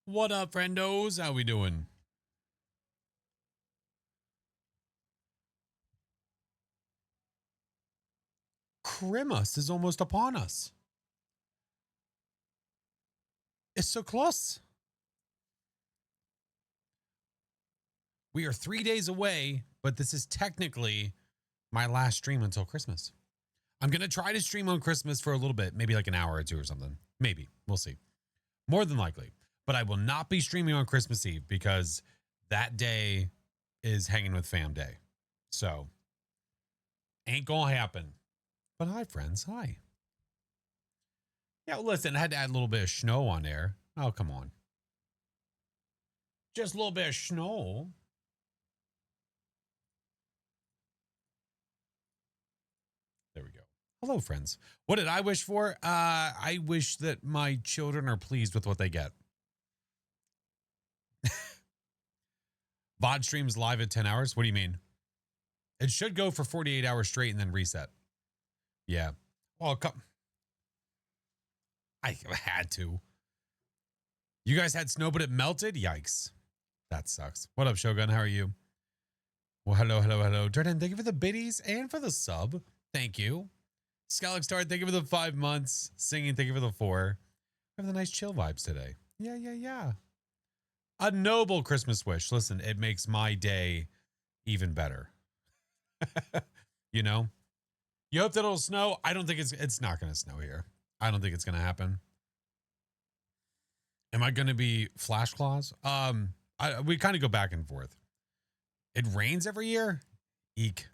What up, friendos? How we doing? Christmas is almost upon us. It's so close. We are 3 days away, but this is technically my last stream until Christmas. I'm going to try to stream on Christmas for a little bit, maybe like an hour or two or something. Maybe. We'll see. More than likely. But I will not be streaming on Christmas Eve because that day is hanging with fam day. So, ain't going to happen. But hi, friends. Hi. Yeah, listen, I had to add a little bit of snow on there. Oh, come on. Just a little bit of snow. There we go. Hello, friends. What did I wish for? I wish that my children are pleased with what they get. VOD streams live at 10 hours? What do you mean? It should go for 48 hours straight and then reset. Yeah. Well, I had to. You guys had snow, but it melted? Yikes. That sucks. What up, Shogun? How are you? Well, hello. Jordan, thank you for the biddies and for the sub. Thank you. Skylic Star, thank you for the 5 months. Singing, thank you for the 4. We have the nice chill vibes today. Yeah. A noble Christmas wish. Listen, it makes my day even better. You know? You hope that it'll snow? I don't think it's not going to snow here. I don't think it's going to happen. Am I going to be Flash Claus? We kind of go back and forth. It rains every year? Eek.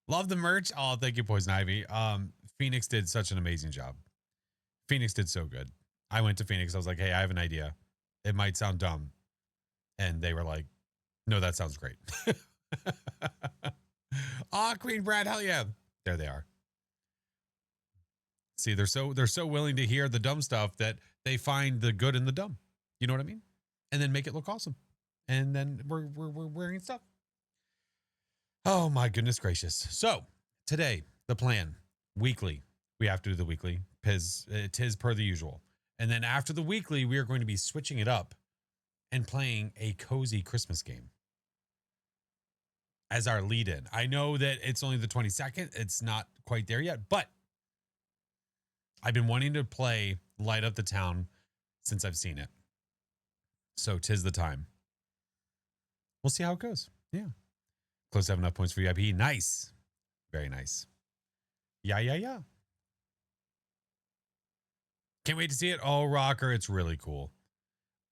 Love the merch. Oh, thank you, Poison Ivy. Phoenix did such an amazing job. Phoenix did so good. I went to Phoenix. I was like, hey, I have an idea. It might sound dumb. And they were like, no, that sounds great. Queen Brad, hell yeah. There they are. See, they're so willing to hear the dumb stuff that they find the good in the dumb. You know what I mean? And then make it look awesome. And then we're wearing stuff. Oh my goodness gracious. So today, the plan, weekly. We have to do the weekly. Tis per the usual. And then after the weekly, we are going to be switching it up and playing a cozy Christmas game as our lead in. I know that it's only the 22nd. It's not quite there yet, but I've been wanting to play Light Up the Town since I've seen it. So tis the time. We'll see how it goes. Yeah. Close to have enough points for VIP. Nice. Very nice. Yeah. Can't wait to see it. Oh, Rocker, it's really cool.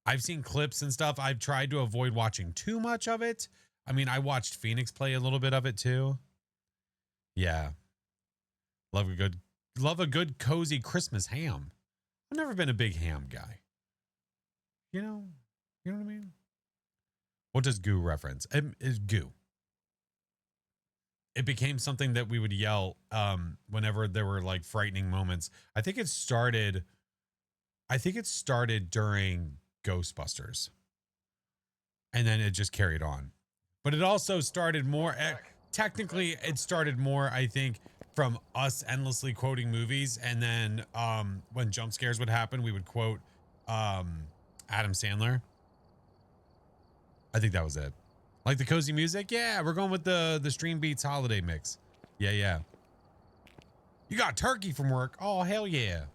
I've seen clips and stuff. I've tried to avoid watching too much of it. I mean, I watched Phoenix play a little bit of it too. Yeah. Love a good cozy Christmas ham. I've never been a big ham guy. You know what I mean? What does goo reference? It's goo. It became something that we would yell whenever there were like frightening moments. I think it started during Ghostbusters. And then it just carried on. But it also started more technically it started more, I think, from us endlessly quoting movies, and then when jump scares would happen, we would quote Adam Sandler. I think that was it. Like the cozy music? Yeah, we're going with the Stream Beats holiday mix. Yeah. You got turkey from work? Oh, hell yeah.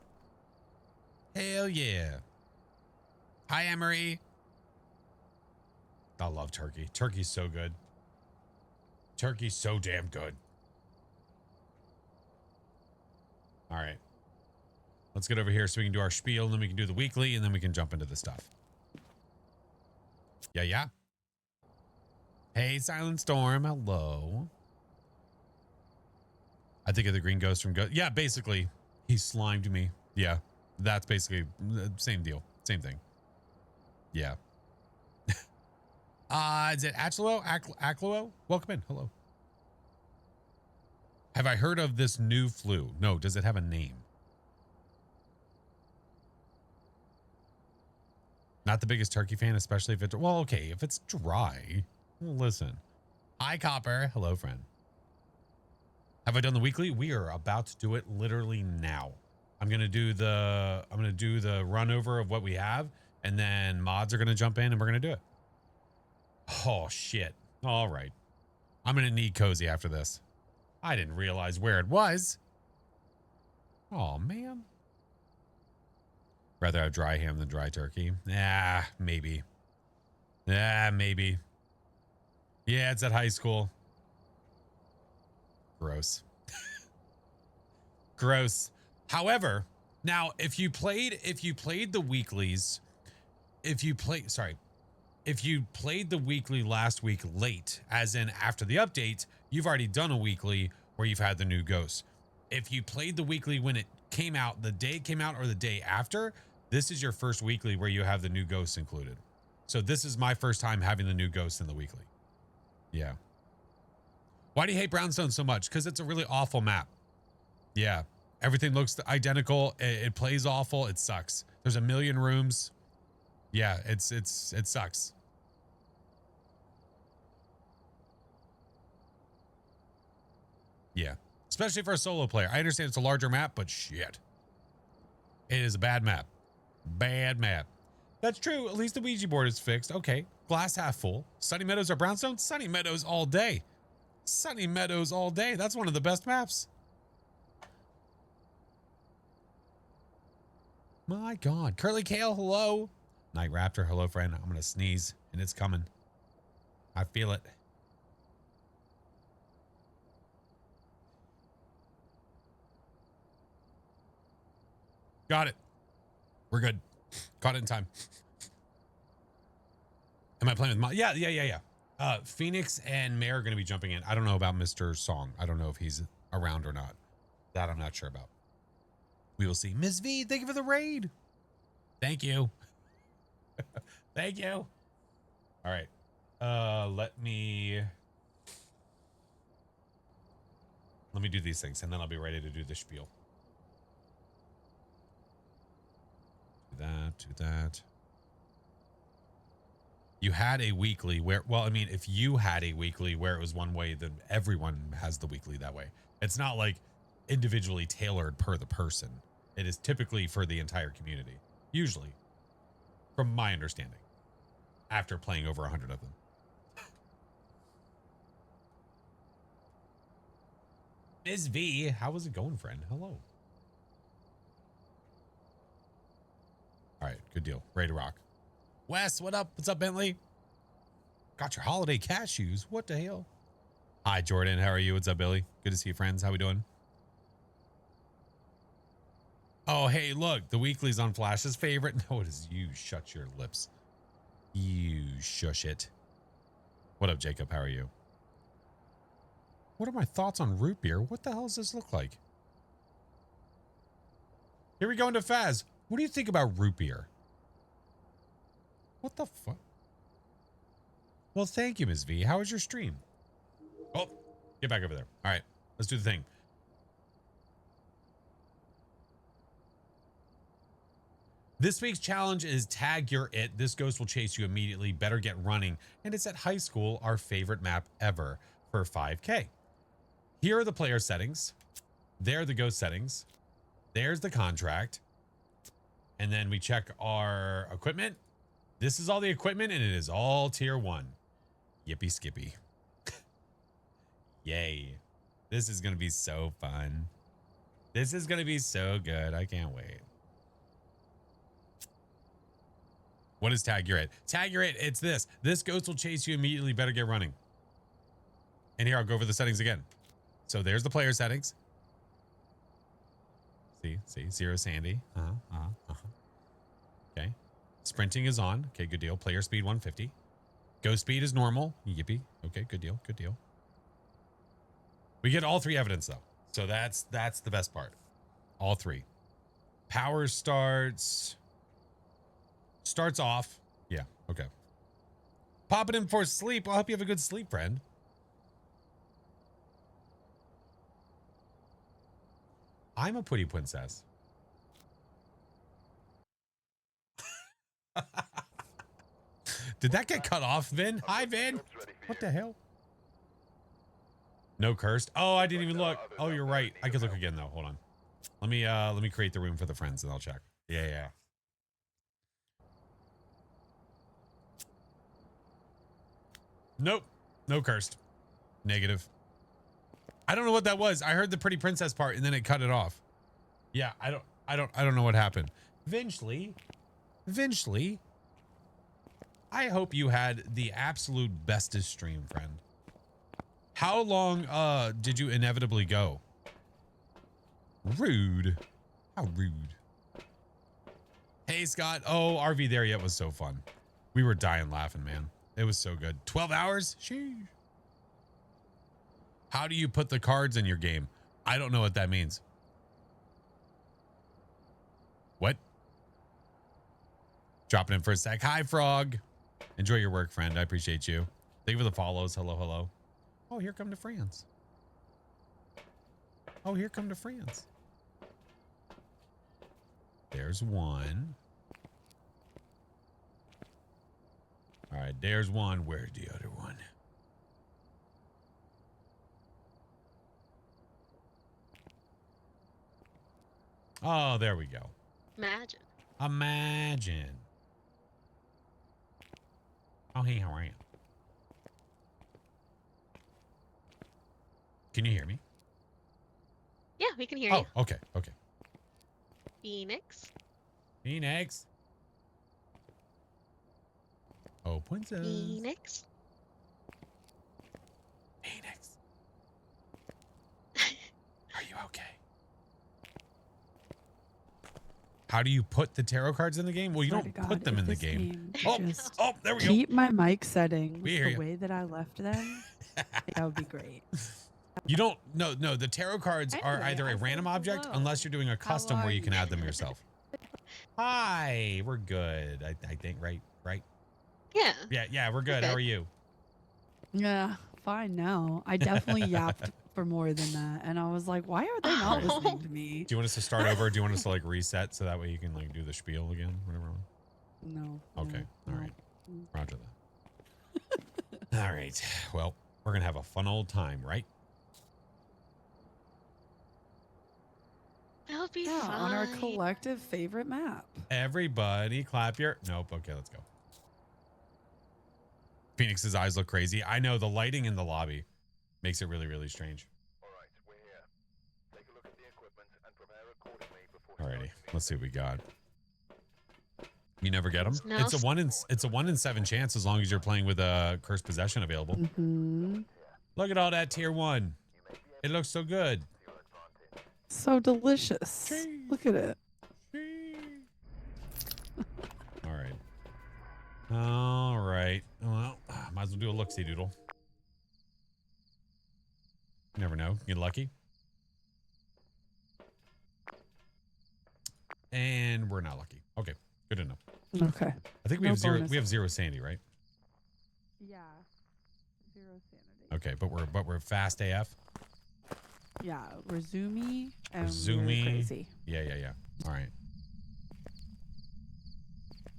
Hell yeah. Hi, Emery. I love turkey. Turkey's so good. Turkey's so damn good. All right. Let's get over here so we can do our spiel, and then we can do the weekly, and then we can jump into the stuff. Yeah. Hey, Silent Storm. Hello. I think of the green ghost from Ghost. Yeah, basically. He slimed me. Yeah. That's basically the same deal. Same thing. Yeah. Is it Acluo? Welcome in. Hello. Have I heard of this new flu? No. Does it have a name? Not the biggest turkey fan, especially if it's... Well, okay. If it's dry... Listen. Hi, Copper. Hello, friend. Have I done the weekly? We are about to do it literally now. I'm going to do the run over of what we have, And then mods are going to jump in and we're going to do it. Oh, shit. All right. I'm going to need cozy after this. I didn't realize where it was. Oh, man. Rather have dry ham than dry turkey. Maybe. Maybe. Yeah, it's at high school. Gross. Gross. However, now if you played the weeklies, if you played the weekly last week late, as in after the update, you've already done a weekly where you've had the new ghosts. If you played the weekly when it came out, the day it came out or the day after, this is your first weekly where you have the new ghosts included. So this is my first time having the new ghosts in the weekly. Yeah. Why do you hate Brownstone so much? Because it's a really awful map. Yeah. Everything looks identical. It plays awful. It sucks. There's a million rooms. Yeah, it sucks. Yeah. Especially for a solo player. I understand it's a larger map, but shit. It is a bad map. Bad map. That's true. At least the Ouija board is fixed. Okay. Glass half full. Sunny Meadows or Brownstone? Sunny Meadows all day. Sunny Meadows all day. That's one of the best maps. My God. Curly Kale, hello. Night Raptor, hello, friend. I'm going to sneeze, and it's coming. I feel it. Got it. We're good. Caught it in time. Am I playing with Yeah. Phoenix and Mare are going to be jumping in. I don't know about Mr. Song. I don't know if he's around or not. That I'm not sure about. We will see. Miss V, thank you for the raid. Thank you. Thank you. All right. Let me do these things, and then I'll be ready to do the spiel. Do that. You had a weekly where, well, I mean, if you had a weekly where it was one way, then everyone has the weekly that way. It's not like individually tailored per the person. It is typically for the entire community, usually, from my understanding, after playing over 100 of them. Ms. V, how was it going, friend? Hello. All right, good deal. Ready to rock. Wes, what up? What's up, Bentley? Got your holiday cashews. What the hell? Hi, Jordan. How are you? What's up, Billy? Good to see you, friends. How we doing? Oh, hey, look. The weekly's on Flash's favorite. No, it is you. Shut your lips. You shush it. What up, Jacob? How are you? What are my thoughts on root beer? What the hell does this look like? Here we go into Phaz. What do you think about root beer? What the fuck? Well, thank you, Ms. V. How was your stream? Oh, get back over there. All right, let's do the thing. This week's challenge is Tag Your It. This ghost will chase you immediately. Better get running. And it's at high school, our favorite map ever, for 5K. Here are the player settings. There are the ghost settings. There's the contract. And then we check our equipment. This is all the equipment, and it is all tier 1. Yippee skippy. Yay. This is going to be so fun. This is going to be so good. I can't wait. What is Tag Your It? Tag Your It, it's this. This ghost will chase you immediately. Better get running. And here, I'll go over the settings again. So there's the player settings. See, 0 Sandy. Okay. Sprinting is on. Okay, good deal. Player speed 150. Ghost speed is normal. Yippee. Okay, good deal. Good deal. We get all 3 evidence though. So that's the best part. All 3. Power starts off. Yeah, okay. Pop it in for sleep. I hope you have a good sleep, friend. I'm a pretty princess. Did that get cut off, Vin? Hi, Vin. What the hell? No cursed. Oh, I didn't even look. Oh, you're right. I could look again though. Hold on. Let me create the room for the friends and I'll check. Yeah. Nope. No cursed. Negative. I don't know what that was. I heard the pretty princess part and then it cut it off. Yeah, I don't know what happened. Eventually, I hope you had the absolute bestest stream, friend. How long did you inevitably go? Rude. How rude. Hey, Scott. Oh, RV There Yet was so fun. We were dying laughing, man. It was so good. 12 hours? Sheesh. How do you put the cards in your game? I don't know what that means. What? Dropping in for a sec. Hi, Frog. Enjoy your work, friend. I appreciate you. Thank you for the follows. Hello, hello. Oh, here come to France. Oh, here come to France. There's one. All right, there's one. Where's the other one? Oh, there we go. Imagine. Imagine. Oh, hey, how are you? Can you hear me? Yeah, we can hear you. Oh, okay, okay. Phoenix. Phoenix. Oh, princess. Phoenix. Phoenix. Are you okay? How do you put the tarot cards in the game? Well, you don't put them in the game. Oh, there we go. Keep my mic settings We hear the you. way that I left them. That would be great. You don't, no, the tarot cards are Anyway, either I a said random object hello. unless you're doing a custom How where are you can you? add them yourself. Hi, we're good. I think, right? Yeah. Yeah, we're good. How are you? Yeah, fine now. I definitely yapped for more than that. And I was like, why are they not listening to me? Do you want us to start over? Do you want us to like reset so that way you can like do the spiel again? Whatever. No. Okay. no, All right. no. Roger that. All right. Well, we're going to have a fun old time, right? That'll be Yeah, fun. on our collective favorite map. Everybody clap your... Nope. Okay, let's go. Phoenix's eyes look crazy. I know the lighting in the lobby makes it really, really strange. All right, we're here. Take a look at the equipment and prepare accordingly before Alrighty, let's see what we got. You never get them. No. It's a 1 in 7 chance as long as you're playing with a cursed possession available. Mm-hmm. Look at all that tier 1. It looks so good. So delicious. Look at it. All right. Well, might as well do a look-see doodle. You never know. Get lucky. And we're not lucky. Okay, good enough. Okay. I think we No have zero. bonus. We have 0 sanity, right? Yeah. 0 sanity. Okay, but we're fast AF. Yeah, we're zoomy and we're Zoomy. crazy. Yeah. All right.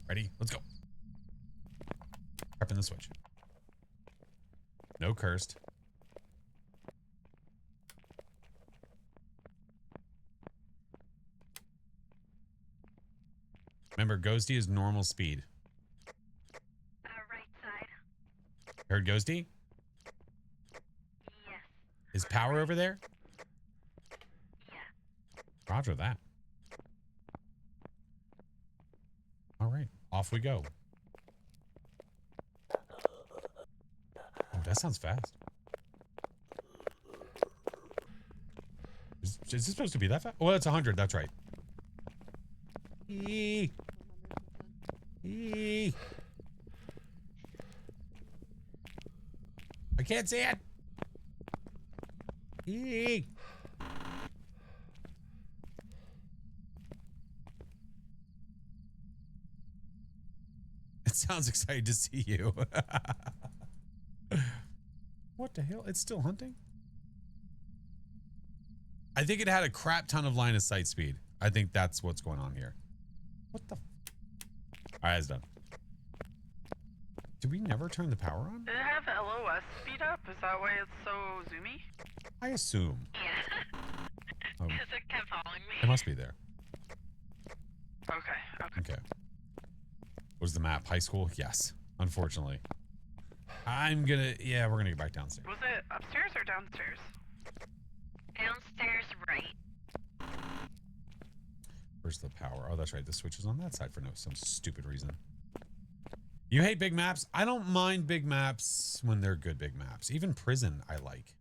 Ready? Let's go. Prepping the switch. No cursed. Remember, Ghosty is normal speed. Right side. Heard Ghosty? Yes. Is power over there? Yeah. Roger that. All right, off we go. Oh, that sounds fast. Is this supposed to be that fast? Oh, that's 100. That's right. Eee. Eee. I can't see it. Eee. It sounds excited to see you. What the hell? It's still hunting? I think it had a crap ton of line of sight speed. I think that's what's going on here. What the? All right, it's done. Did we never turn the power on? Did it have LOS speed up? Is that why it's so zoomy? I assume. Yeah. Oh, Because it kept following me. it must be there. Okay. Okay. Was the map high school? Yes, unfortunately. Yeah, we're gonna go back downstairs. Was it upstairs or downstairs? Downstairs right. Where's the power? Oh, that's right. The switch is on that side for some stupid reason. You hate big maps? I don't mind big maps when they're good big maps. Even prison, I like.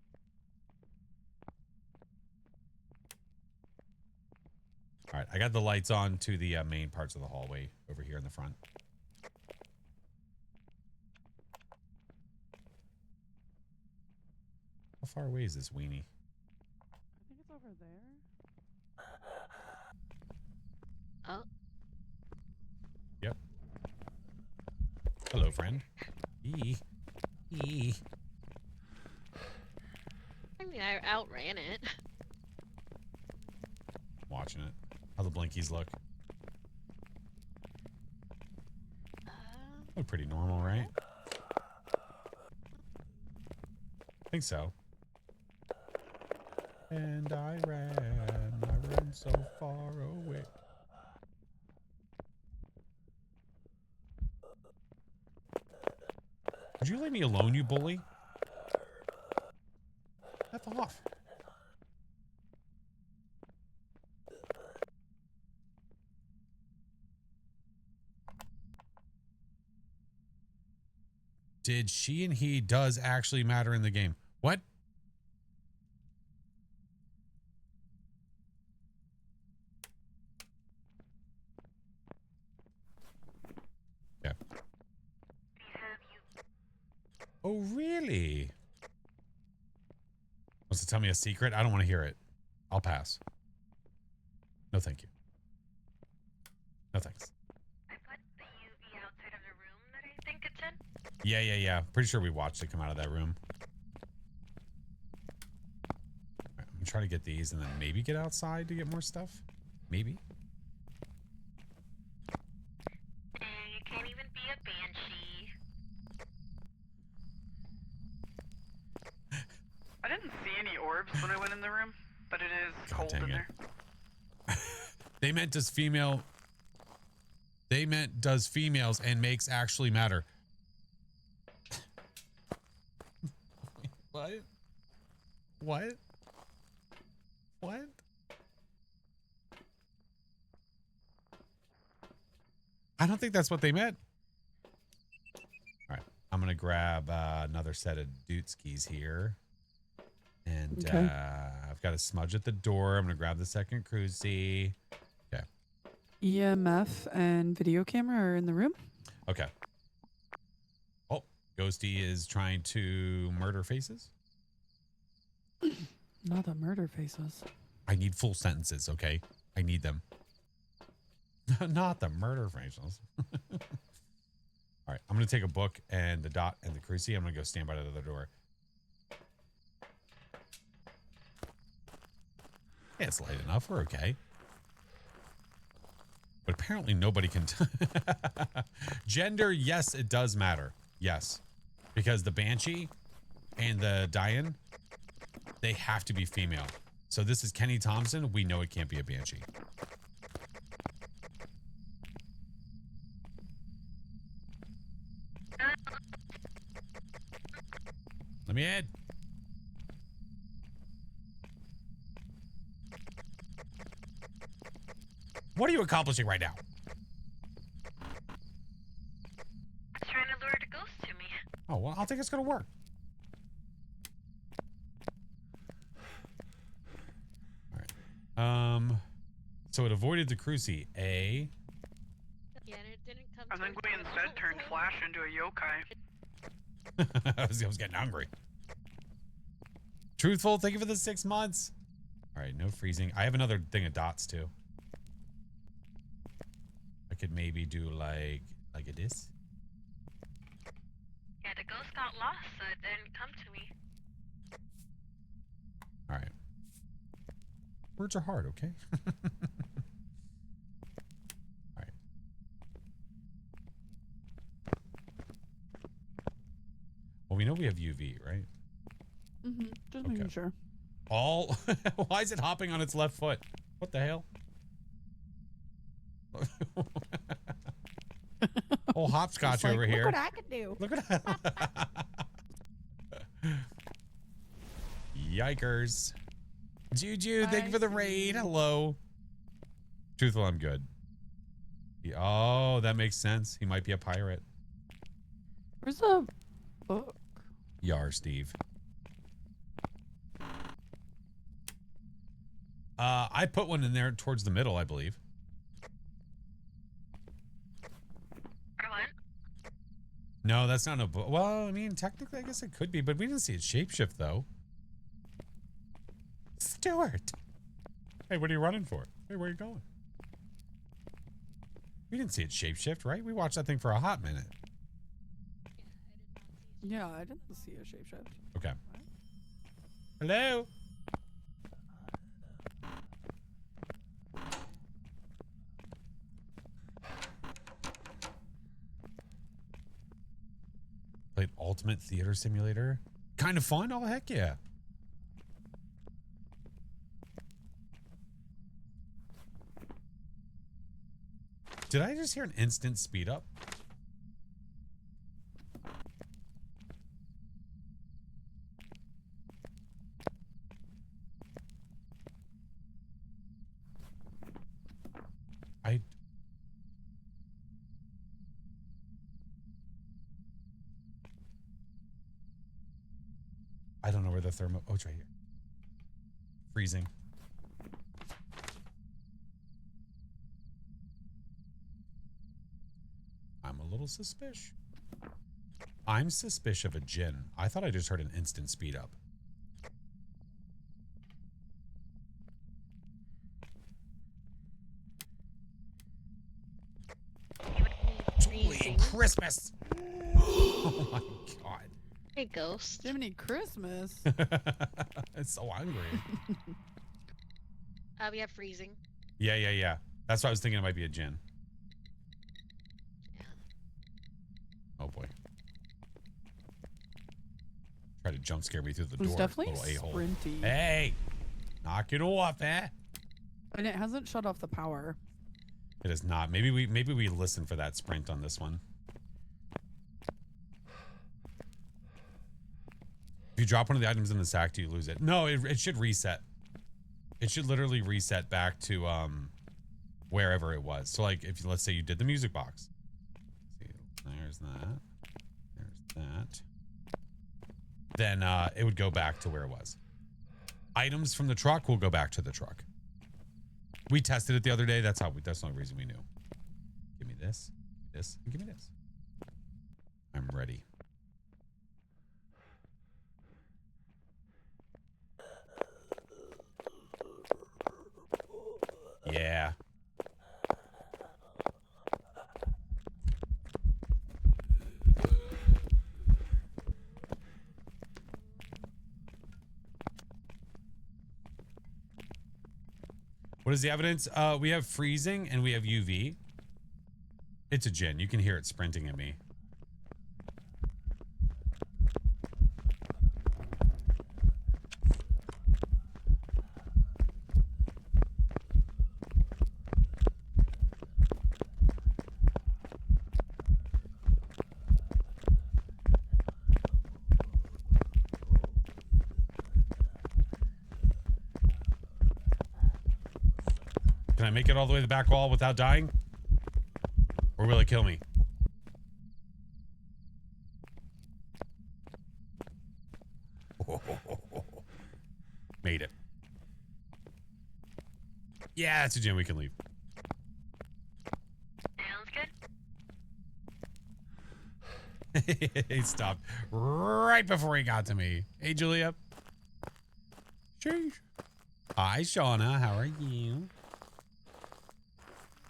All right, I got the lights on to the main parts of the hallway over here in the front. How far away is this weenie? I think it's over there. Oh, Yep. Hello, friend. Eee. Eee. I mean, I outran it. Watching it. How the blinkies look. Look pretty normal, right? I think so. And I ran so far away. Would you leave me alone, you bully? F off. Did she and he does actually matter in the game? What? Yeah. We have you. Oh, really? Wants to tell me a secret? I don't want to hear it. I'll pass. No, thank you. No, thanks. I put the UV outside of the room that I think it's in. Yeah. Pretty sure we watched it come out of that room. Right, I'm gonna try to get these and then maybe get outside to get more stuff. Maybe. You can't even be a banshee. I didn't see any orbs when I went in the room, but it is God cold dang in it. there. They meant does female. They meant does females and makes actually matter. What? What? What? I don't think that's what they meant. All right, I'm gonna grab another set of dootskis here, and Okay. I've got a smudge at the door. I'm gonna grab the second crucie. Okay. EMF and video camera are in the room. Okay. Oh, Ghosty is trying to murder faces. Not the murder faces. I need full sentences, okay? I need them. Not the murder faces. All right, I'm going to take a book and the dot and the crucie. I'm going to go stand by the other door. Yeah, it's light enough. We're okay. But apparently nobody can... Gender, yes, it does matter. Yes. Because the Banshee and the Diane, they have to be female. So this is Kenny Thompson. We know it can't be a Banshee. Let me in. What are you accomplishing right now? Trying to lure the ghost to me. Oh, well, I think it's going to work. All right. So it avoided the crucie. A. Yeah, and it didn't come. I think towards we me the instead whole turned time. Flash into a yokai. I was getting hungry. Truthful, thank you for the 6 months. All right, no freezing. I have another thing of dots too. I could maybe do like a this. Yeah, the ghost got lost, so it didn't come to me. All right. Words are hard, okay? All right. Well, we know we have UV, right? Mm-hmm. Just Okay. making sure. All. Why is it hopping on its left foot? What the hell? Oh, hopscotch It's like, over here. Look what I can do. Look at that. Yikers. Juju, thank you I for the raid. see. Hello. Truthful, I'm good. Oh, that makes sense. He might be a pirate. Where's a book? Yar, Steve. I put one in there towards the middle, I believe. Or what? No, that's not a book. Well, I mean, technically, I guess it could be, but we didn't see it shapeshift, though. Stuart. Hey, what are you running for? Hey, where are you going? We didn't see it shapeshift, right? We watched that thing for a hot minute. Yeah, I didn't see a shapeshift. Okay. Hello? Played Ultimate Theater Simulator. Kind of fun? Oh, heck yeah. Did I just hear an instant speed up? I don't know where the thermo... Oh, it's right here. Freezing. I'm a little suspicious. I'm suspicious of a gin. I thought I just heard an instant speed up. Holy Christmas! Oh my god. Hey, ghost. Jiminy Christmas. It's so hungry. We have freezing. Yeah. That's why I was thinking it might be a gin. Yeah. Oh boy. Try to jump scare me through the It was door. definitely Little a-hole. sprinty. Hey! Knock it off, eh? And it hasn't shut off the power. It is not. Maybe we listen for that sprint on this one. If you drop one of the items in the sack, do you lose it? No, it should reset. It should literally reset back to wherever it was. So like if let's say you did the music box. See, there's that. There's that. Then it would go back to where it was. Items from the truck will go back to the truck. We tested it the other day. That's the only reason we knew. Give me this, and give me this. I'm ready. Yeah. What is the evidence? We have freezing and we have UV. It's a gin. You can hear it sprinting at me. Can I make it all the way to the back wall without dying? Or will it kill me? Made it. Yeah, it's a gym. We can leave. Sounds good. He stopped right before he got to me. Hey, Julia. Sheesh. Hi, Shauna. How are you?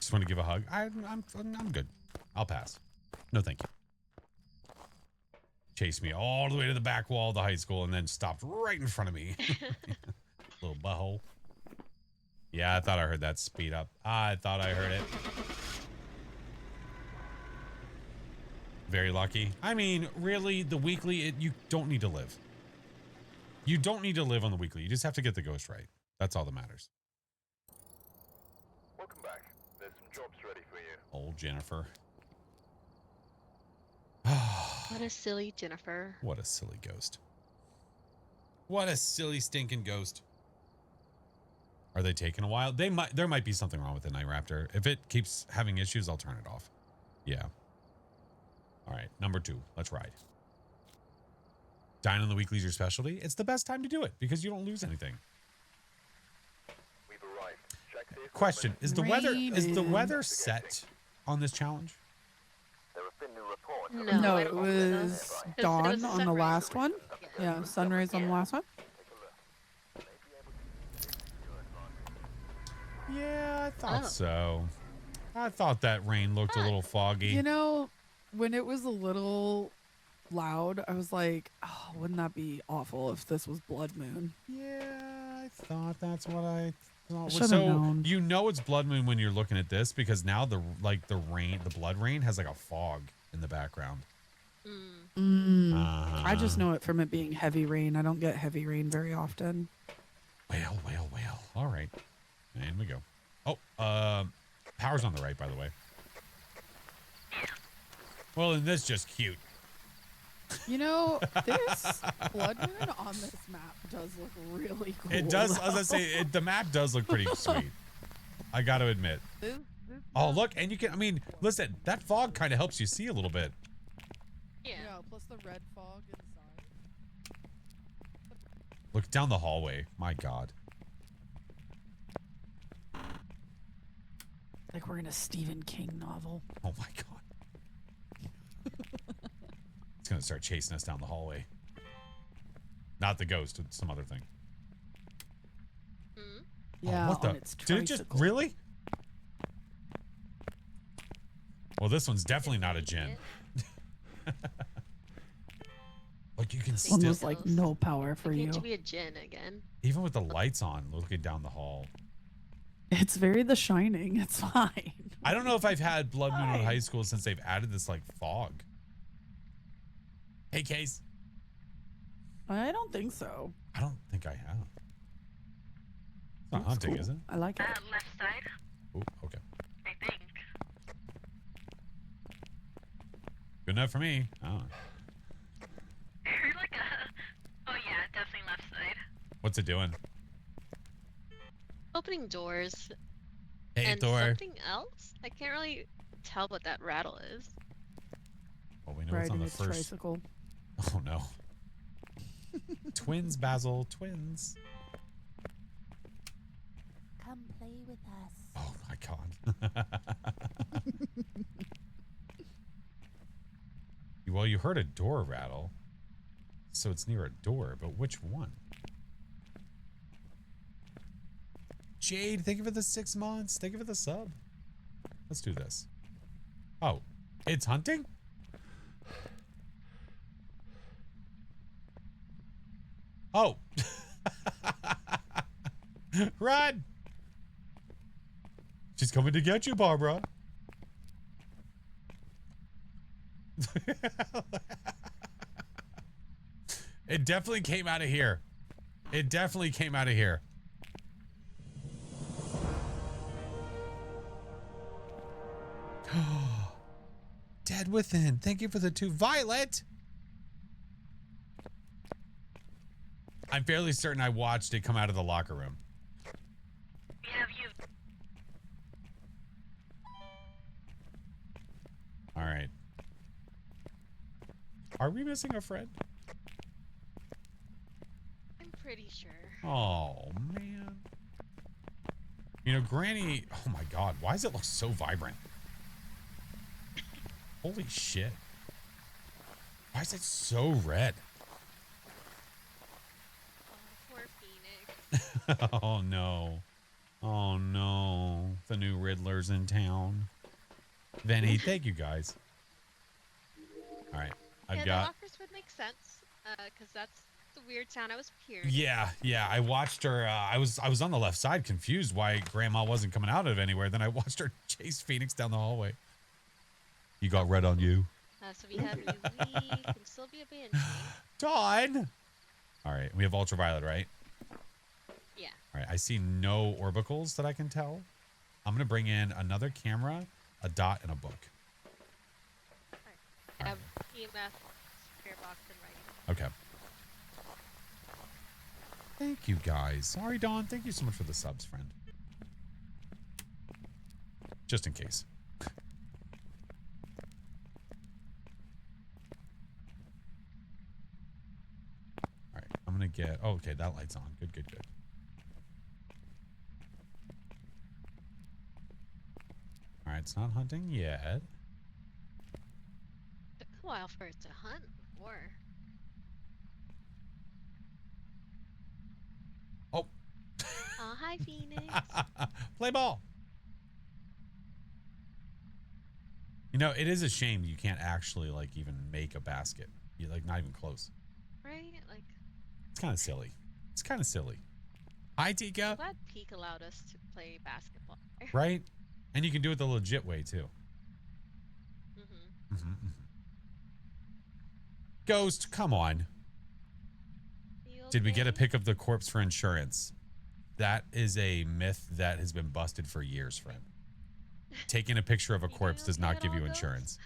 Just want to give a hug. I'm good. I'll pass. No, thank you. Chased me all the way to the back wall of the high school and then stopped right in front of me. Little butthole. Yeah, I thought I heard that speed up. I thought I heard it. Very lucky. I mean, really, the weekly, you don't need to live. You don't need to live on the weekly. You just have to get the ghost right. That's all that matters. Welcome back. There's some jobs ready for you. Old Jennifer. What a silly Jennifer. What a silly ghost. What a silly stinking ghost. Are they taking a while? They might. There might be something wrong with the Night Raptor. If it keeps having issues, I'll turn it off. Yeah. All right, number 2. Let's ride. Dine on the Weekly's your specialty. It's the best time to do it because you don't lose anything. We've arrived. Check the equipment. Question: Is the weather Raining. set on this challenge? There have been new reports. of No, No, I it don't think so. was It dawn was on the sunrise. last one. Yeah, sunrise on the last one. Yeah, I thought Oh. so. I thought that rain looked a little foggy. You know, when it was a little loud, I was like, oh, wouldn't that be awful if this was blood moon? Yeah, I thought that's what I thought. Should've So known. you know it's blood moon when you're looking at this because now the blood rain has like a fog in the background. I just know it from it being heavy rain. I don't get heavy rain very often. Well. All right, and we go. Oh, power's on the right, by the way. Well, and this just cute. You know, this blood moon on this map does look really cool. It does. As I though. say, the map does look pretty sweet. I got to admit. This Oh, look, and you can. I mean, listen, that fog kind of helps you see a little bit. Yeah. yeah, plus the red fog inside. Look down the hallway. My God. Like we're in a Stephen King novel. Oh my God. It's gonna start chasing us down the hallway. Not the ghost, it's some other thing. Hmm? Yeah, Oh, what the? on its Did it just tricycle. really? Well, this one's definitely not a gin. Like you can One still, was like no power for you. Need to be a djinn again. even with the lights on, looking down the hall. It's very The Shining. It's fine. I don't know if I've had Blood Moon in high school since they've added this like fog. Hey, Case. I don't think so. I don't think I have. It's not Looks hunting, cool. is it? I like it. Left side, Ooh, okay. I think. Good enough for me. Oh. You're like a. Oh yeah, definitely left side. What's it doing? Opening doors. Hey, and Thor. something else? I can't really tell what that rattle is. Well, we know it's on Riding the its first. tricycle. Oh no. Twins, Basil. Twins. Come play with us. Oh my God. Well, you heard a door rattle. So it's near a door, but which one? Jade, thank you for the 6 months. Thank you for the sub. Let's do this. Oh, it's hunting? Oh. Run. She's coming to get you, Barbara. It definitely came out of here. It definitely came out of here. Dead Within. Thank you for the 2. Violet. I'm fairly certain I watched it come out of the locker room. We have you. All right. Are we missing a friend? I'm pretty sure. Oh, man. You know, Granny... Oh, my God. Why does it look so vibrant? Holy shit. Why is it so red? Oh, poor Phoenix. Oh, no. Oh, no. The new Riddler's in town. Vinny, thank you, guys. All right. I've Yeah, got... the lockers would make sense. Because that's the weird sound I was hearing. Yeah, I watched her. I was on the left side, confused why Grandma wasn't coming out of anywhere. Then I watched her chase Phoenix down the hallway. You got red on you, So we have Louis, can still be a banshee. Dawn. All right, we have ultraviolet, right? Yeah. All right, I see no orbicals that I can tell. I'm gonna bring in another camera, a dot, and a book. I have EMF, spirit box, and writing. Okay. Thank you guys. Sorry, Dawn. Thank you so much for the subs, friend. Just in case. All right, I'm gonna get. Oh, okay, that light's on. Good, good, good. All right, it's not hunting yet. Took a while for it to hunt before. Oh. Oh, hi, Phoenix. Play ball. You know, it is a shame you can't actually like even make a basket. You're like not even close. Right? Like, It's kind of silly. It's kind of silly. Hi, I'm Tika. glad Peak allowed us to play basketball. Right? And you can do it the legit way too. Mm-hmm. Ghost, come on. You Did we get a okay? pic of the corpse for insurance? That is a myth that has been busted for years, friend. Taking a picture of a You doing corpse does okay not at give all, you Ghost? insurance.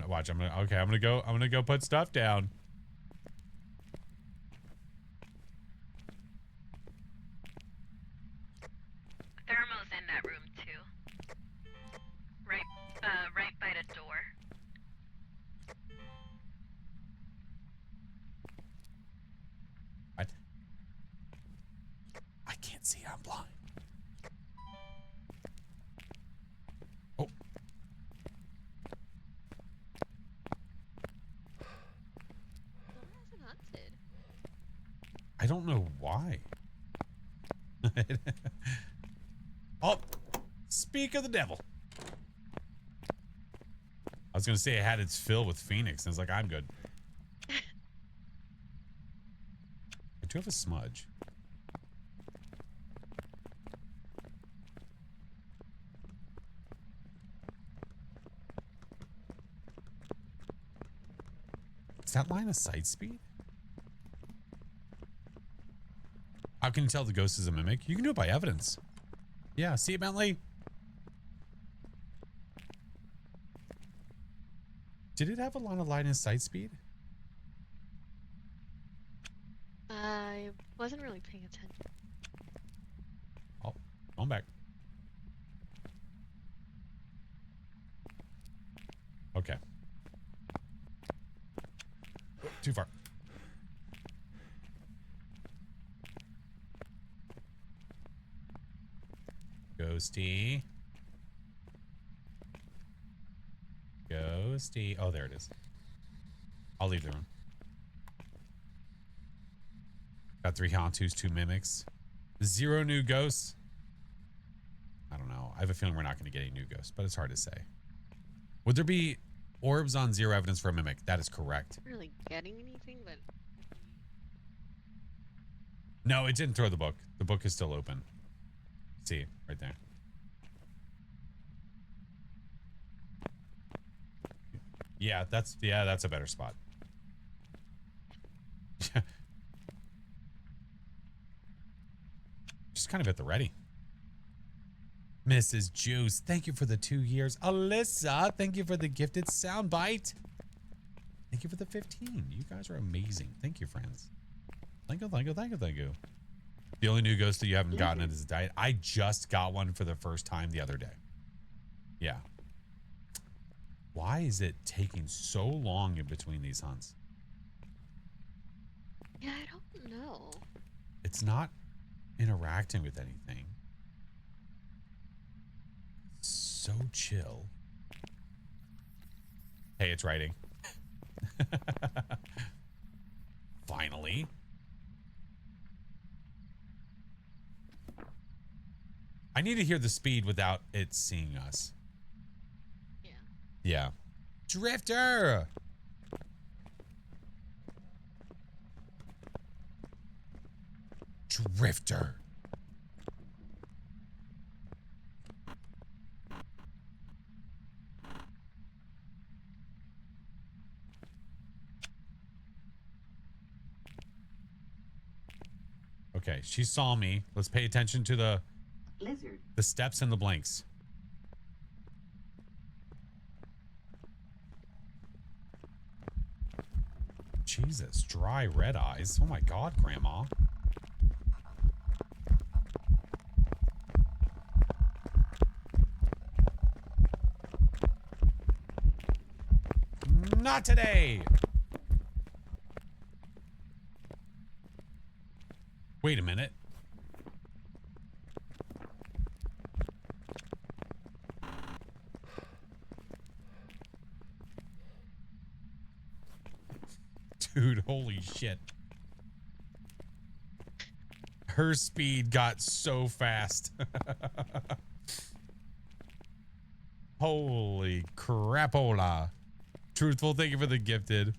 Watch. I'm gonna go put stuff down. Thermo's in that room too. Right by the door. I can't see. I'm blind. Oh. Why hasn't hunted? I don't know why. Oh, speak of the devil. I was going to say it had its fill with Phoenix, and it's like, I'm good. I do have a smudge. Is that line of sight speed? How can you tell the ghost is a mimic? You can do it by evidence. Yeah, see it, Bentley? Did it have a lot of line of sight speed? I wasn't really paying attention. Oh, going back. Okay. Too far. Ghosty. Ghosty. Oh, there it is. I'll leave the room. Got 3 Hantus, 2 mimics. 0 new ghosts. I don't know. I have a feeling we're not going to get any new ghosts, but it's hard to say. Would there be orbs on 0 evidence for a mimic? That is correct. Not really getting anything, but No, it didn't throw the book. The book is still open. See, right there. Yeah, that's a better spot. Just kind of at the ready. Mrs. Juice, thank you for the 2 years. Alyssa, thank you for the gifted soundbite. Thank you for the 15. You guys are amazing. Thank you, friends. Thank you, thank you, thank you, thank you. The only new ghost that you haven't gotten is a diet. I just got one for the first time the other day. Yeah. Why is it taking so long in between these hunts? yeah, I don't know. It's not interacting with anything. So chill. Hey, it's writing. Finally. I need to hear the speed without it seeing us. Yeah. Yeah. Drifter! Drifter. Okay, she saw me. Let's pay attention to the steps and the blanks. Jesus, dry red eyes. Oh my God, Grandma. Not today. Wait a minute. Dude, holy shit. Her speed got so fast. Holy crapola. Truthful, thank you for the gifted.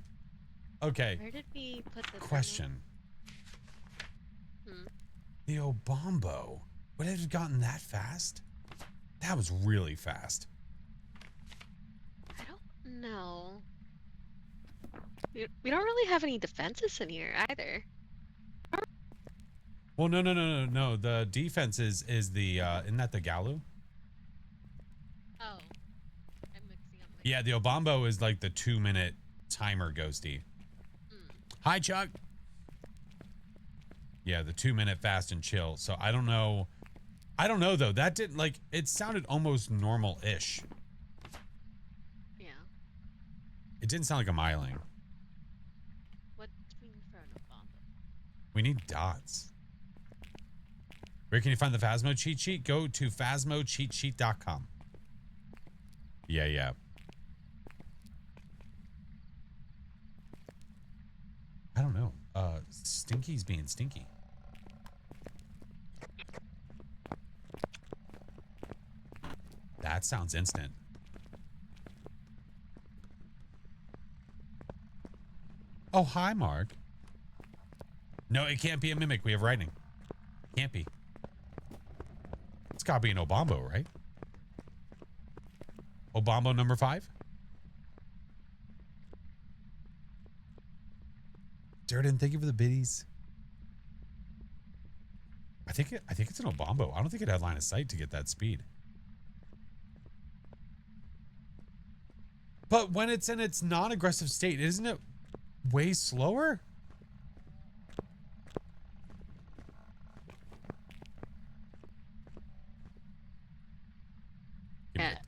Okay. Where did we put the Question. Hmm. The Obombo. Would it have gotten that fast? That was really fast. I don't know. We don't really have any defenses in here either. Well, no. The defense is the isn't that the Galu? Oh. I'm mixing up my Yeah, the Obombo is like the 2-minute timer ghosty. Hi, Chuck. Yeah, the 2-minute fast and chill. So I don't know. I don't know though. That didn't like it sounded almost normal-ish. Yeah. It didn't sound like a miling. What do we need for an Obombo? We need dots. Where can you find the Phasmo cheat sheet? Go to phasmocheatsheet.com. Yeah. I don't know. Stinky's being stinky. That sounds instant. Oh, hi, Mark. No, it can't be a mimic. We have writing. Can't be. It's gotta be an Obombo, right? Obombo number 5? Durden, thank you for the biddies. I think it's an Obombo. I don't think it had line of sight to get that speed. But when it's in its non-aggressive state, isn't it way slower?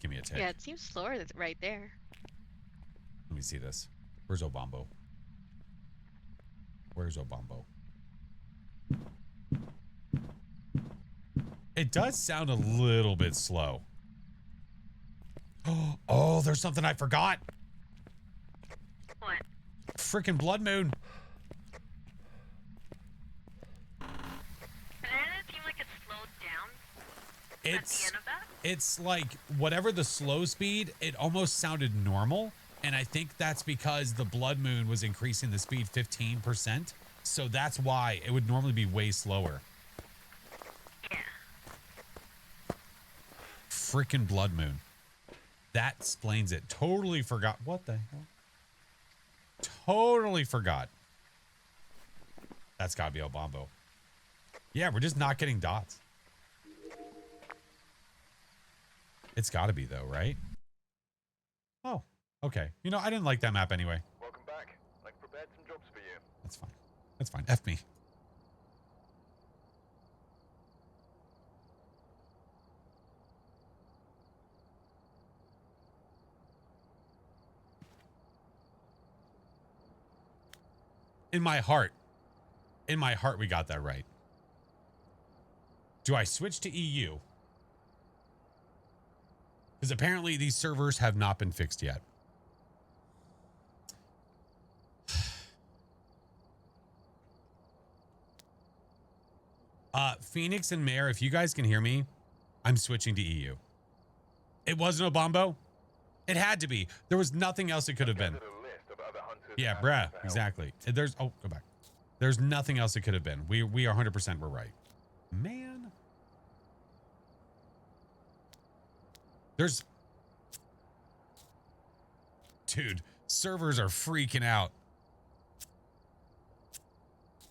Give me a tick. Yeah, it seems slower right there. Let me see this. Where's Obombo? Where's Obombo? It does sound a little bit slow. Oh, there's something I forgot. What? Freaking blood moon. But didn't it seem like it slowed down at the end of that? It's like whatever the slow speed, it almost sounded normal. And I think that's because the blood moon was increasing the speed 15%. So that's why it would normally be way slower. Yeah. Freaking blood moon. That explains it. Totally forgot. What the hell? Totally forgot. That's gotta be Obombo. Yeah, we're just not getting dots. It's gotta be though, right? Oh, okay. You know, I didn't like that map anyway. Welcome back. I've prepared some jobs for you. That's fine. That's fine. F me. In my heart, we got that right. Do I switch to EU? Because apparently these servers have not been fixed yet. Phoenix and Mare, if you guys can hear me, I'm switching to EU. It wasn't Obombo? It had to be. There was nothing else it could have been. Gathered a list of other hunters Yeah, asking bruh, for help. exactly. There's, oh, go back. There's nothing else it could have been. We are 100% we're right. Man. There's, dude, servers are freaking out.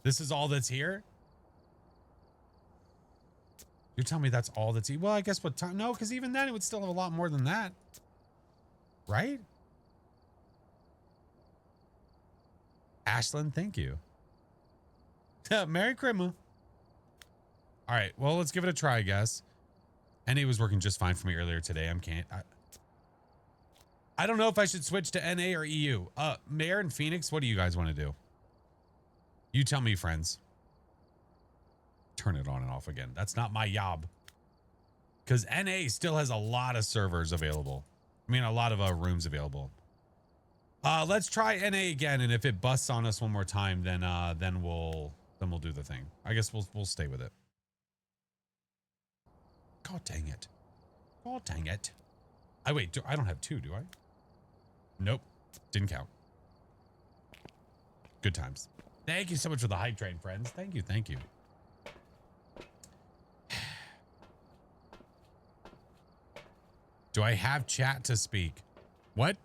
This is all that's here? You're telling me that's all that's here? Well, I guess what time? No, because even then it would still have a lot more than that. Right? Ashlyn, thank you. Merry Christmas. All right, well, let's give it a try, I guess. NA was working just fine for me earlier today. I don't know if I should switch to NA or EU. Mayor and Phoenix, what do you guys want to do? You tell me, friends. Turn it on and off again. That's not my job. Because NA still has a lot of servers available. I mean, a lot of rooms available. Let's try NA again, and if it busts on us one more time, then we'll do the thing. I guess we'll stay with it. God dang it. God dang it. I don't have 2, do I? Nope. Didn't count. Good times. Thank you so much for the hype train, friends. Thank you, thank you. Do I have chat to speak? What?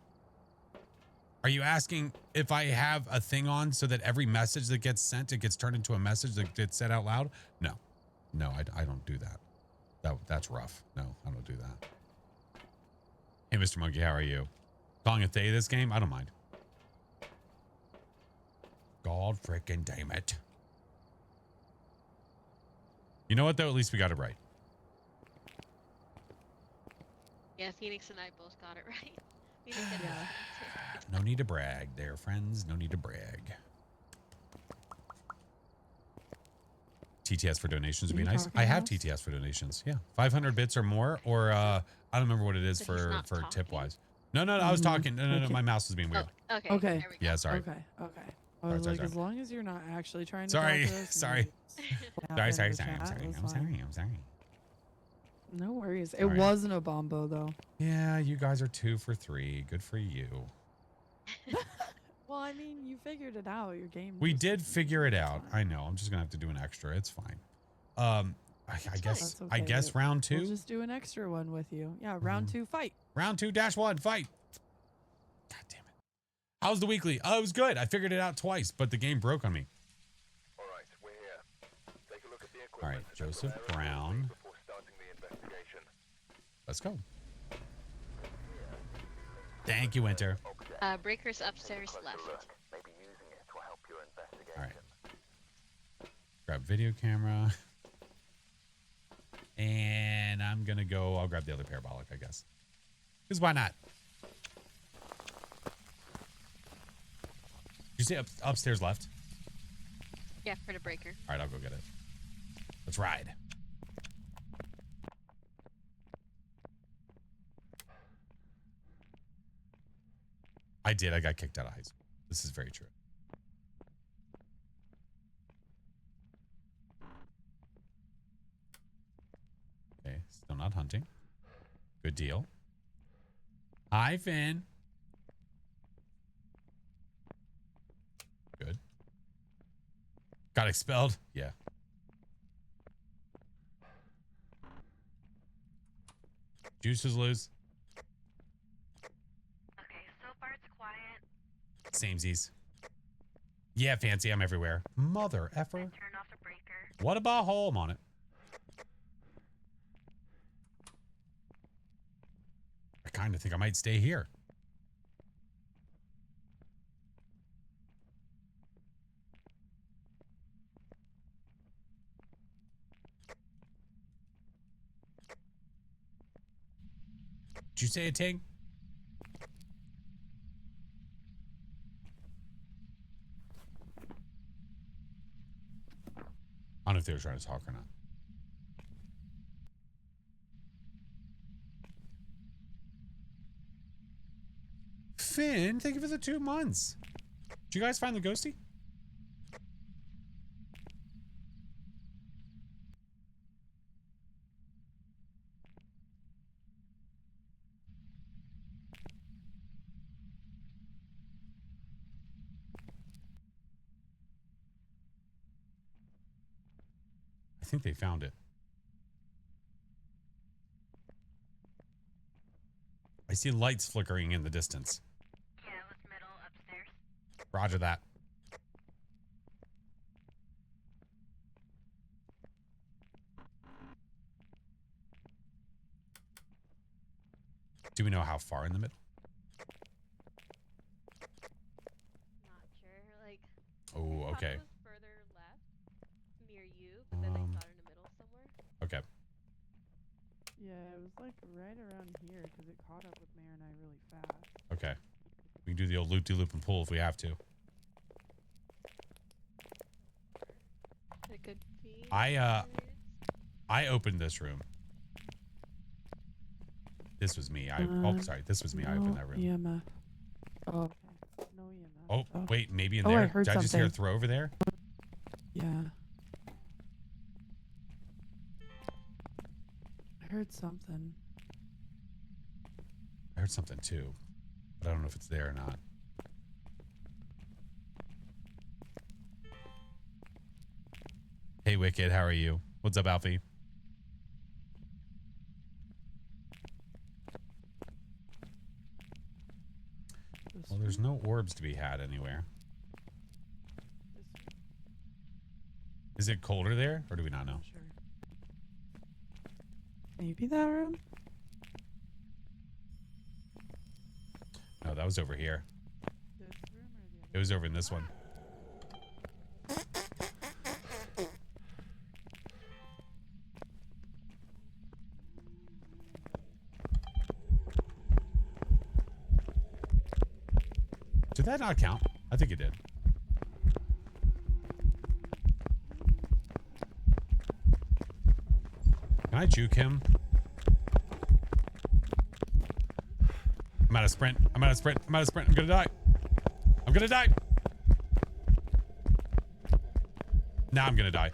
Are you asking if I have a thing on so that every message that gets sent, it gets turned into a message that gets said out loud? No. No, I don't do that. That's rough. No, I don't do that. Hey, Mr. Monkey, how are you? Calling a Thay this game? I don't mind. God frickin' damn it. You know what, though? At least we got it right. Yeah, Phoenix and I both got it right. Phoenix had Yeah. it too. No need to brag there, friends. No need to brag. TTS for donations would be Are you nice. talking I to have us? TTS for donations. Yeah. 500 bits or more, or I don't remember what it is But he's for not talking? tip wise. No, I was Mhm. talking. No, Okay. my mouse was being weird. Oh, okay. Okay. There we go. Yeah, sorry. Okay. Okay. I Sorry, was sorry, like, sorry. as long as you're not actually trying to Sorry, talk to us. sorry. I'm Sorry. I'm sorry. No worries. It Sorry. wasn't a bombo though. Yeah, you guys are 2 for 3. Good for you. Well, I mean, you figured it out. Your game. We just- did figure it it's out. fine. I know. I'm just gonna have to do an extra. It's fine. I guess That's I okay. guess round 2. We'll just do an extra one with you. Yeah, round 2 fight. Round 2-1 fight. God damn it. How's the weekly? Oh, it was good. I figured it out twice, but the game broke on me. All right, we're here. Take a look at the equipment. All right, and Joseph prepare accordingly Brown. before starting the investigation. Let's go. Thank you, Winter. Breaker's upstairs left. Maybe using it will help your investigation. All right. Grab video camera. And I'm going to go. I'll grab the other parabolic, I guess. Because why not? Did you say upstairs left? Yeah, for the breaker. All right, I'll go get it. Let's ride. I did. I got kicked out of high school. This is very true. Okay, still not hunting. Good deal. Hi, Finn. Good. Got expelled? Yeah. Juice is loose. Okay, so far it's quiet. Samesies. Yeah, fancy. I'm everywhere. Mother effer. Turn off the breaker. What about home on it? I kind of think I might stay here. Did you say a ting? I don't know if they were trying to talk or not. Finn, thank you for the 2 months. Did you guys find the ghosty? I think they found it. I see lights flickering in the distance. Yeah, it was middle upstairs. Roger that. Do we know how far in the middle? Not sure. Like, Okay. It was further left, near you, but then I saw it in the middle somewhere. Okay. Yeah, it was like right around here because it caught up with Mare and I really fast. Okay. We can do the old loop-de-loop and pull if we have to. It could be. I opened this room. This was me. Sorry. This was me. I opened that room. EMF. Oh, okay. No EMF. Oh, wait. Maybe in Oh, there. I heard Did I just hear a something. throw over there? Yeah. I heard something. I heard something too, but I don't know if it's there or not. Hey, Wicked. How are you? What's up, Alfie? Well, there's no orbs to be had anywhere. Is it colder there, or do we not know? Sure. Maybe that room? No, that was over here. This room or the other? It was over in this one. Did that not count? I think it did. Can I juke him? I'm out of sprint. I'm out of sprint. I'm out of sprint. I'm gonna die. I'm gonna die. Now I'm gonna die.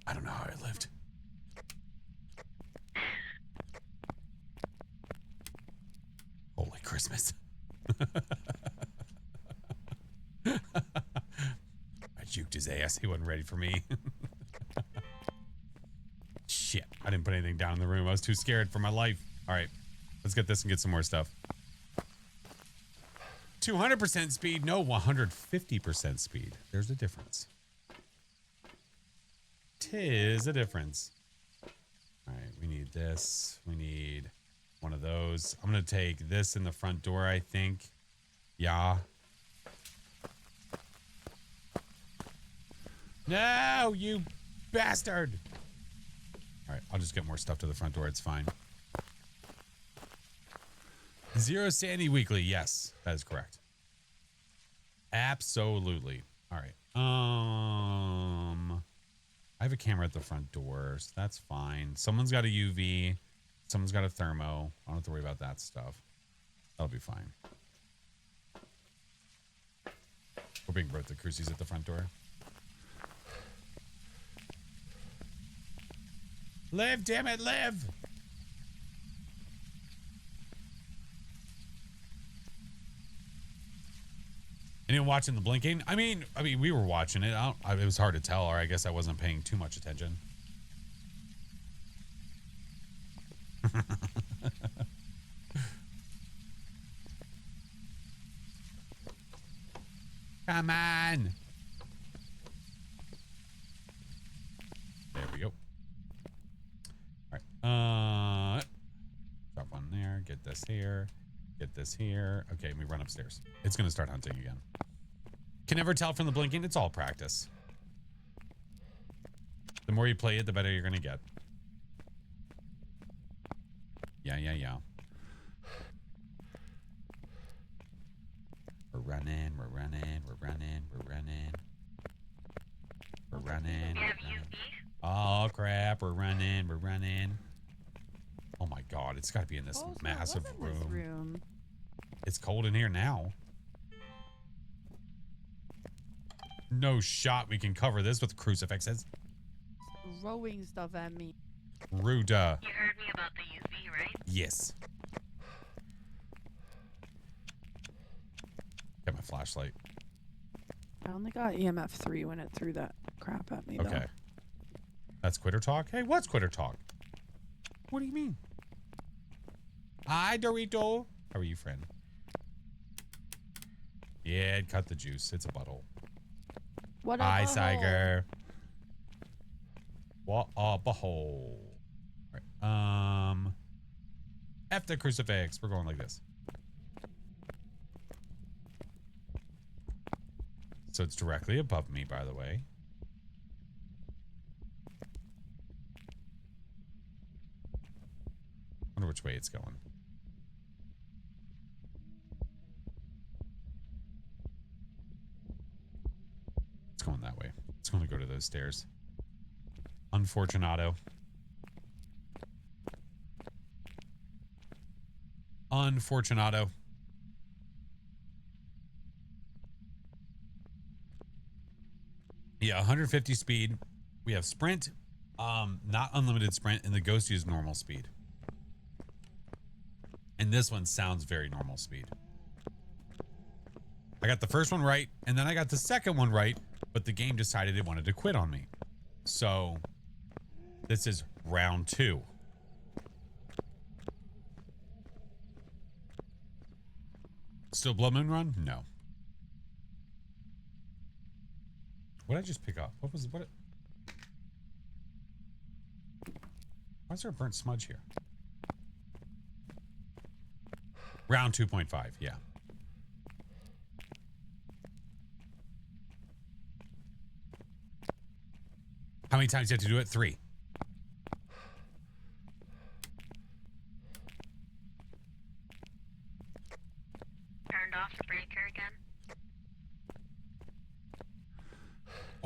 I don't know how I lived. Holy Christmas. I juked his ass. He wasn't ready for me. Shit. I didn't put anything down in the room. I was too scared for my life. All right. Let's get this and get some more stuff. 200% speed. No, 150% speed. There's a difference. Tis a difference. All right, we need this. We need one of those. I'm going to take this in the front door, I think. Yeah. No, you bastard. All right, I'll just get more stuff to the front door. It's fine. Zero Sandy Weekly. Yes, that is correct. Absolutely. All right. I have a camera at the front door, so that's fine. Someone's got a UV. Someone's got a thermo. I don't have to worry about that stuff. That'll be fine. We're being brought the crucies at the front door. Live, damn it, live! Anyone watching the blinking? I mean, we were watching it. It was hard to tell, or I guess I wasn't paying too much attention. Come on. There we go. All right. Drop one there. Get this here. Get this here. Okay, we run upstairs. It's going to start hunting again. Can never tell from the blinking. It's all practice. The more you play it, the better you're going to get. Yeah. We're running. Oh, crap. We're running. Oh, my God. It's got to be in this massive room. It's cold in here now. No shot we can cover this with crucifixes. Throwing stuff at me. Ruda. You heard me about the UV, right? Yes. Get my flashlight. I only got EMF 3 when it threw that crap at me. Okay. That's quitter talk? Hey, what's quitter talk? What do you mean? Hi, Dorito. How are you, friend? Yeah, cut the juice. It's a butthole. What Hi, a butthole. Siger. What a butthole. All right. F the crucifix. We're going like this. So it's directly above me, by the way. Wonder which way it's going. It's going that way. It's going to go to those stairs. Unfortunato. Unfortunato. Yeah, 150 speed. We have sprint, not unlimited sprint, and the ghost uses normal speed. And this one sounds very normal speed. I got the first one right, and then I got the second one right, but the game decided it wanted to quit on me. So this is round 2. Still Blood Moon Run? No. What did I just pick up? What was what? Why is there a burnt smudge here? Round 2.5, yeah. How many times do you have to do it? 3. Turned off the breaker again.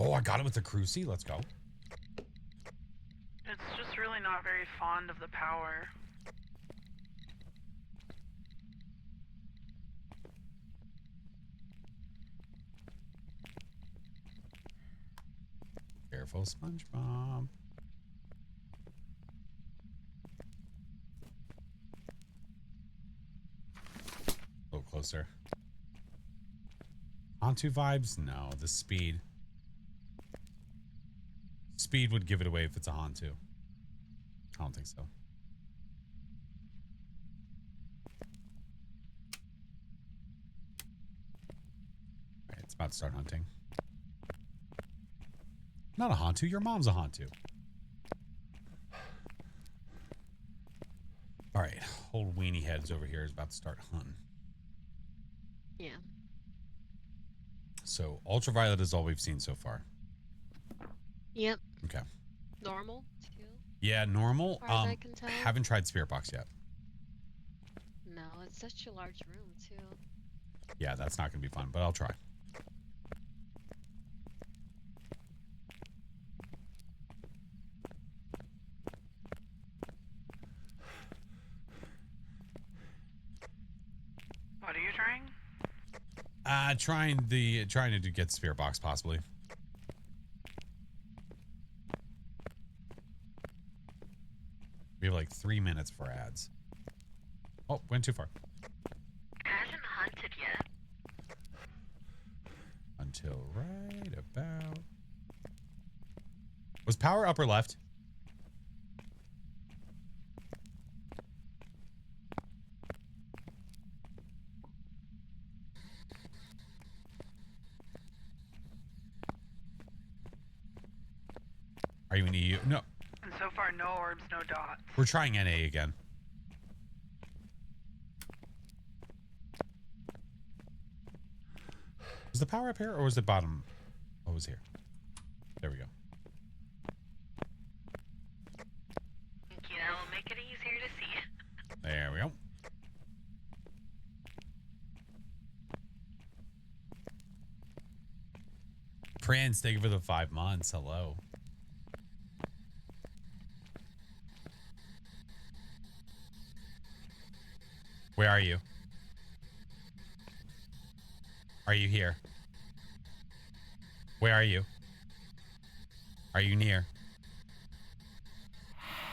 Oh, I got it with the Cruci. Let's go. It's just really not very fond of the power. Careful, SpongeBob. A little closer. Hantu vibes? No, the speed. Speed would give it away if it's a Hantu. I don't think so. Alright, it's about to start hunting. Not a Hantu, your mom's a Hantu. Alright, old weenie heads over here is about to start hunting. Yeah. So, ultraviolet is all we've seen so far. Yep. Okay. Normal too. Yeah, normal. As far as I can tell. Haven't tried Spirit Box yet. No, it's such a large room too. Yeah, that's not going to be fun, but I'll try. What are you trying? Trying to get Spirit Box possibly. We have like 3 minutes for ads. Oh, went too far. It hasn't hunted yet. Until right about. Was power up or left? Are you in EU? No. And so far, no orbs, no dots. We're trying NA again. Was the power up here or was the bottom? Oh, it was here. There we go. Thank you. That will make it easier to see. There we go. Prince, thank you for the 5 months. Hello. Where are you? Are you here? Where are you? Are you near?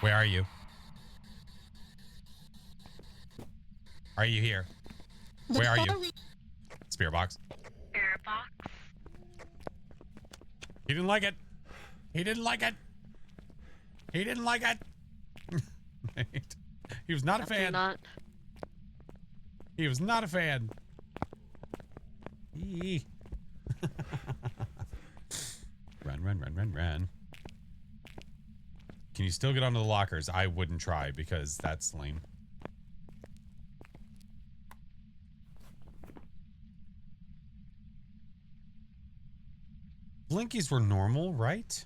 Where are you? Are you here? Where are you? Spirit box. Spirit box. You didn't like it. He didn't like it. He didn't like it. He was not a fan. Not. He was not a fan. Eee. Run, run, run, run, run. Can you still get onto the lockers? I wouldn't try because that's lame. Blinkies were normal, right?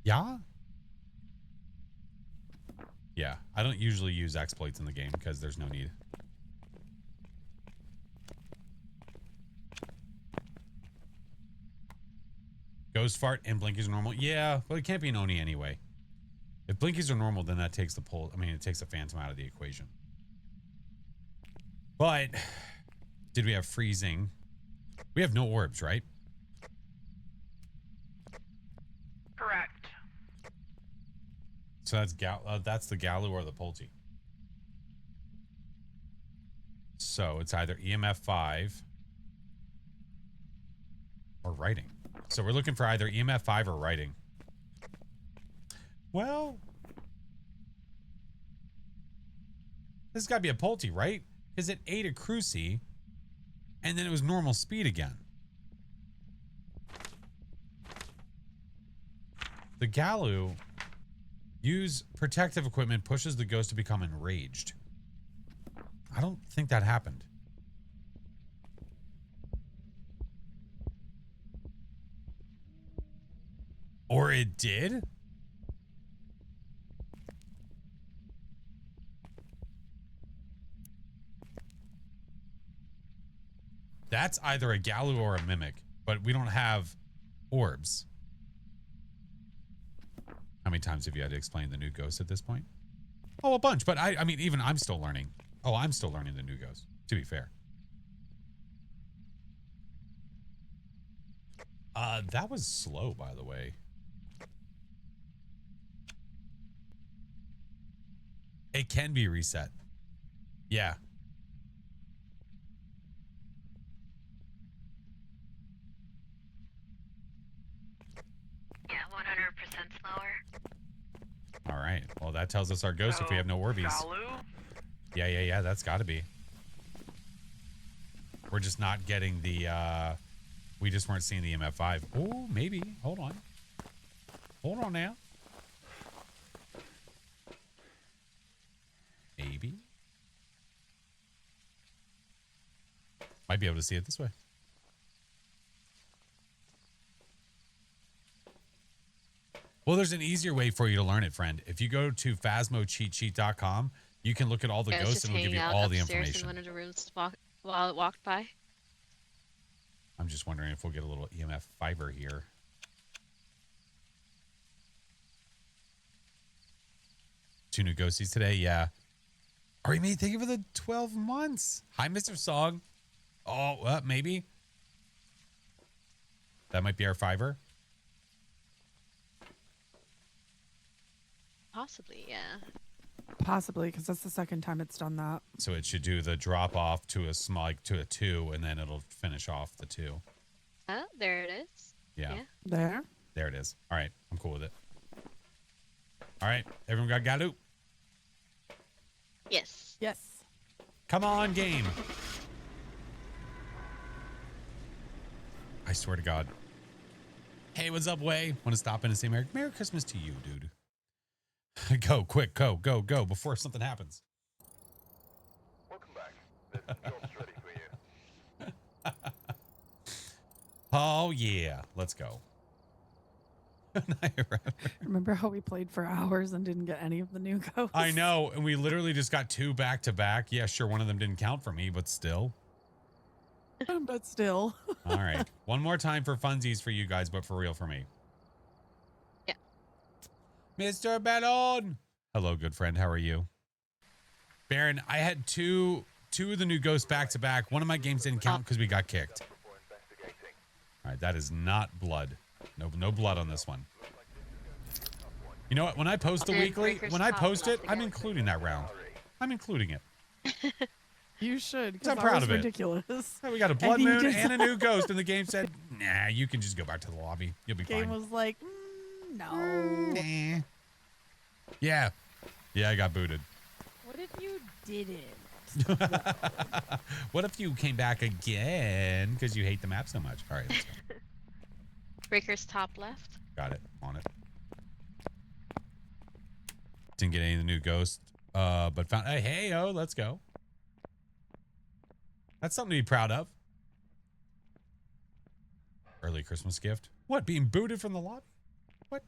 Yeah? Yeah, I don't usually use exploits in the game because there's no need. Ghost fart and blinkies are normal. Yeah, but it can't be an Oni anyway. If blinkies are normal, then that takes the pull. I mean, it takes the phantom out of the equation. But did we have freezing? We have no orbs, right? Correct. So that's the Galu or the Pulte. So it's either EMF 5 or writing. So we're looking for either EMF 5 or writing. Well, this has got to be a Pulte, right? Because it ate a Cruci, and then it was normal speed again. The Galu, use protective equipment, pushes the ghost to become enraged. I don't think that happened. Or it did? That's either a Galu or a Mimic, but we don't have orbs. How many times have you had to explain the new ghost at this point? Oh, a bunch, but I mean, even I'm still learning. Oh, I'm still learning the new ghost, to be fair. That was slow, by the way. It can be reset. Yeah. Yeah, 100% slower. All right. Well, that tells us our ghost if we have no Orbeez. Galu? Yeah. That's got to be. We're just not getting the, we just weren't seeing the MF5. Oh, maybe. Hold on. Hold on now. Maybe. Might be able to see it this way. Well, there's an easier way for you to learn it, friend. If you go to phasmocheatsheet.com, you can look at all the ghosts and it'll give you all the information. In one of the rooms while it walked by. I'm just wondering if we'll get a little EMF fiber here. Two new ghosties today, yeah. Are you thank you for the 12 months. Hi, Mr. Song. Oh, maybe. That might be our fiver. Possibly, yeah. Possibly, because that's the second time it's done that. So it should do the drop off to a small, like to a 2, and then it'll finish off the 2. Oh, there it is. Yeah. There. There it is. All right. I'm cool with it. All right. Everyone got Galu? Yes. Yes. Come on, game. I swear to God. Hey, what's up, Way? Want to stop in and say Merry Christmas to you, dude. Go, quick, go before something happens. Welcome back. There's some jobs ready for you. Oh, yeah. Let's go. Remember how we played for hours and didn't get any of the new ghosts? I know. And we literally just got 2 back to back. Yeah, sure. One of them didn't count for me, but still. But still. All right. One more time for funsies for you guys, but for real for me. Yeah. Mr. Bellon. Hello, good friend. How are you? Baron, I had two of the new ghosts back to back. One of my games didn't count because we got kicked. All right. That is not blood. No blood on this one. You know what? When I post the weekly, when I post it, I'm including that round. I'm including it. You should. 'Cause I'm That proud was of it. ridiculous. Hey, we got a blood he moon just- and a new ghost, and the game said, nah, you can just go back to the lobby. You'll be Game fine. was like, no. Nah. Yeah. Yeah, I got booted. What if you didn't? What if you came back again because you hate the map so much? All right, let's go. Breaker's top left. Got it. On it. Didn't get any of the new ghosts, but found. Hey, oh, let's go. That's something to be proud of. Early Christmas gift. What? Being booted from the lobby? What?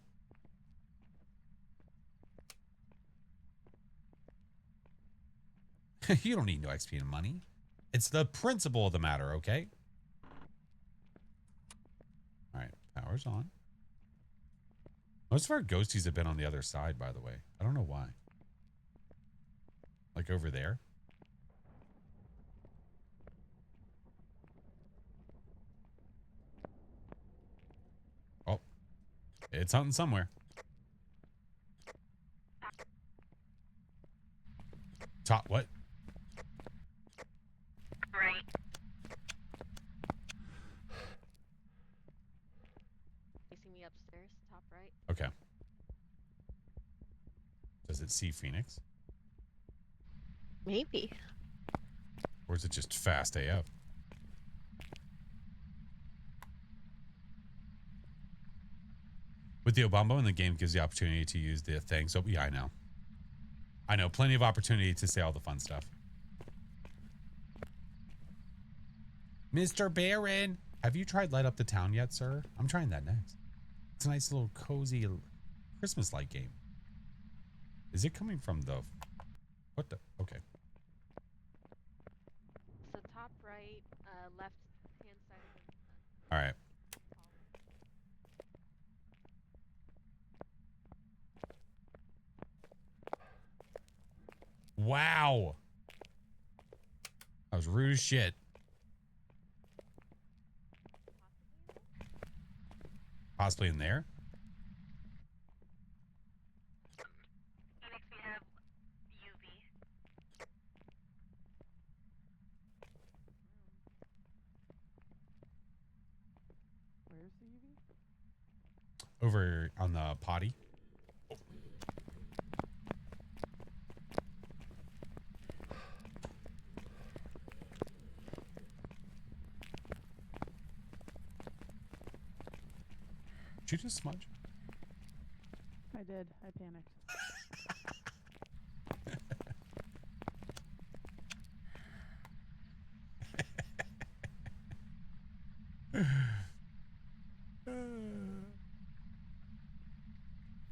You don't need no XP and money. It's the principle of the matter, okay? All right, power's on. Most of our ghosties have been on the other side, by the way. I don't know why. Like over there. Oh, it's hunting somewhere. Top what? Right. Facing me upstairs, top right. Okay. Does it see Phoenix? Maybe. Or is it just fast AF? With the Obama, and the game gives the opportunity to use the thing. So, yeah, I know. I know. Plenty of opportunity to say all the fun stuff. Mr. Baron, have you tried Light Up the Town yet, sir? I'm trying that next. It's a nice little cozy Christmas light game. Is it coming from the... What the... Okay. So top right, left hand side of the All right. Wow. That was rude as shit. Possibly in there? Phoenix, we have UV. Where's the UV? Over on the potty. Did you just smudge? I did. I panicked.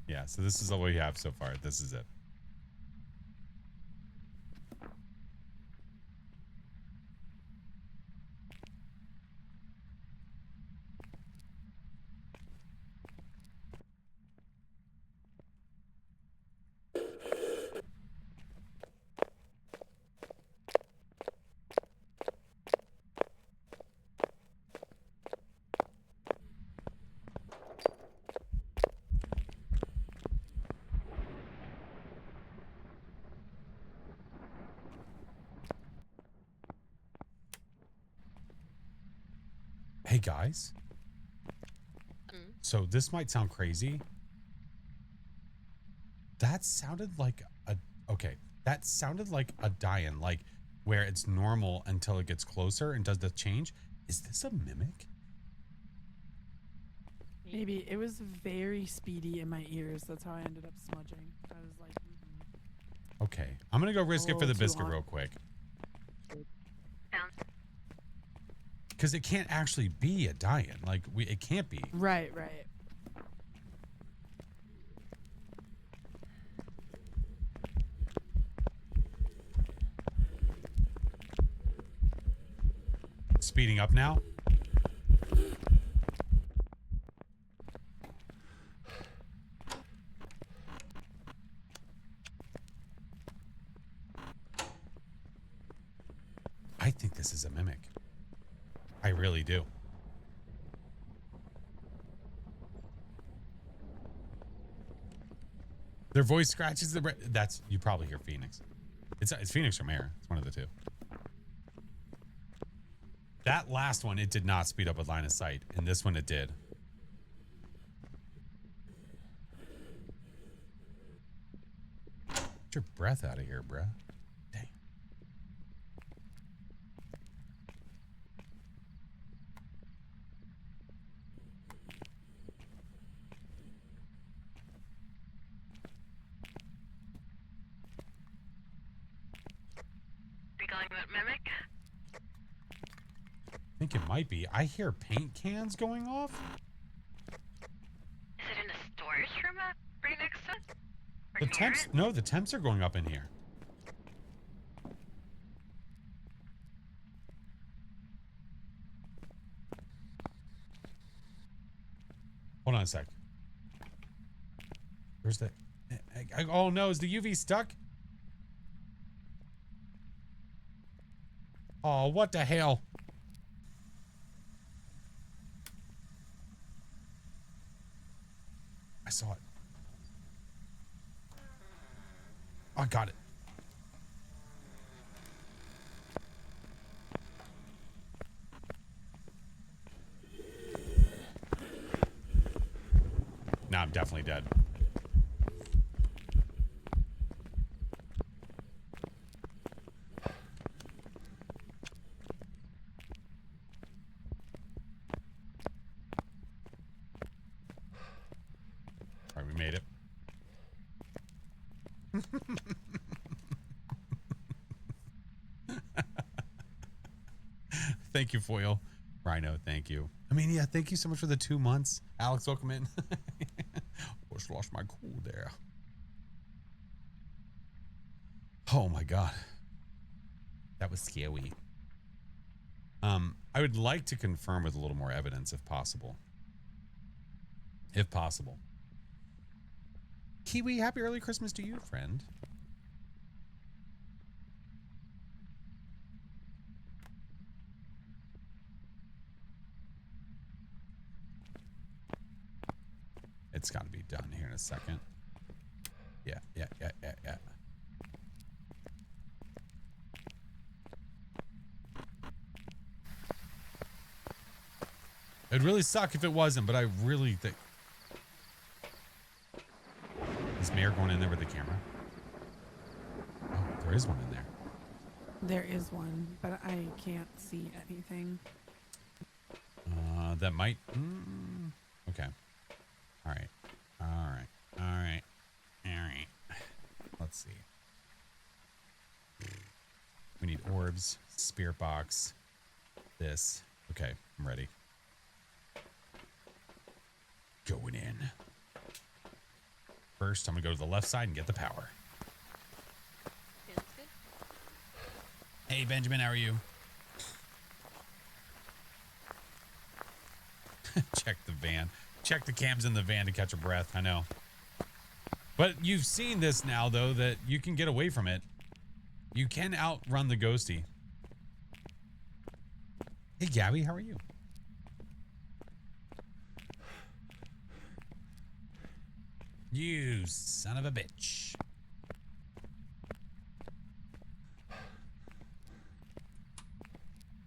Yeah, so this is all we have so far. This is it. Hey guys. So this might sound crazy. That sounded like a that sounded like a die-in, like where it's normal until it gets closer and does the change. Is this a mimic? Maybe. It was very speedy in my ears. That's how I ended up smudging. I was like, Okay. I'm gonna go risk it for the little too biscuit hot. real quick. Down. Because it can't actually be a die-in. Like it can't be. right, right. Speeding up now. I think this is a mimic. I really do. Their voice scratches the... That's... You probably hear Phoenix. It's Phoenix or Mare. It's one of the two. That last one, it did not speed up with line of sight. And this one, it did. Get your breath out of here, bruh. Dang. We calling about Mimic? I think it might be. I hear paint cans going off. Is it in the storage room right next to it? Or The near temps, it? no, the temps are going up in here. Hold on a sec. Where's the... oh no, is the UV stuck? Oh, what the hell? I saw it. Oh, I got it. Now I'm definitely dead. All right, we made it. Thank you, Foil. Rhino, thank you. I mean, yeah, thank you so much for the 2 months. Alex, welcome in. Just lost my cool there. Oh my god. That was scary. I would like to confirm with a little more evidence if possible. If possible. Kiwi, happy early Christmas to you, friend. It's got to be done here in a second. Yeah. It'd really suck if it wasn't, but I really think... Is Mayor going in there with the camera? Oh, there is one in there. There is one, but I can't see anything. That might... okay. All right. Let's see. We need orbs, spirit box, this. Okay, I'm ready. Going in. First, I'm gonna go to the left side and get the power. Feels good. Hey, Benjamin, how are you? Check the van. Check the cams in the van to catch a breath. I know. But you've seen this now, though, that you can get away from it. You can outrun the ghosty. Hey, Gabby, how are you? You son of a bitch. All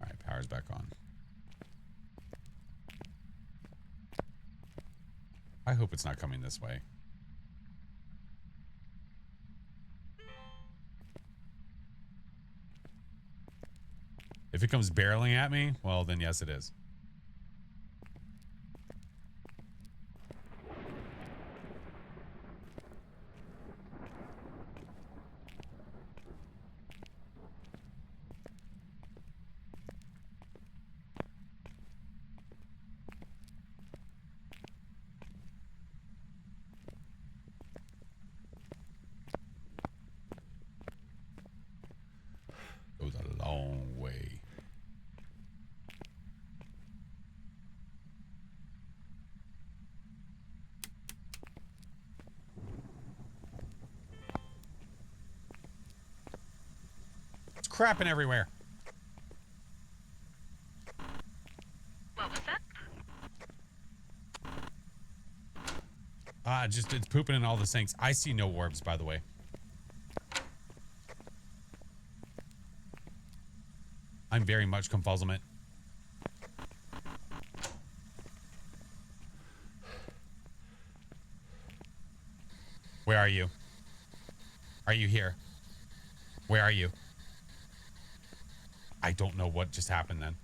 right, power's back on. I hope it's not coming this way. If it comes barreling at me, well, then yes, it is. Goes a long way. It's crapping everywhere. What was that? Just it's pooping in all the sinks. I see no orbs, by the way. I'm very much confuzzlement. Where are you? Are you here? Where are you? I don't know what just happened then.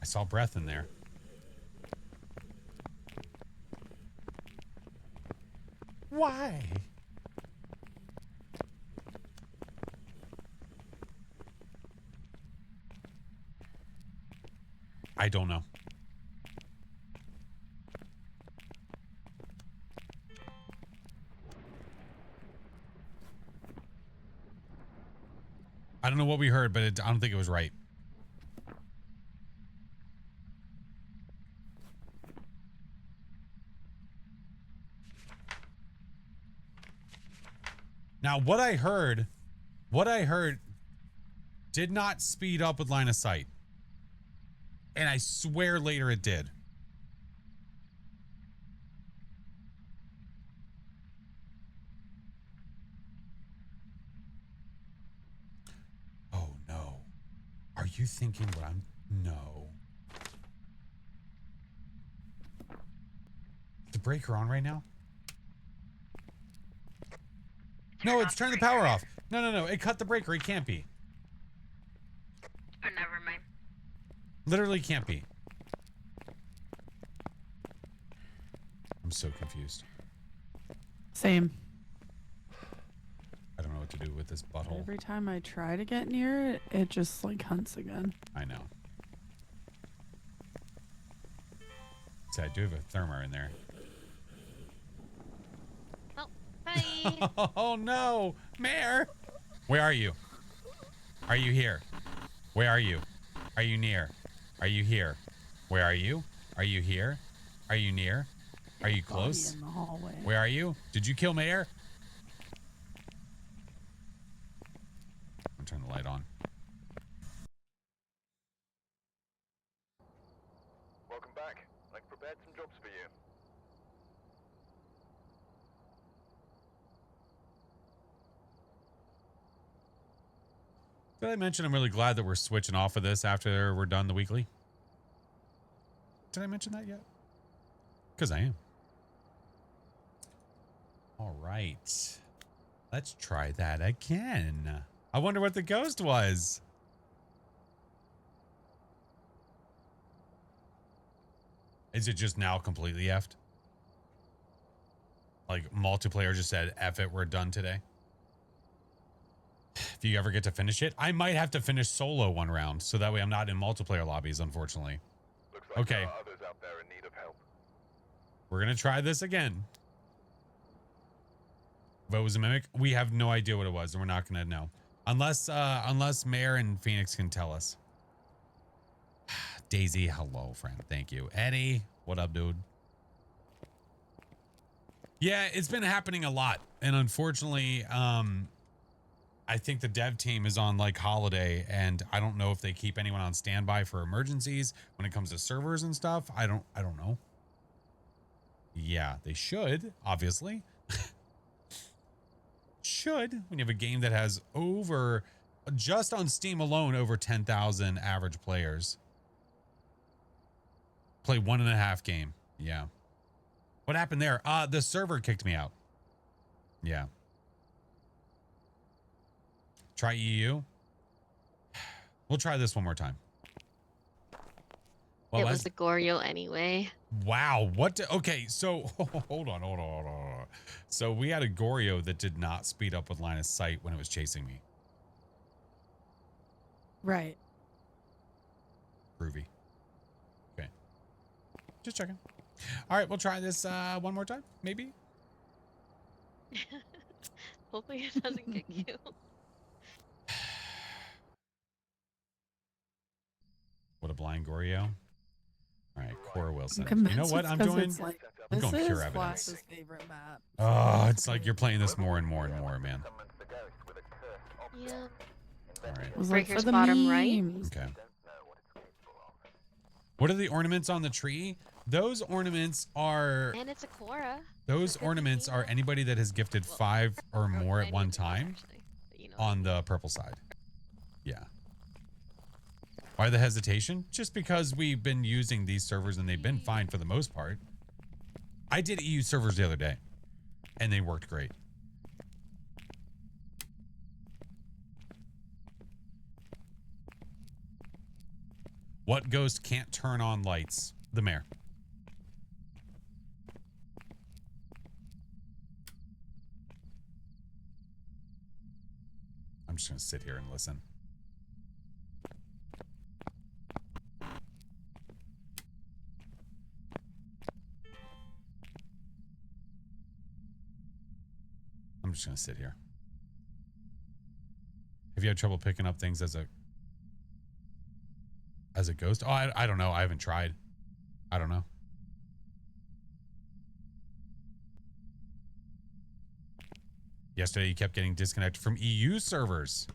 I saw breath in there. Why? I don't know. I don't know what we heard, but I don't think it was right. Now, what I heard did not speed up with line of sight. And I swear later it did. Oh, no. Are you thinking what I'm... No. Is the breaker on right now? No, it's turned the power off. No. It cut the breaker. It can't be. Oh, never mind. Literally can't be. I'm so confused. Same. I don't know what to do with this butthole. Every time I try to get near it, it just like hunts again. I know. See, I do have a thermer in there. Oh, hi. Oh no, Mare! Where are you? Are you here? Where are you? Are you near? Are you here? Where are you? Are you here? Are you near? Are you close? In the hallway. Where are you? Did you kill Mare? I'm turn the light on. Welcome back. I've prepared some jobs for you. Did I mention I'm really glad that we're switching off of this after we're done the weekly? Did I mention that yet? Because I am. All right. Let's try that again. I wonder what the ghost was. Is it just now completely effed? Like multiplayer just said, F it, we're done today. If you ever get to finish it, I might have to finish solo one round, so that way I'm not in multiplayer lobbies, unfortunately. Looks like Okay. there are others out there in need of help. We're gonna try this again. If it was a mimic, we have no idea what it was, and we're not gonna know. Unless Mare and Phoenix can tell us. Daisy, hello, friend. Thank you. Eddie, what up, dude? Yeah, it's been happening a lot. And unfortunately, I think the dev team is on like holiday, and I don't know if they keep anyone on standby for emergencies when it comes to servers and stuff. I don't know. Yeah, they should, obviously. Should, when you have a game that has over, just on Steam alone, over 10,000 average players. Play 1.5 game. Yeah. What happened there? The server kicked me out. Yeah. Try EU. We'll try this one more time. Well, It was the Goryo anyway. wow. What? Okay, so hold on. So we had a Goryo that did not speed up with line of sight when it was chasing me. Right. Groovy. Okay. Just checking. All right, we'll try this one more time, maybe. Hopefully it doesn't kick you. What a blind Goryo. All right, Cora Wilson. I'm You know what I'm doing? Like, I'm this going is pure evidence. Flash's favorite map. Oh, it's like you're playing this more and more and more, man. Summons the ghost with a cursed object. Yeah. All right. It was like for Breaker's the bottom right. memes. Okay. Don't know what it's capable of. What are the ornaments on the tree? Those ornaments are And it's a Cora. those For ornaments are 15. anybody that has gifted 5 or more at Any one of these, time actually, but you know. on the purple side. Yeah. Why the hesitation? Just because we've been using these servers and they've been fine for the most part. I did EU servers the other day and they worked great. What ghost can't turn on lights? The mayor. I'm just going to sit here and listen. I'm just going to sit here. Have you had trouble picking up things as a ghost? Oh, I don't know. I haven't tried. I don't know. Yesterday, you kept getting disconnected from EU servers.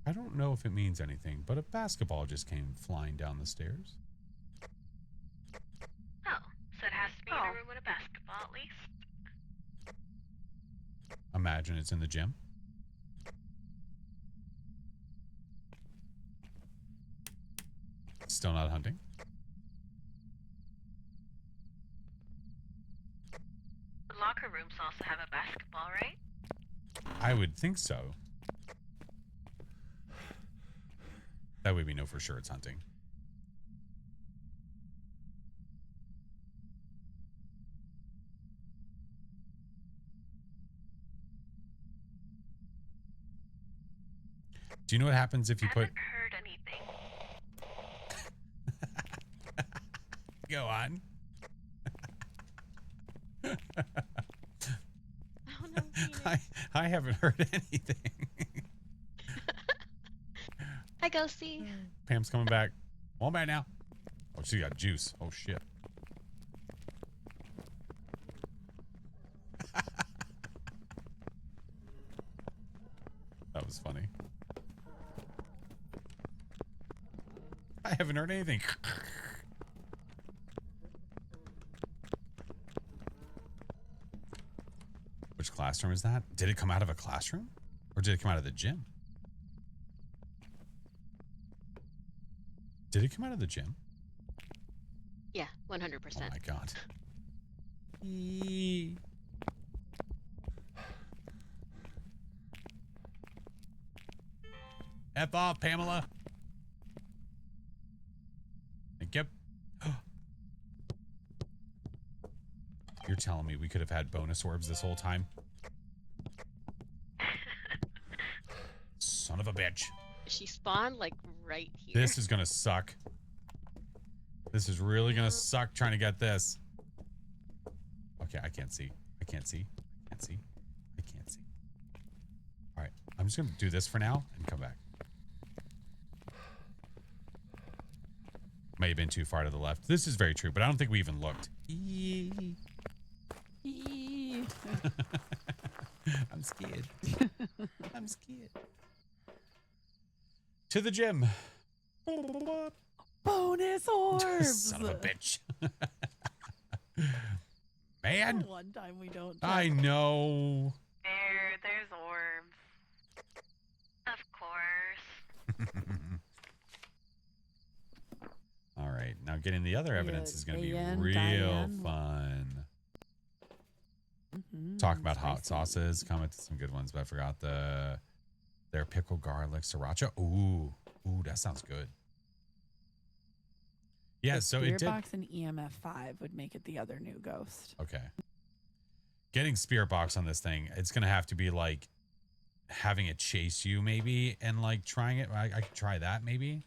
I don't know if it means anything, but a basketball just came flying down the stairs. Oh, so it has to be in a room with a basketball at least. Imagine it's in the gym. Still not hunting. The locker rooms also have a basketball, right? I would think so. That way we know for sure it's hunting. Do you know what happens if you put... I haven't heard anything. Go on. Oh no, Phoenix. I haven't heard anything. Hi, Ghosty. Pam's coming back. Come back now. Oh, she got juice. Oh, shit. That was funny. I haven't heard anything. Which classroom is that? Did it come out of a classroom? Or did it come out of the gym? Did it come out of the gym? Yeah, 100%. Oh my god. F off, Pamela. Thank you. You're telling me we could have had bonus orbs this whole time? Son of a bitch. She spawned like right here. This is gonna suck. This is really gonna suck trying to get this. Okay, I can't see. I can't see. I can't see. I can't see. All right, I'm just gonna do this for now and come back. May have been too far to the left. This is very true, but I don't think we even looked. I'm scared. I'm scared. To the gym. Bonus orbs. Son of a bitch. Man. One time we don't. I know. There's orbs. Of course. All right. Now getting the other evidence is going to be Diane, real Diane. fun. Mm-hmm. Talk about hot sauces. Comment some good ones, but I forgot their pickle garlic sriracha. Ooh, that sounds good. Yeah, The so it Spirit did. Box and EMF 5 would make it the other new ghost. Okay. Getting Spirit Box on this thing, it's gonna have to be like having it chase you maybe, and like trying it. I could try that maybe.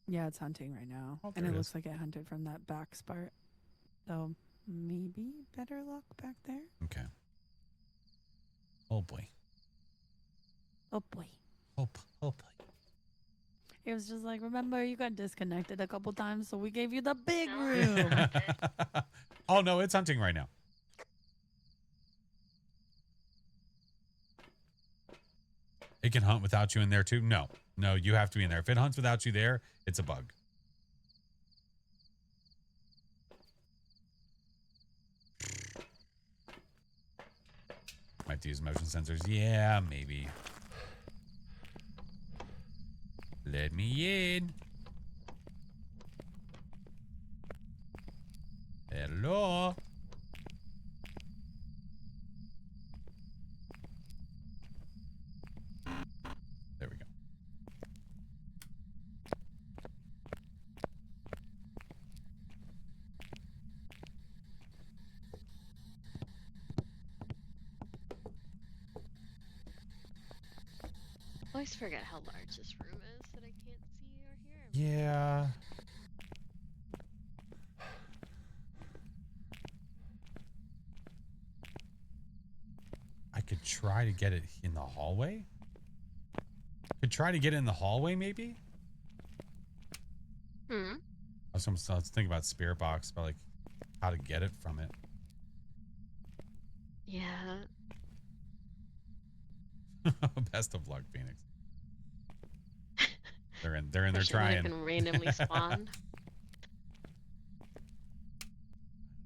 Yeah, it's hunting right now, Oh, and there it it looks is. like it hunted from that back spot. So maybe better luck back there. Okay. Oh boy. Oh boy. Oh boy. It was just like, remember, you got disconnected a couple times, so we gave you the big room. Oh no, it's hunting right now. It can hunt without you in there too? No. No, you have to be in there. If it hunts without you there, it's a bug. Might have to use motion sensors. Yeah, maybe. Let me in. Hello. There we go. I always forget how large this room is that I can't see or hear. Yeah. I could try to get it in the hallway. Could try to get it in the hallway, maybe? Hmm. I was thinking about Spirit Box, but like how to get it from it. Yeah. Best of luck, Phoenix. They're in there Especially when trying. it can randomly spawn.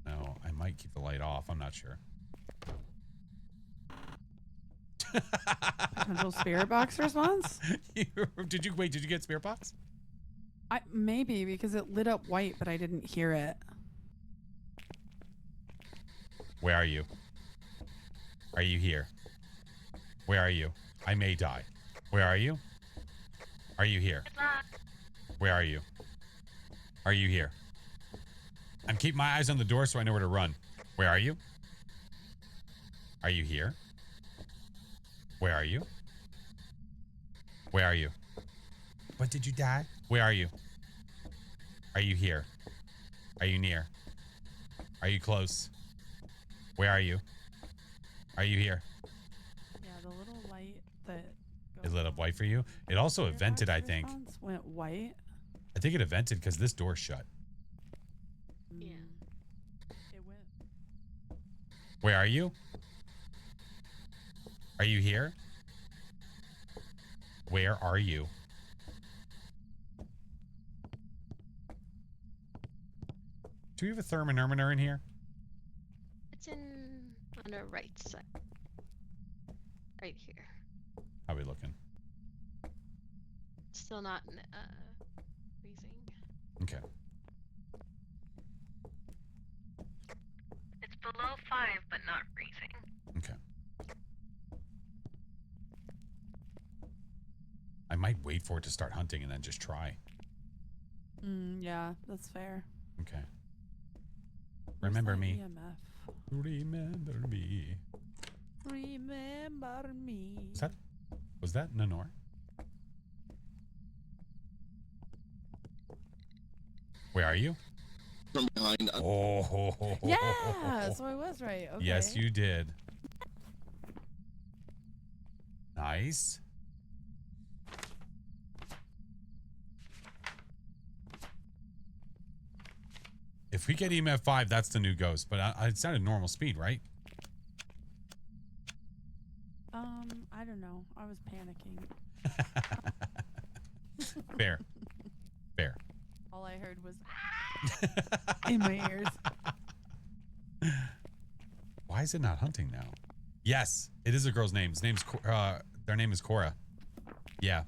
No, I might keep the light off. I'm not sure. Potential spirit box response? Did you get Spirit Box? Maybe because it lit up white, but I didn't hear it. Where are you? Are you here? Where are you? I may die. Where are you? Are you here? Where are you? Are you here? I'm keeping my eyes on the door so I know where to run. Where are you? Are you here? Where are you? Where are you? What, did you die? Where are you? Are you here? Are you near? Are you close? Where are you? Are you here? Yeah, the little light that It lit up white for you. It also Spirit evented, box I think. response went white. I think it evented because this door's shut. Yeah. It went. Where are you? Are you here? Where are you? Do we have a thermometer in here? It's on the right side. Right here. How are we looking? Still not freezing. Okay. It's below 5, but not freezing. Okay. I might wait for it to start hunting and then just try. Yeah, that's fair. Okay. Where's Remember that me. EMF? Remember me. Remember me. Was that Nanor? Where are you? From behind. Oh. Yeah, so I was right. Okay. Yes, you did. Nice. If we get EMF 5, that's the new ghost. But it sounded normal speed, right? I don't know. I was panicking. Fair. Fair. All I heard was in my ears. Why is it not hunting now? Yes, it is a girl's name. Their name is Cora. Yeah.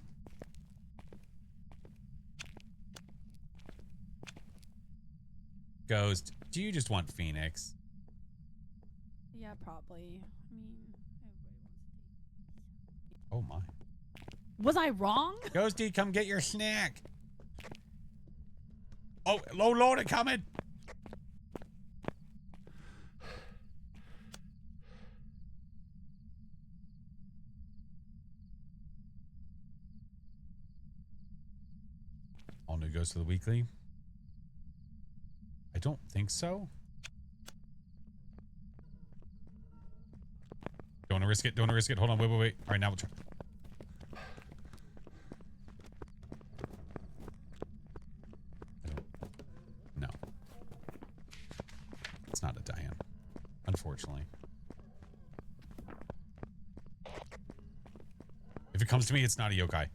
Ghost, do you just want Phoenix? Yeah, probably. I mean, everybody wants Oh my. Was I wrong? Ghosty, come get your snack. Oh, low loader coming. All new Ghost of the Weekly? I don't think so. Don't want to risk it. Don't want to risk it. Hold on. Wait, wait, wait. All right, now we'll try. No. It's not a Diane. Unfortunately. If it comes to me, it's not a yokai.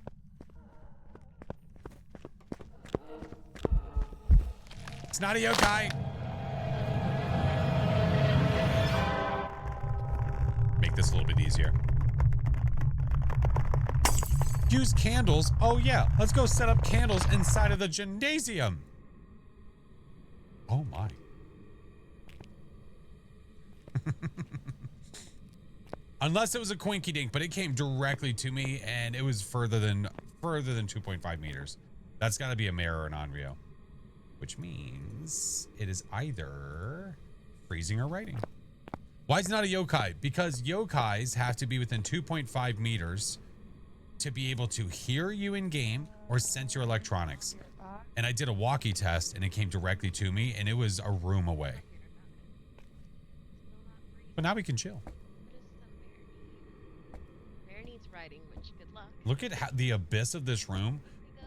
It's not a yokai. Make this a little bit easier. Use candles. Oh yeah, let's go set up candles inside of the gymnasium. Oh my. Unless it was a quinky dink, but it came directly to me and it was further than 2.5 meters. That's got to be a mare or an Onryo, which means it is either freezing or writing. Why is it not a yokai? Because yokais have to be within 2.5 meters to be able to hear you in game or sense your electronics. And I did a walkie test and it came directly to me and it was a room away. But now we can chill. What does the mare need? Mare needs writing, which good luck. Look at how the abyss of this room.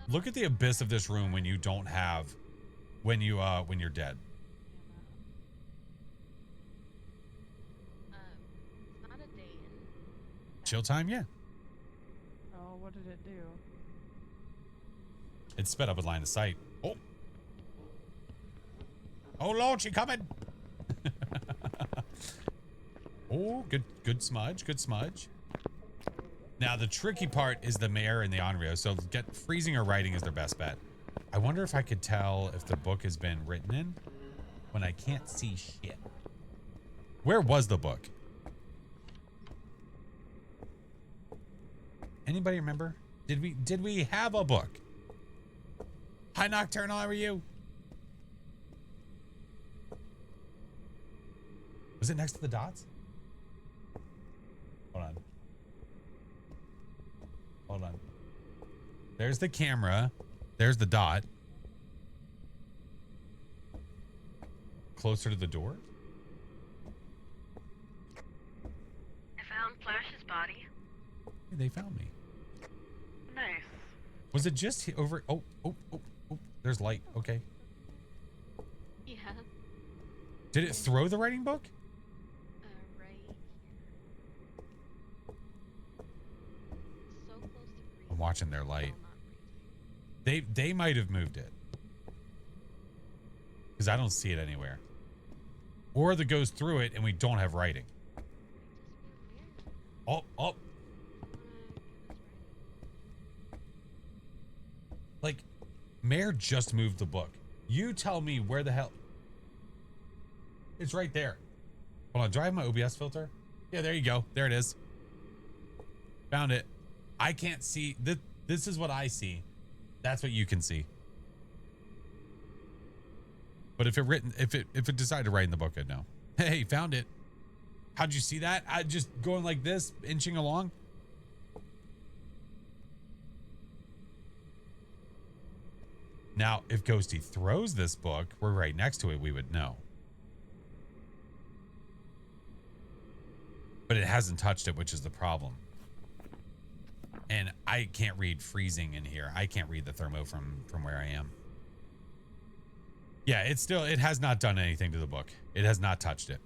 Look at the abyss of this room when you don't have, when you're dead. It's not a day in. Chill time, yeah. Oh, what did it do? It's sped up with line of sight. Oh. Oh Lord, she coming. Oh, good smudge, good smudge. Now the tricky part is the mare and the Onryo, so get freezing or writing is their best bet. I wonder if I could tell if the book has been written in when I can't see shit. Where was the book? Anybody remember? Did we have a book? Hi Nocturnal, how are you? Was it next to the dots? Hold on. Hold on. There's the camera. There's the dot. Closer to the door? I found Flash's body. Hey, they found me. Nice. Was it just over? Oh. There's light. Okay. Yeah. Did it throw the writing book? Right here. It's so close to freezing. I'm watching their light. Still not freezing. They might have moved it. Because I don't see it anywhere. Or the goes through it and we don't have writing. Oh. Like, Mare just moved the book. You tell me where the hell. It's right there. Hold on, do I have my OBS filter? Yeah, there you go. There it is. Found it. I can't see. This is what I see. That's what you can see. But if it decided to write in the book, I'd know. Hey, found it. How'd you see that? I just going like this, inching along. Now, if Ghosty throws this book, we're right next to it, we would know. But it hasn't touched it, which is the problem. And I can't read freezing in here. I can't read the thermo from where I am. Yeah, it has not done anything to the book. It has not touched it.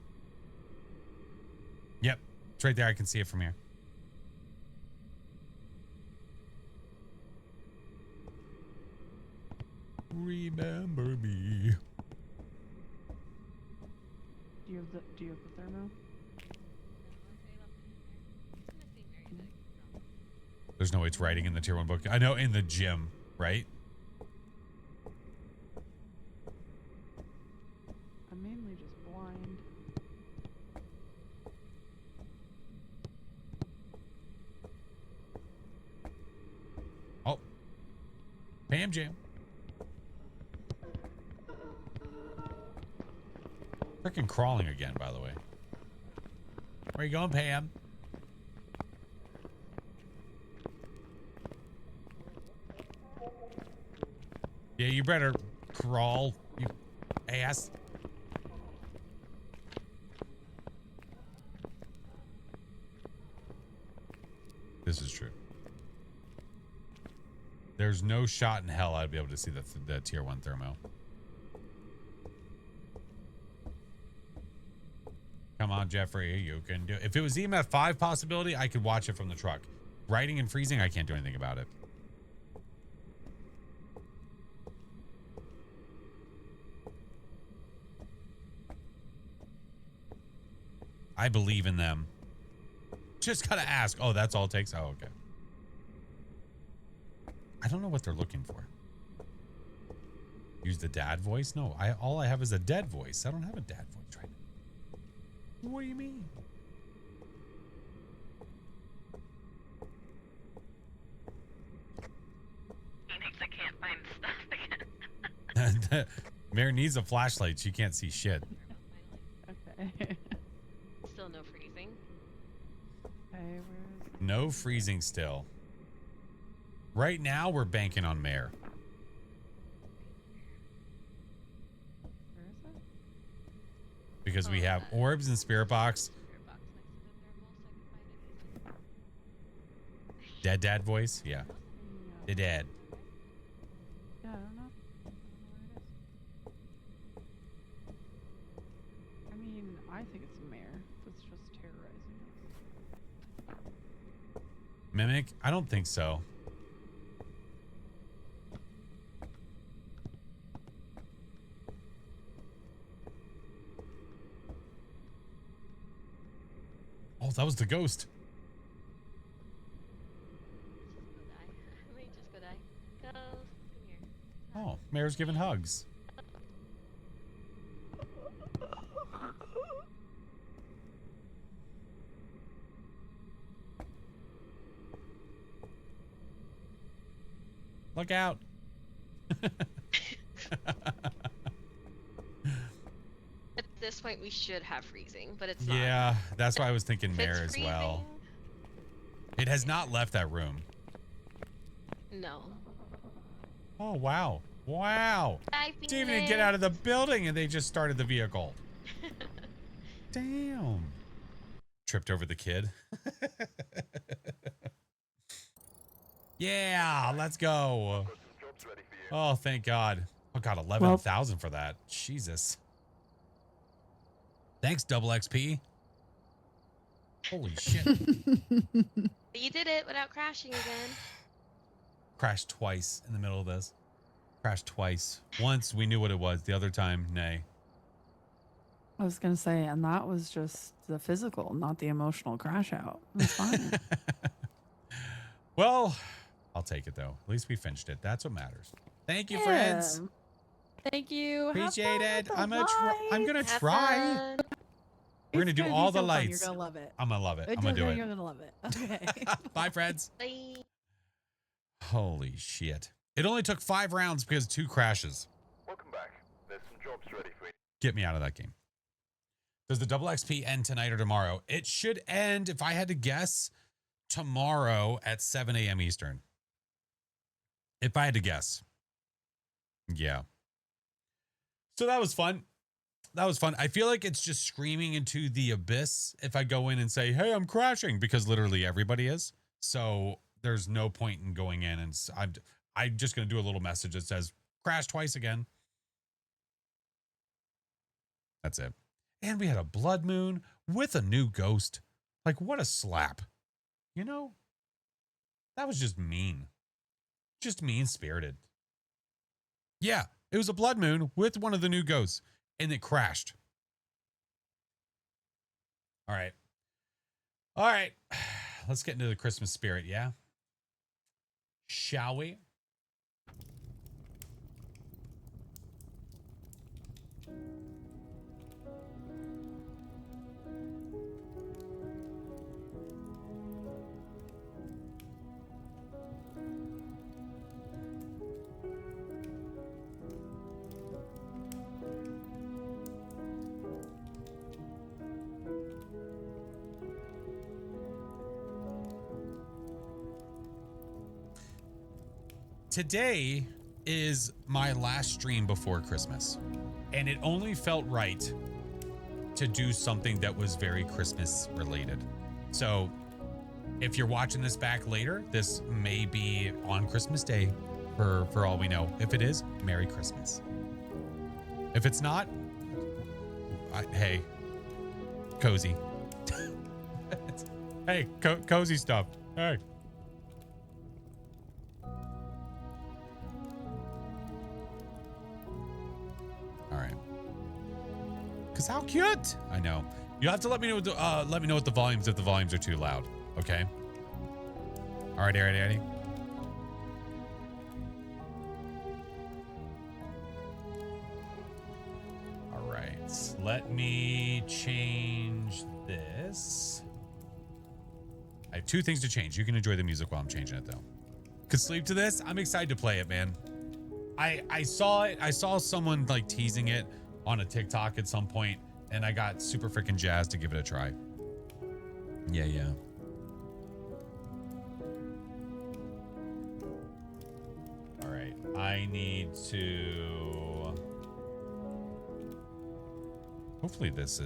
Yep, it's right there. I can see it from here. Remember me. Do you have the thermo? There's no way it's writing in the tier 1 book. I know in the gym, right? I'm mainly just blind. Oh. Pam Jam. Freaking crawling again, by the way. Where you going, Pam? Yeah, you better crawl, you ass. This is true. There's no shot in hell I'd be able to see the tier 1 thermo. Come on, Jeffrey, you can do it. If it was EMF 5 possibility, I could watch it from the truck. Writing and freezing, I can't do anything about it. I believe in them. Just gotta ask. Oh, that's all it takes? Oh, okay. I don't know what they're looking for. Use the dad voice? No, all I have is a dead voice. I don't have a dad voice right now. What do you mean? Phoenix, I can't find stuff again. Mare needs a flashlight. She can't see shit. Okay. Still no freezing. Okay, where's No freezing still. Right now, we're banking on Mare. where is it? Because we have orbs and spirit box. Spirit box next to the thermals, so I can find it easily. Dead dad voice? Yeah. The dad. Yeah, I don't know. I don't know where it is. I mean, I think it's a mare that's just terrorizing us. Mimic? I don't think so. Oh, that was the ghost. Just go die. I might just go die. Ghost, come here. Oh, Mare's giving hugs. Look out. At this point, we should have freezing, but it's not. Yeah, that's why I was thinking If Mare it's as well. freezing, It has not left that room. no. Oh, wow. Wow. Bye, Didn't even get out of the building and they just started the vehicle. Damn. Tripped over the kid. Yeah, let's go. Got some jobs ready for you. Oh, thank God. Oh, God, 11,000 for that. Jesus. Thanks, double XP. Holy shit. But you did it without crashing again. Crashed twice in the middle of this. Crashed twice. Once we knew what it was. The other time, nay. I was gonna say, and that was just the physical, not the emotional crash out. It's fine. Well, I'll take it though. At least we finished it. That's what matters. Thank you, friends. Thank you. Have Appreciate fun it. with the I'm gonna Have try. fun. We're gonna It's do be all the so fun. lights. You're gonna love it. I'm gonna love it. I'm gonna do You're it. gonna love it. Okay. Bye, friends. Bye. Holy shit. It only took 5 rounds because 2 crashes. Welcome back. There's some jobs ready for you. Get me out of that game. Does the double XP end tonight or tomorrow? It should end, if I had to guess, tomorrow at 7 a.m. Eastern. If I had to guess. Yeah. So that was fun. That was fun. I feel like it's just screaming into the abyss if I go in and say, hey, I'm crashing, because literally everybody is. So there's no point in going in and I'm just going to do a little message that says crash twice again. That's it. And we had a blood moon with a new ghost. Like, what a slap. You know? That was just mean. Just mean-spirited. Yeah, it was a blood moon with one of the new ghosts. And it crashed. All right. All right. Let's get into the Christmas spirit, yeah? Shall we? Today is my last stream before Christmas, and it only felt right to do something that was very Christmas related. So if you're watching this back later, this may be on Christmas Day for all we know. If it is, Merry Christmas. If it's not, hey, cozy. Hey, cozy stuff. Hey, Cause how cute. I know. You have to let me know what the volumes if the volumes are too loud. Okay. All right, Eddie. All right. Let me change this. I have 2 things to change. You can enjoy the music while I'm changing it though. Could sleep to this. I'm excited to play it, man. I saw it. I saw someone like teasing it on a TikTok at some point, and I got super freaking jazzed to give it a try. Yeah. All right. I need to. Hopefully this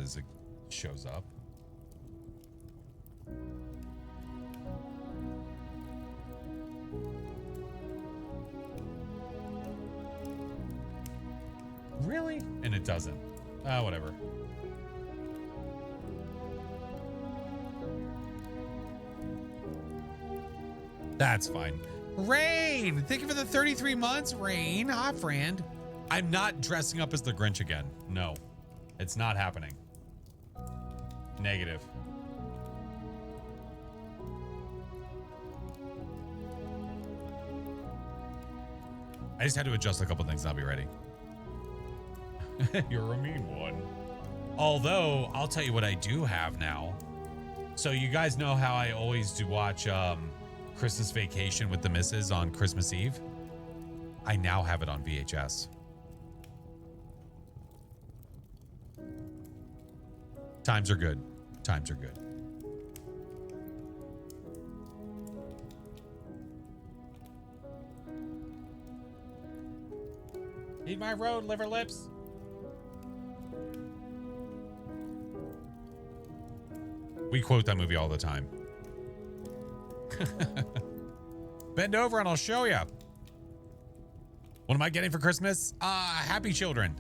shows up. Really? And it doesn't. Whatever. That's fine. Rain! Thank you for the 33 months, Rain. Hi, friend. I'm not dressing up as the Grinch again. No. It's not happening. Negative. I just had to adjust a couple things and I'll be ready. You're a mean one. Although, I'll tell you what I do have now. So you guys know how I always do watch Christmas Vacation with the Missus on Christmas Eve? I now have it on VHS. Times are good. Times are good. Eat my road, liver lips. We quote that movie all the time. Bend over and I'll show you. What am I getting for Christmas? Happy children.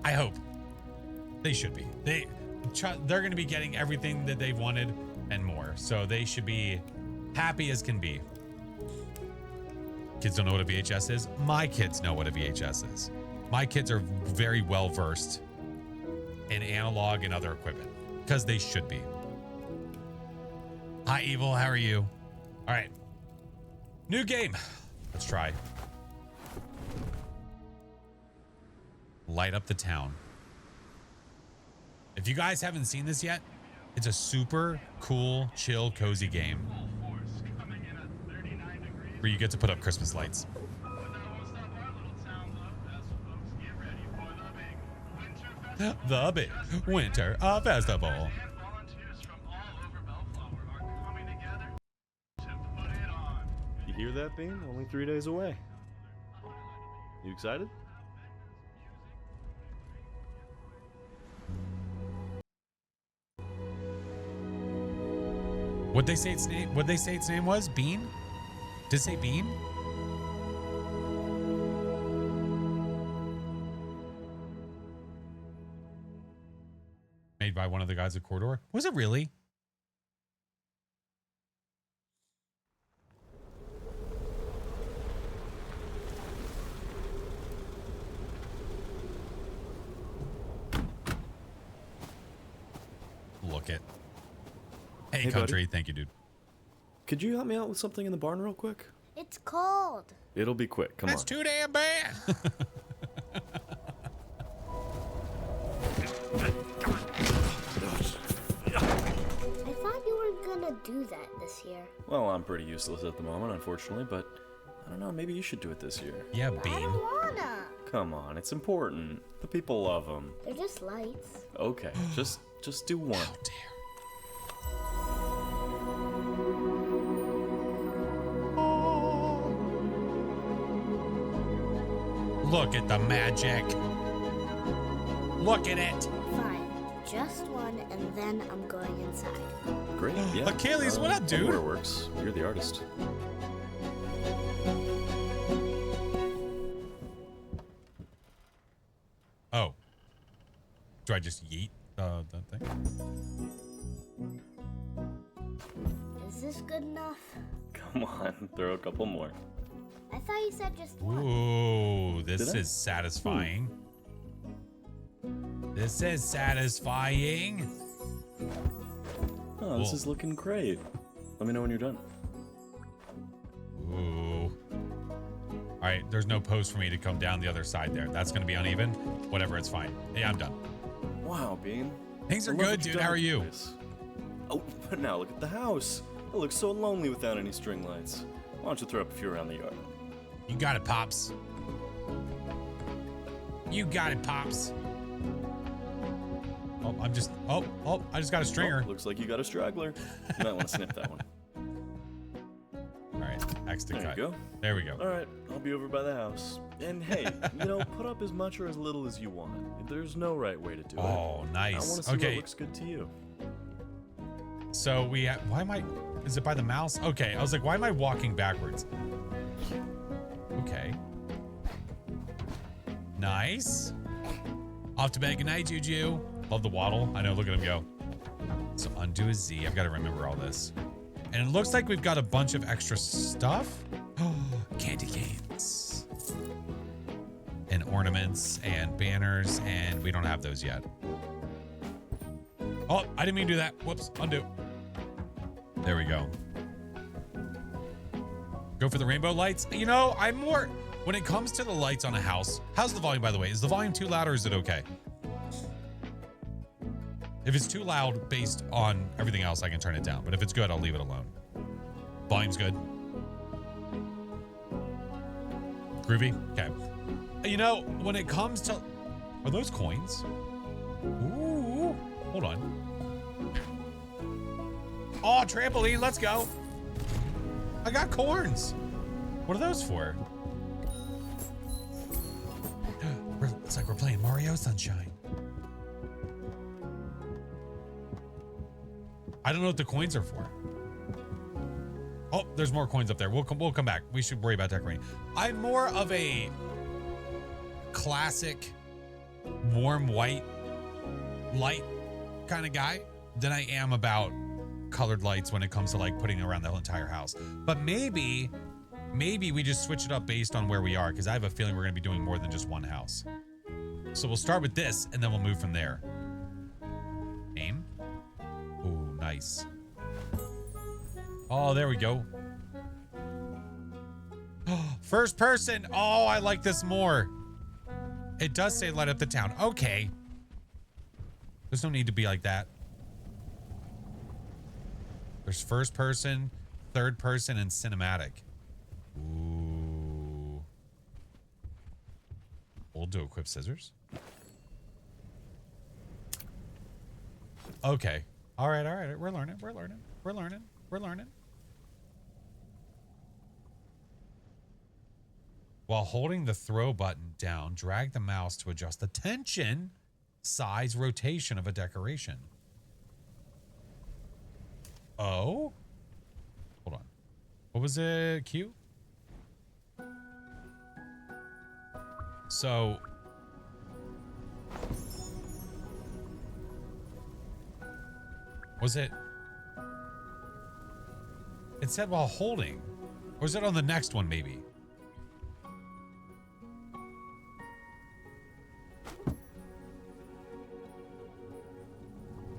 I hope. They should be. They're going to be getting everything that they've wanted and more. So they should be happy as can be. Kids don't know what a VHS is. My kids know what a VHS is. My kids are very well versed in analog and other equipment because they should be. Hi, Evil. How are you? All right. New game. Let's try. Light up the town. If you guys haven't seen this yet, it's a super cool, chill, cozy game where you get to put up Christmas lights. The big winter festival. You hear that, Bean? Only 3 days away. You excited? What'd they say its name was? Bean? Did it say Bean? Made by one of the guys at Corridor. Was it really? Look it. Hey, country. Buddy. Thank you, dude. Could you help me out with something in the barn real quick? It's cold. It'll be quick. Come on. That's too damn bad. I thought you were gonna do that this year. Well, I'm pretty useless at the moment, unfortunately, but I don't know, maybe you should do it this year. Yeah, I Bean. don't wanna. Come on, it's important. The people love them. They're just lights. Okay, just do one. How dare. Look at the magic. Look at it. Fine. Just one, and then I'm going inside. Great, yeah. Achilles, what up, dude? Anywhere works. You're the artist. Oh. Do I just yeet the thing? Is this good enough? Come on, throw a couple more. I thought you said just one. Ooh, this Did I? is satisfying. This is satisfying. Oh, this Whoa. is looking great. Let me know when you're done. Ooh. All right, there's no post for me to come down the other side there. That's going to be uneven. Whatever, it's fine. Yeah, I'm done. Wow, Bean. Things are I love good, what you've dude. done How are with you? this. Oh, but now look at the house. It looks so lonely without any string lights. Why don't you throw up a few around the yard? You got it, Pops. You got it, Pops. Oh, I just got a stringer. Oh, looks like you got a straggler. You might want to snip that one. All right, X to There cut. you go. There we go. All right, I'll be over by the house. And hey, put up as much or as little as you want. There's no right way to do it. Oh, I nice. want to see Okay, what looks good to you. so we have, is it by the mouse? Okay, I was like, why am I walking backwards? Okay. Nice. Off to bed. Good night, Juju. Love the waddle. I know, look at him go. So undo a Z. I've got to remember all this. And it looks like we've got a bunch of extra stuff. Candy canes. And ornaments and banners, and we don't have those yet. Oh, I didn't mean to do that. Whoops, undo. There we go. Go for the rainbow lights. I'm more, when it comes to the lights on a house, how's the volume, by the way? Is the volume too loud or is it okay? If it's too loud based on everything else, I can turn it down. But if it's good, I'll leave it alone. Volume's good. Groovy? Okay. When it comes to... Are those coins? Ooh. Hold on. Oh, trampoline. Let's go. I got corns. What are those for? It's like we're playing Mario Sunshine. I don't know what the coins are for. Oh, there's more coins up there. We'll come back. We should worry about decorating. I'm more of a classic warm white light kind of guy than I am about colored lights when it comes to like putting it around the entire house. But maybe we just switch it up based on where we are, because I have a feeling we're going to be doing more than just one house. So we'll start with this and then we'll move from there. Aim. Ooh, nice. Oh, there we go. First person. Oh, I like this more. It does say light up the town. Okay. There's no need to be like that. There's first person, third person, and cinematic. Ooh. We'll do equip scissors. Okay. All right. We're learning. While holding the throw button down, drag the mouse to adjust the tension, size, rotation of a decoration. Oh? Hold on. What was it? Q? So... Was it... It said while holding. Or is it on the next one, maybe?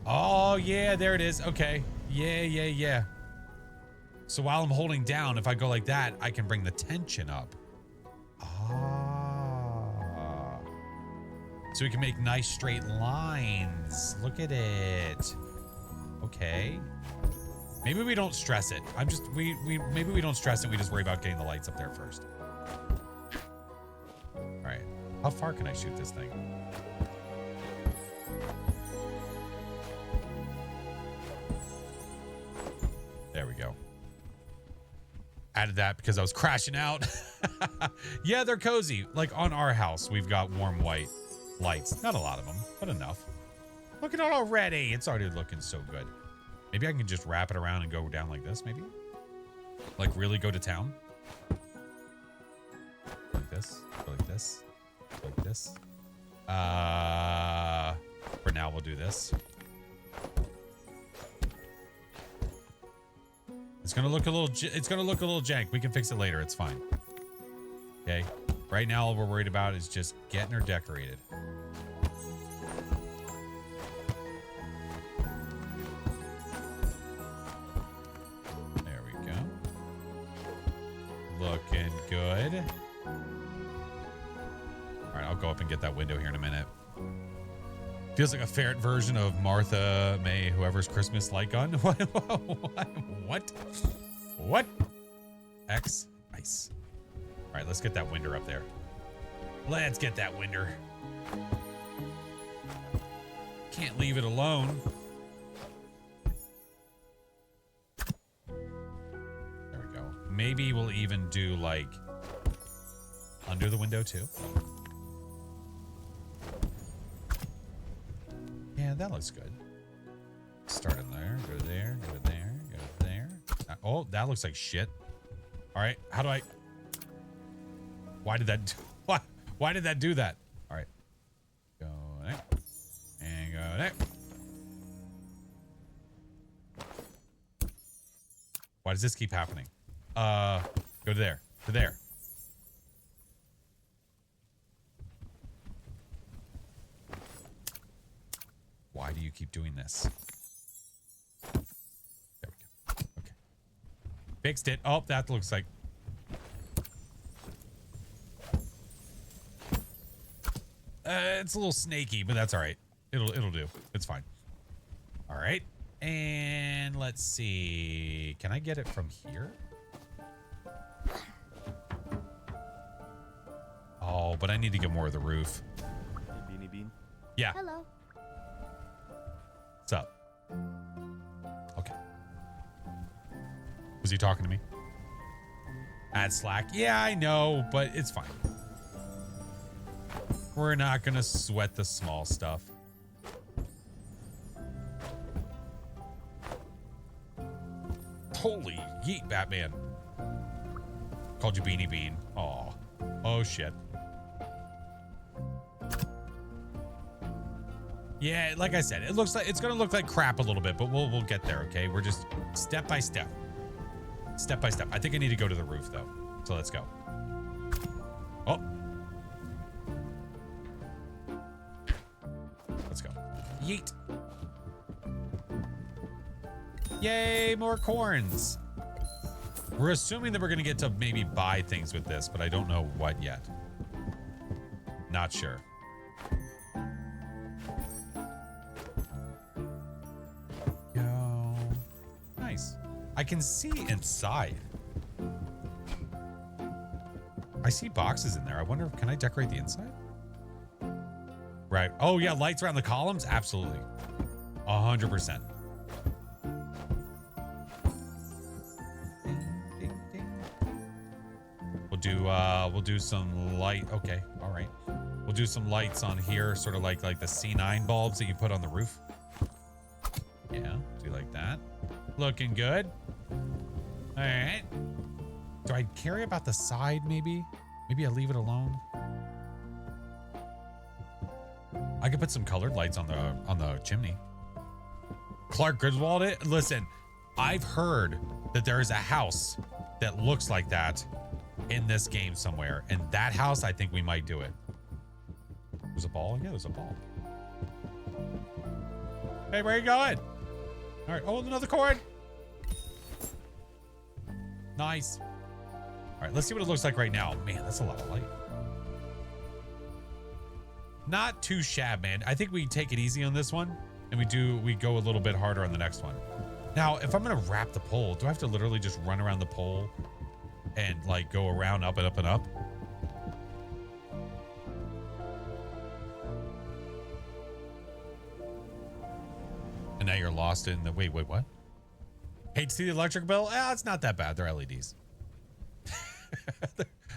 Oh, yeah, there it is. Okay. Yeah. So while I'm holding down, if I go like that, I can bring the tension up. Ah. So we can make nice straight lines. Look at it. Okay. Maybe we don't stress it. Maybe we don't stress it. We just worry about getting the lights up there first. All right. How far can I shoot this thing? There we go. Added that because I was crashing out. Yeah, they're cozy. Like on our house, we've got warm white lights. Not a lot of them, but enough. Look at it already. It's already looking so good. Maybe I can just wrap it around and go down like this, maybe? Like really go to town? Like this, go like this, go like this. For now, we'll do this. It's gonna look a little jank. We can fix it later. It's fine. Okay. Right now, all we're worried about is just getting her decorated. looking good. All right, I'll go up and get that window here in a minute. Feels like a ferret version of Martha May, whoever's Christmas light gun. What? What? X. Nice. All right, let's get that window up there. Let's get that window. Can't leave it alone. There we go. Maybe we'll even do like under the window too. Yeah, that looks good. Start in there, go to there, go to there, go to there. Oh, that looks like shit. All right, how do I? Why did that? Why did that do that? All right, go there and go there. Why does this keep happening? Go to there, to there. Why do you keep doing this? There we go. Okay. Fixed it. Oh, that looks like... it's a little snaky, but that's all right. It'll do. It's fine. All right. And let's see. Can I get it from here? Oh, but I need to get more of the roof. Hey, Beanie Bean. Yeah. Hello. What's up? Okay. Was he talking to me? Add Slack? Yeah, I know, but it's fine. We're not gonna sweat the small stuff. Holy yeet, Batman. Called you Beanie Bean. Aw. Oh, shit. Yeah, like I said, it looks like it's gonna look like crap a little bit, but we'll get there, okay? We're just step by step. Step by step. I think I need to go to the roof though. So let's go. Oh. Let's go. Yeet. Yay, more corns. We're assuming that we're gonna get to maybe buy things with this, but I don't know what yet. Not sure. Go. Nice. I can see inside. I see boxes in there. I wonder, can I decorate the inside? Right. Oh yeah, lights around the columns? Absolutely. 100%. We'll do some light. Okay. All right. We'll do some lights on here, sort of like the C9 bulbs that you put on the roof. Yeah, do like that. Looking good. All right. Do I carry about the side maybe? Maybe I leave it alone. I could put some colored lights on the chimney. Clark Griswold it? Listen, I've heard that there is a house that looks like that in this game somewhere. And that house, I think we might do it. There's a ball? Yeah, there's a ball. Hey, where are you going? All right. Oh, another cord. Nice. All right, let's see what it looks like right now. Man, that's a lot of light. Not too shabby, man. I think we take it easy on this one, and we go a little bit harder on the next one. Now, if I'm gonna wrap the pole, do I have to literally just run around the pole and like go around up and up and up? And now you're lost in the wait, what? Hate to see the electric bill? It's not that bad. They're LEDs.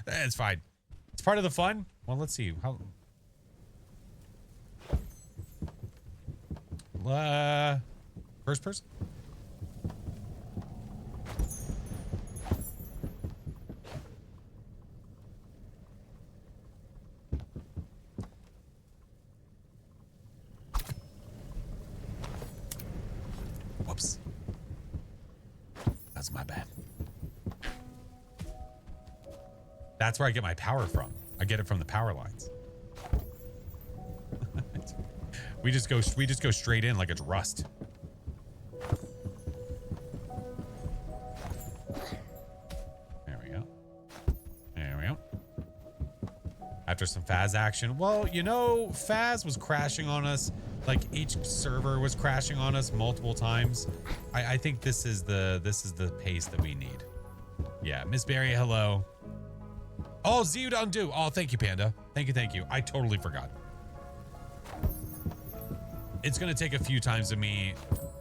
It's fine. It's part of the fun. Well, let's see. How first person? Whoops. That's my bad. That's where I get my power from. I get it from the power lines. we just go straight in like it's rust. There we go. after some Phas action. Well, you know, Phas was crashing on us. Like each server was crashing on us multiple times. I think this is the pace that we need. Yeah, Miss Berry, hello. Oh, Z to undo. Oh, thank you, Panda. Thank you, thank you. I totally forgot. It's gonna take a few times of me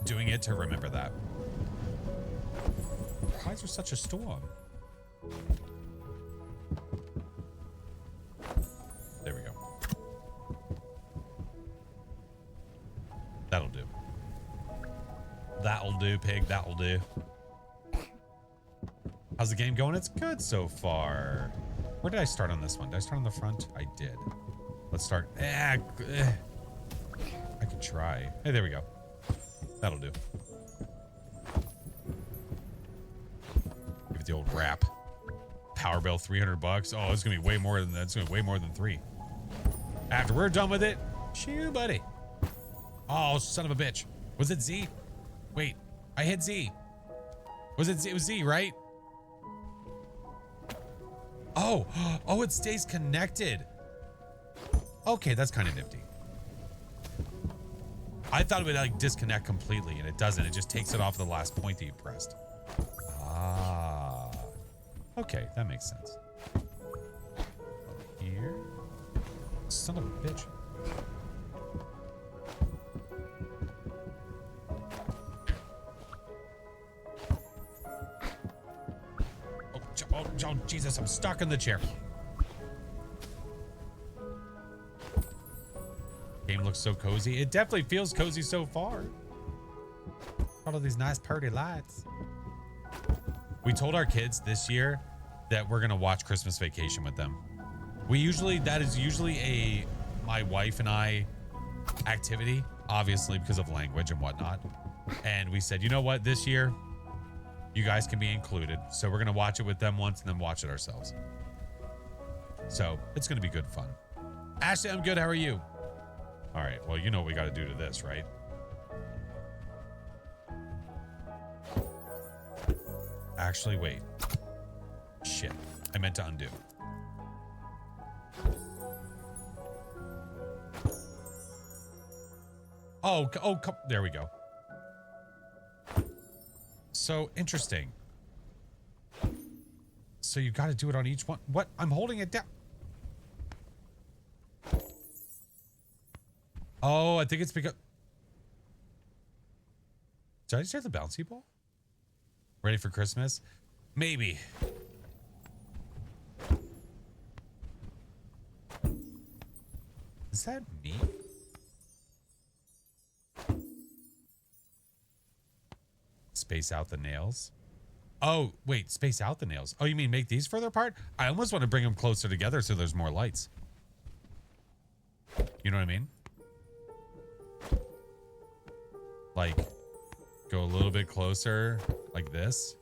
doing it to remember that. Why is there such a storm? There we go. That'll do. That'll do, pig. That'll do. How's the game going? It's good so far. Where did I start on this one? Did I start on the front? I did. Let's start. I could try. Hey, there we go. That'll do. Give it the old wrap. Power bill, $300. Oh, it's gonna be way more than that. It's gonna be way more than 3. After we're done with it, shoo, buddy. Oh, son of a bitch. Was it Z? Wait, I hit Z. Was it Z? It was Z, right? Oh, oh, it stays connected. Okay, that's kind of nifty. I thought it would like disconnect completely, and it doesn't. It just takes it off the last point that you pressed. Ah. Okay, that makes sense. Here. Son of a bitch. Oh, Jesus, I'm stuck in the chair. Game looks so cozy. It definitely feels cozy so far. All of these nice party lights. We told our kids this year that we're gonna watch Christmas Vacation with them. That is usually my wife and I activity, obviously because of language and whatnot. And we said, you know what, this year, you guys can be included. So we're gonna watch it with them once and then watch it ourselves. So it's gonna be good fun. Ashley, I'm good, how are you? All right, well, you know what we gotta do to this, right? Actually, wait. Shit, I meant to undo. Oh, there we go. So interesting. So you got to do it on each one. What? I'm holding it down. Oh, I think it's because. Did I just hear the bouncy ball? Ready for Christmas? Maybe. Is that me? Space out the nails. Oh, wait, space out the nails. Oh, you mean make these further apart? I almost want to bring them closer together so there's more lights. You know what I mean? Like, go a little bit closer, like this.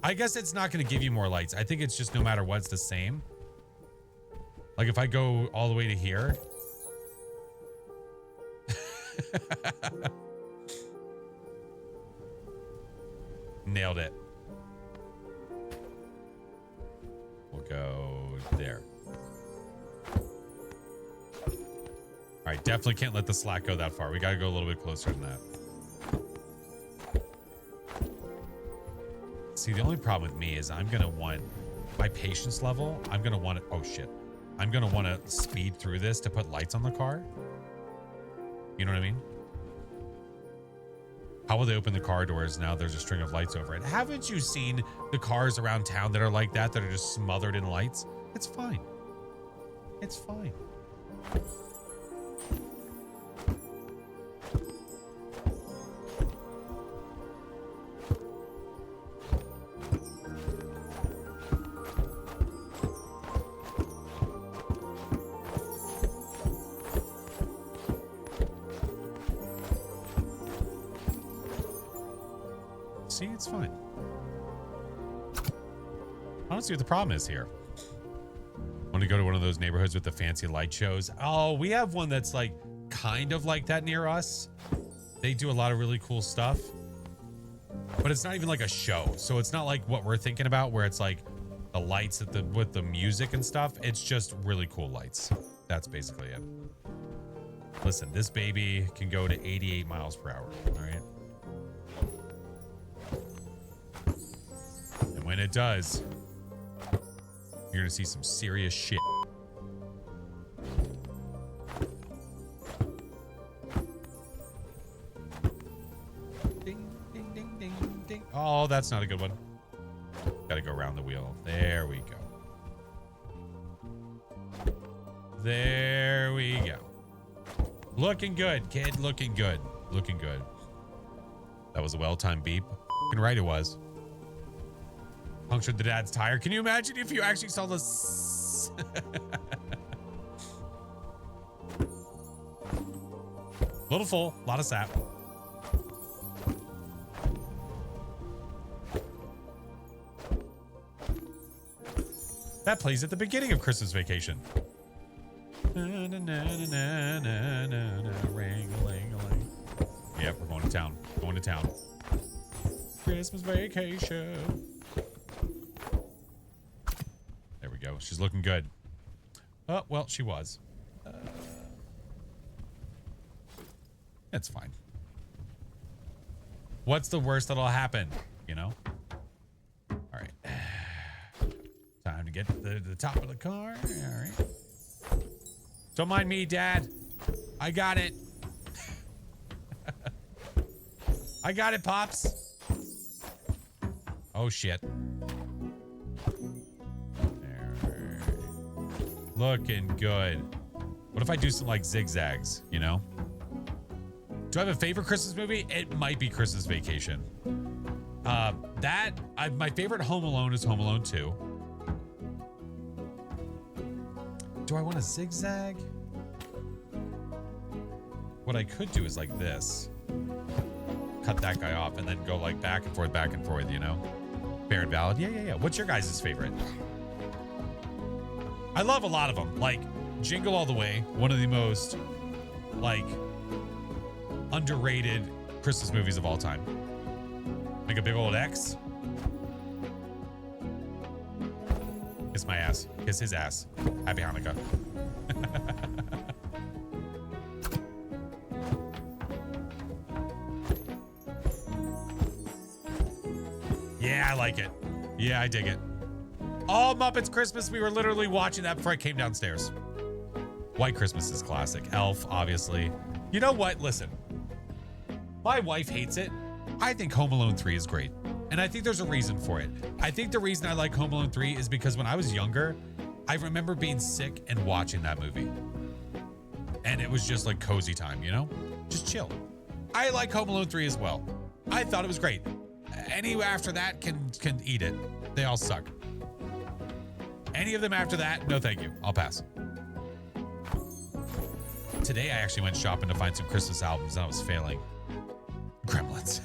I guess it's not going to give you more lights. I think it's just no matter what, it's the same. Like if I go all the way to here. Nailed it. We'll go there. All right, definitely can't let the slack go that far. We got to go a little bit closer than that. See, the only problem with me is I'm going to want my patience level. I'm going to want to, oh shit. I'm going to want to speed through this to put lights on the car. You know what I mean? How will they open the car doors now? There's a string of lights over it. Haven't you seen the cars around town that are like that are just smothered in lights? It's fine. It's fine. See, it's fine. I don't see what the problem is here. Want to go to one of those neighborhoods with the fancy light shows? Oh, we have one that's like kind of like that near us. They do a lot of really cool stuff, but it's not even like a show. So it's not like what we're thinking about where it's like the lights at the with the music and stuff. It's just really cool lights. That's basically it. Listen, this baby can go to 88 miles per hour. All right. And when it does, you're gonna see some serious shit. Ding, ding, ding, ding, ding. Oh, that's not a good one. Gotta go around the wheel. There we go. There we go. Looking good, kid. Looking good. Looking good. That was a well-timed beep. F***ing right it was. Punctured the dad's tire. Can you imagine if you actually saw this? Little full. A lot of sap. That plays at the beginning of Christmas Vacation. Yep, we're going to town. Going to town. Christmas Vacation. There we go. She's looking good. Oh, well, she was. That's fine. What's the worst that'll happen? You know? All right. Time to get to the top of the car. All right. Don't mind me, Dad. I got it. I got it, Pops. Oh, shit. There. Looking good. What if I do some, like, zigzags, you know? Do I have a favorite Christmas movie? It might be Christmas Vacation. My favorite Home Alone is Home Alone 2. Do I want to zigzag? What I could do is like this. Cut that guy off and then go like back and forth, you know? Fair and valid. Yeah. What's your guys' favorite? I love a lot of them. Like Jingle All the Way, one of the most like underrated Christmas movies of all time. Make a big old X. Kiss my ass. Kiss his ass. Happy Hanukkah. Yeah, I like it. Yeah, I dig it. Oh, Muppets Christmas. We were literally watching that before I came downstairs. White Christmas is classic. Elf, obviously. You know what? Listen. My wife hates it. I think Home Alone 3 is great. And I think there's a reason for it. I think the reason I like Home Alone 3 is because when I was younger, I remember being sick and watching that movie. And it was just like cozy time, you know? Just chill. I like Home Alone 3 as well. I thought it was great. Any after that can eat it. They all suck. Any of them after that, no thank you. I'll pass. Today I actually went shopping to find some Christmas albums and I was failing. Gremlins.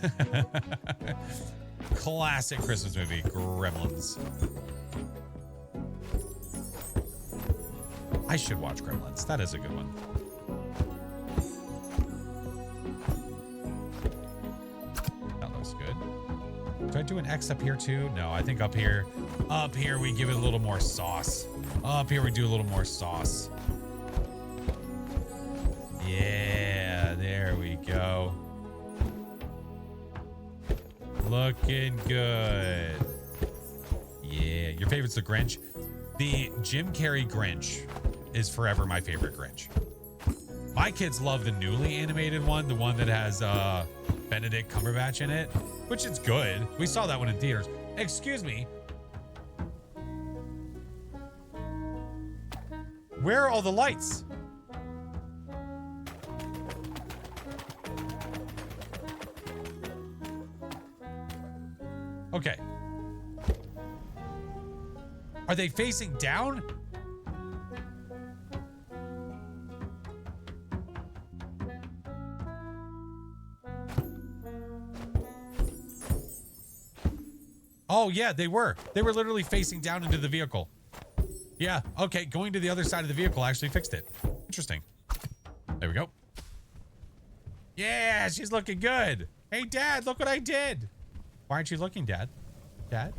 Classic Christmas movie, Gremlins. I should watch Gremlins. That is a good one. That looks good. Do I do an X up here too? No, I think up here we give it a little more sauce. Up here we do a little more sauce. Yeah, there we go. Looking good. Yeah, your favorite's the Grinch? The Jim Carrey Grinch is forever my favorite Grinch. My kids love the newly animated one, the one that has Benedict Cumberbatch in it, which is good. We saw that one in theaters. Excuse me. Where are all the lights? Okay. Are they facing down? Oh, yeah, they were. They were literally facing down into the vehicle. Yeah, okay, going to the other side of the vehicle actually fixed it. Interesting. There we go. Yeah, she's looking good. Hey, Dad, look what I did. Why aren't you looking, Dad? Dad?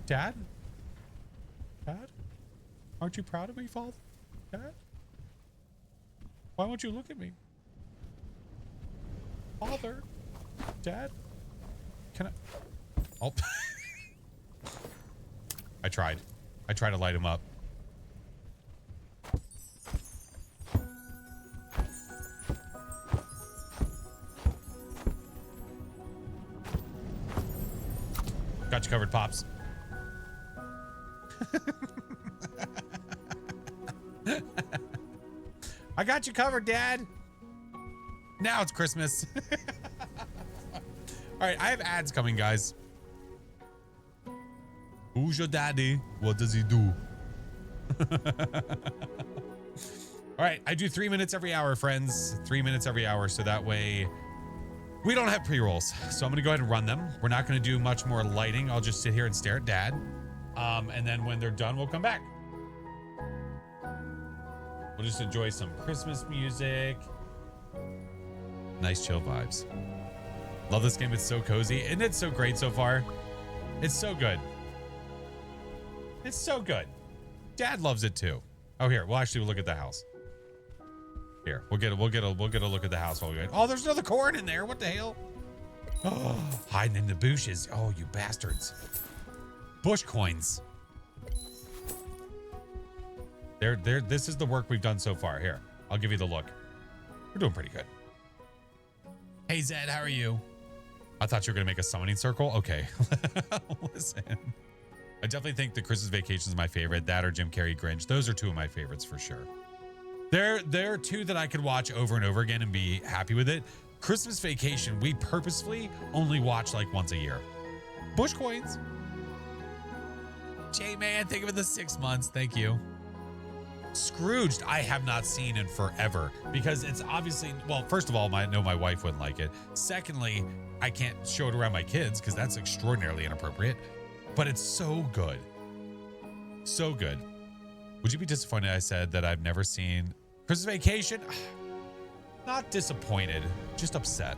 Dad? Dad? Aren't you proud of me, Father? Dad? Why won't you look at me? Father? Dad? Can I? Oh. I tried to light him up. Got you covered, Pops. I got you covered, Dad. Now it's Christmas. All right, I have ads coming, guys. Who's your daddy? What does he do? All right, I do 3 minutes every hour, friends. 3 minutes every hour, so that way we don't have pre-rolls. So I'm gonna go ahead and run them. We're not gonna do much more lighting. I'll just sit here and stare at Dad. And then when they're done, we'll come back. We'll just enjoy some Christmas music. Nice chill vibes. Love this game. It's so cozy. And it's so great so far. It's so good. It's so good. Dad loves it too. Oh, here. We'll actually look at the house. Here. We'll get a look at the house while we wait. Oh, there's another corn in there. What the hell? Oh, hiding in the bushes. Oh, you bastards. Bush coins. This is the work we've done so far. Here, I'll give you the look. We're doing pretty good. Hey, Zed, how are you? I thought you were going to make a summoning circle. Okay. Listen, I definitely think the Christmas Vacation is my favorite. That or Jim Carrey Grinch. Those are two of my favorites for sure. There are two that I could watch over and over again and be happy with it. Christmas Vacation, we purposefully only watch like once a year. Bush coins. J-Man, think of it the 6 months. Thank you. Scrooged, I have not seen in forever because it's obviously, well, first of all, I know my wife wouldn't like it. Secondly, I can't show it around my kids because that's extraordinarily inappropriate, but it's so good. So good. Would you be disappointed I said that I've never seen Christmas Vacation? Not disappointed, just upset.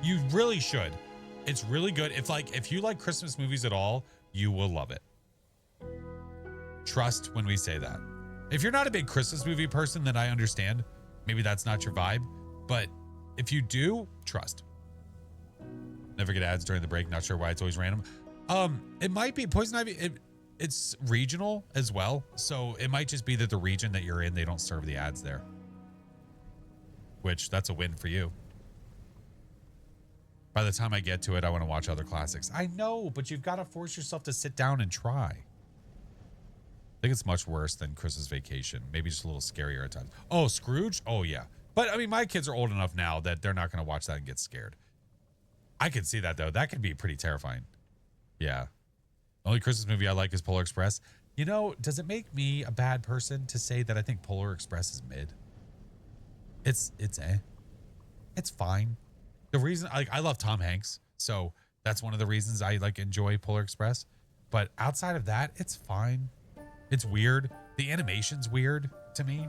You really should. It's really good. If you like Christmas movies at all, you will love it. Trust when we say that. If you're not a big Christmas movie person, then I understand. Maybe that's not your vibe. But if you do, trust. Never get ads during the break. Not sure why it's always random. It might be Poison Ivy. It's regional as well. So it might just be that the region that you're in, they don't serve the ads there. Which, that's a win for you. By the time I get to it, I want to watch other classics. I know, but you've got to force yourself to sit down and try. I think it's much worse than Christmas Vacation. Maybe just a little scarier at times. Oh, Scrooge? Oh, yeah. But, I mean, my kids are old enough now that they're not going to watch that and get scared. I could see that, though. That could be pretty terrifying. Yeah. The only Christmas movie I like is Polar Express. You know, does it make me a bad person to say that I think Polar Express is mid? It's fine. The reason, I love Tom Hanks, so that's one of the reasons I, enjoy Polar Express. But outside of that, it's fine. It's weird. The animation's weird to me.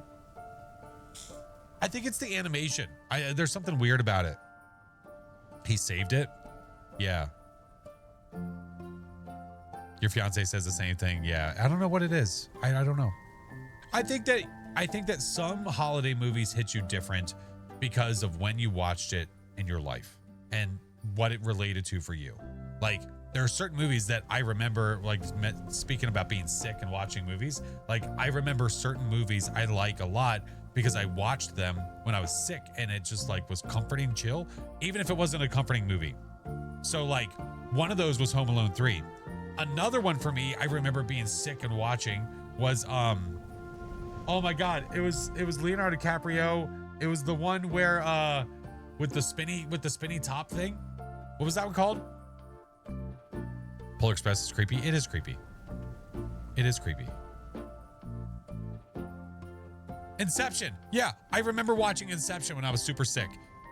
I think it's the animation. There's something weird about it. He saved it. Yeah. Your fiance says the same thing. Yeah. I don't know what it is. I don't know. I think that some holiday movies hit you different because of when you watched it in your life and what it related to for you. There are certain movies that I remember, speaking about being sick and watching movies, I remember certain movies I like a lot because I watched them when I was sick and it just was comforting, chill, even if it wasn't a comforting movie. So one of those was Home Alone 3. Another one for me, I remember being sick and watching was, oh my God, it was Leonardo DiCaprio. It was the one where, with the spinny top thing. What was that one called? Polar Express is creepy. It is creepy. It is creepy. Inception. Yeah, I remember watching Inception when I was super sick,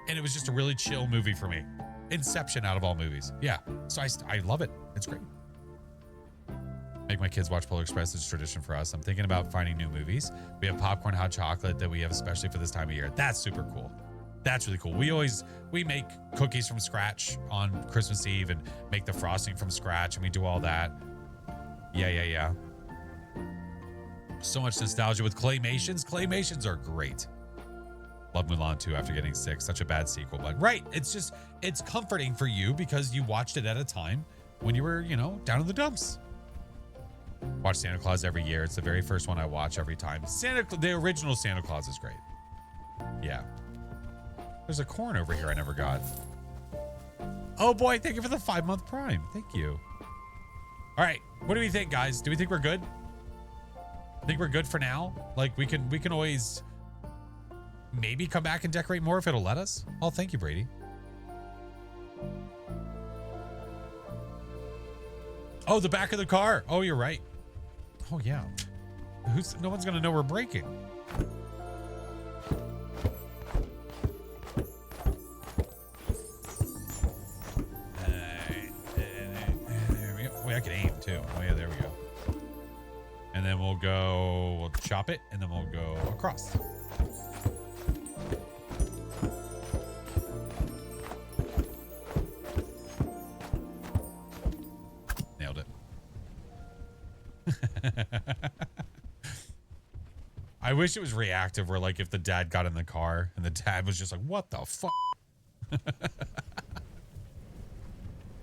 and it was just a really chill movie for me. Inception out of all movies. Yeah, so I love it. It's great. Make my kids watch Polar Express. It's tradition for us. I'm thinking about finding new movies. We have popcorn hot chocolate that we have especially for this time of year. That's super cool. That's really cool. We make cookies from scratch on Christmas Eve and make the frosting from scratch, and we do all that. Yeah. So much nostalgia with Claymations. Claymations are great. Love Mulan 2 after getting sick. Such a bad sequel. But right, it's comforting for you because you watched it at a time when you were, down in the dumps. Watch Santa Claus every year. It's the very first one I watch every time. The original Santa Claus is great. Yeah. There's a corn over here I never got. Oh boy, thank you for the 5-month Prime. Thank you. All right, what do we think, guys? Do we think we're good? I think we're good for now. Like we can always maybe come back and decorate more if it'll let us. Oh, thank you, Brady. Oh, the back of the car. Oh, you're right. Oh yeah. No one's gonna know we're breaking. I can aim too. Oh yeah, there we go. And then we'll chop it, and then we'll go across. Nailed it. I wish it was reactive, where like if the dad got in the car and the dad was just like, "What the fuck?"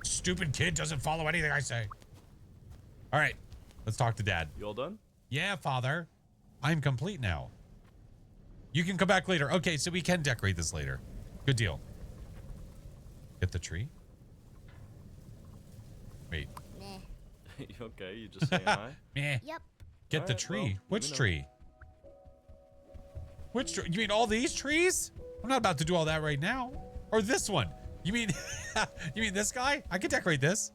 Stupid kid doesn't follow anything I say. All right, let's talk to Dad. You all done? Yeah, Father. I'm complete now. You can come back later. Okay, so we can decorate this later. Good deal. Get the tree. Wait. You okay? You just saying hi? Meh. Yep. Get All the right, tree. well, Which let me know. tree? Which tree? You mean all these trees? I'm not about to do all that right now. Or this one. You mean this guy? I could decorate this.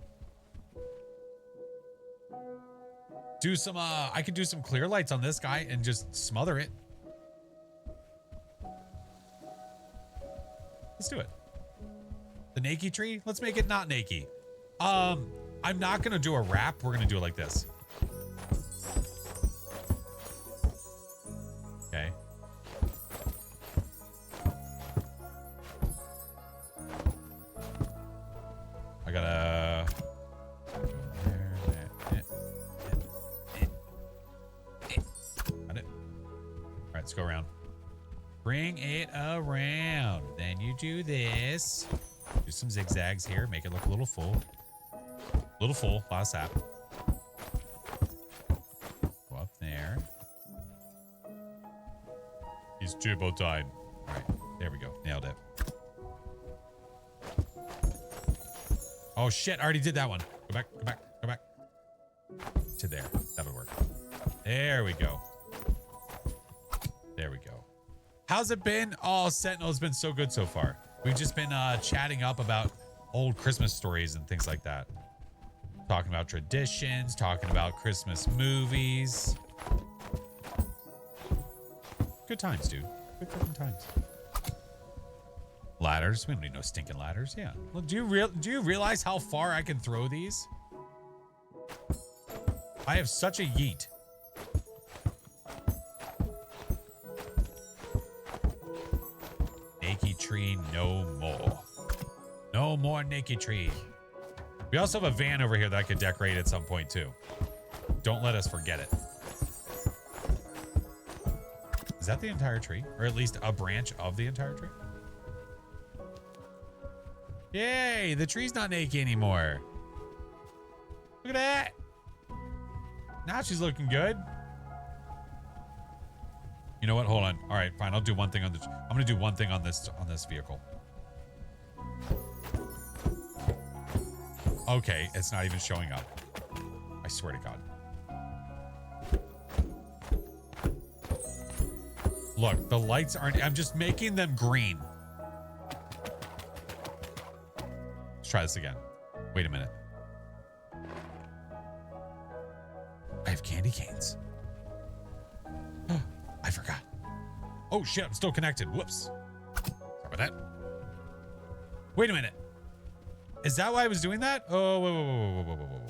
Do some I could do some clear lights on this guy and just smother it. Let's do it. The Nakey tree? Let's make it not Nakey. I'm not gonna do a wrap. We're gonna do it like this. Okay. I gotta. Got it. All right, let's go around. Bring it around. Then you do this. Do some zigzags here. Make it look a little full. Little full. Last sap. Go up there. He's turbo time. All right, there we go. Nailed it. Oh shit! I already did that one. Go back. Go back. Go back. To there. That'll work. There we go. There we go. How's it been? Oh, Sentinel's been so good so far. We've just been chatting up about old Christmas stories and things like that. Talking about traditions, talking about Christmas movies. Good times, dude. Good fucking times. Ladders. We don't need no stinking ladders. Yeah. Well, do you realize how far I can throw these? I have such a yeet. Nakey tree, no more. No more nakey tree. We also have a van over here that I could decorate at some point too. Don't let us forget it. Is that the entire tree? Or at least a branch of the entire tree? Yay, the tree's not naked anymore. Look at that. Now she's looking good. You know what? Hold on. All right, fine. I'll do one thing on the. I'm gonna do one thing on this vehicle. Okay, it's not even showing up. I swear to God. Look, the lights aren't. I'm just making them green. Let's try this again. Wait a minute. I have candy canes. I forgot. Oh shit, I'm still connected. Whoops. Sorry about that. Wait a minute. Is that why I was doing that? Oh, whoa.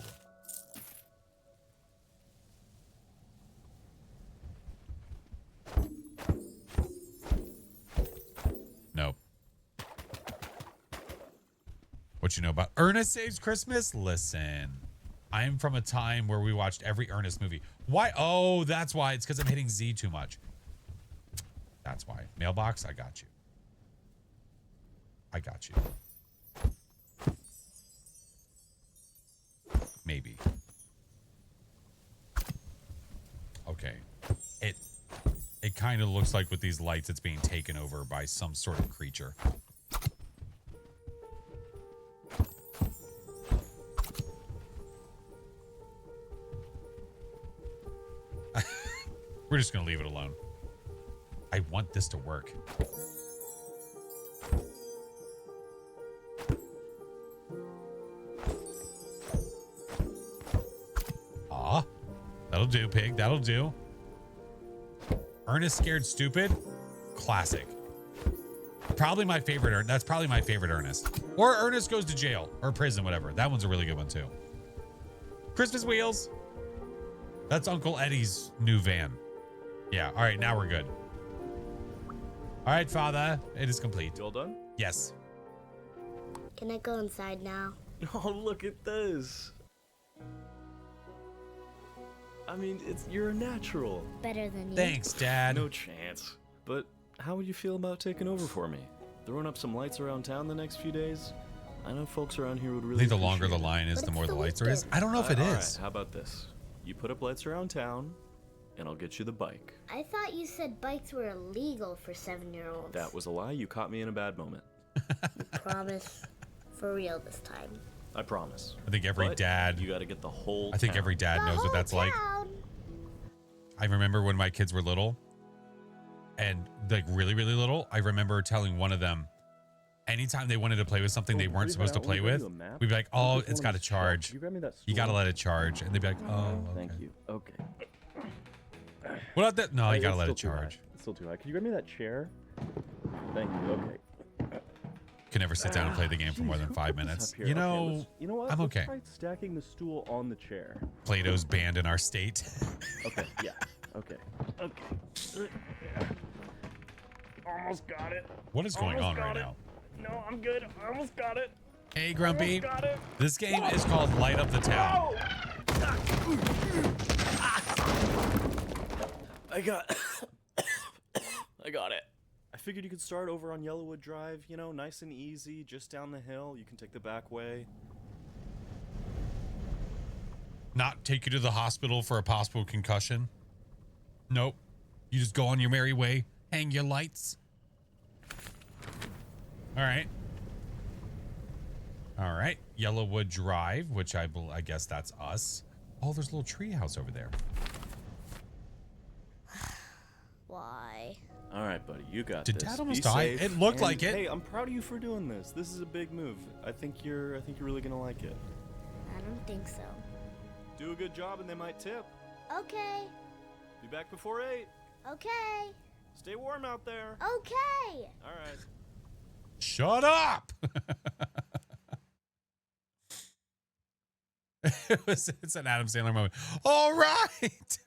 Nope. what you know about Ernest Saves Christmas. Listen, I'm from a time where we watched every Ernest movie. Why? Oh, that's why. It's because I'm hitting Z too much. That's why. Mailbox, I got you. I got you. Maybe. Okay. It kind of looks like with these lights it's being taken over by some sort of creature. We're just going to leave it alone. I want this to work. Ah, that'll do, pig. That'll do. Ernest Scared Stupid. Classic. Probably my favorite. That's probably my favorite Ernest. Or Ernest Goes to Jail or Prison, whatever. That one's a really good one too. Christmas Wheels. That's Uncle Eddie's new van. Yeah. All right. Now we're good. All right, Father. It is complete. You all done? Yes. Can I go inside now? Oh, look at this. I mean, you're a natural. Better than you. Thanks, Dad. No chance. But how would you feel about taking over for me? Throwing up some lights around town the next few days? I know folks around here would I really think the longer the appreciate it. line is, But the more it's the the lights there is. weekend. I don't know if it All is. right, how about this? You put up lights around town, and I'll get you the bike. I thought you said bikes were illegal for 7-year-olds. That was a lie. You caught me in a bad moment. Promise. For real this time. I promise. I think every But dad. You got to get the whole. I think town. every dad knows what that's like. I remember when my kids were little, and like really, really little. I remember telling one of them, anytime they wanted to play with something they weren't supposed to play with, we'd be like, "Oh, it's got to charge. You grab me that You got to stool? let it charge." And they'd be like, "Oh, okay. Thank you. Okay. What about that? No, you got to It's let it still too high. charge." It's still too high. Can you grab me that chair? Thank you. Okay. Can never sit down and play the game for more Jeez, than who 5 put this minutes. up here? You Okay, know, you know what? I'm Let's okay. try stacking the stool on the chair. Plato's banned in our state. Okay. Yeah. Okay. Okay. Almost got it. What is going on Almost right got it. now? No, I'm good. I almost got it. Hey, Grumpy. Almost got it. This game is called Light Up the Town. I got it. I figured you could start over on Yellowwood Drive, you know, nice and easy, just down the hill. You can take the back way. Not take you to the hospital for a possible concussion. Nope. You just go on your merry way, hang your lights. All right. All right. Yellowwood Drive, which I guess that's us. Oh, there's a little tree house over there. Why? All right, buddy, you got Did this. Dad almost Be die? safe, It looked and, like it. Hey, I'm proud of you for doing this. This is a big move. I think you're really gonna like it. I don't think so. Do a good job, and they might tip. Okay. Be back before 8. Okay. Stay warm out there. Okay. All right. Shut up. It's an Adam Sandler moment. All right.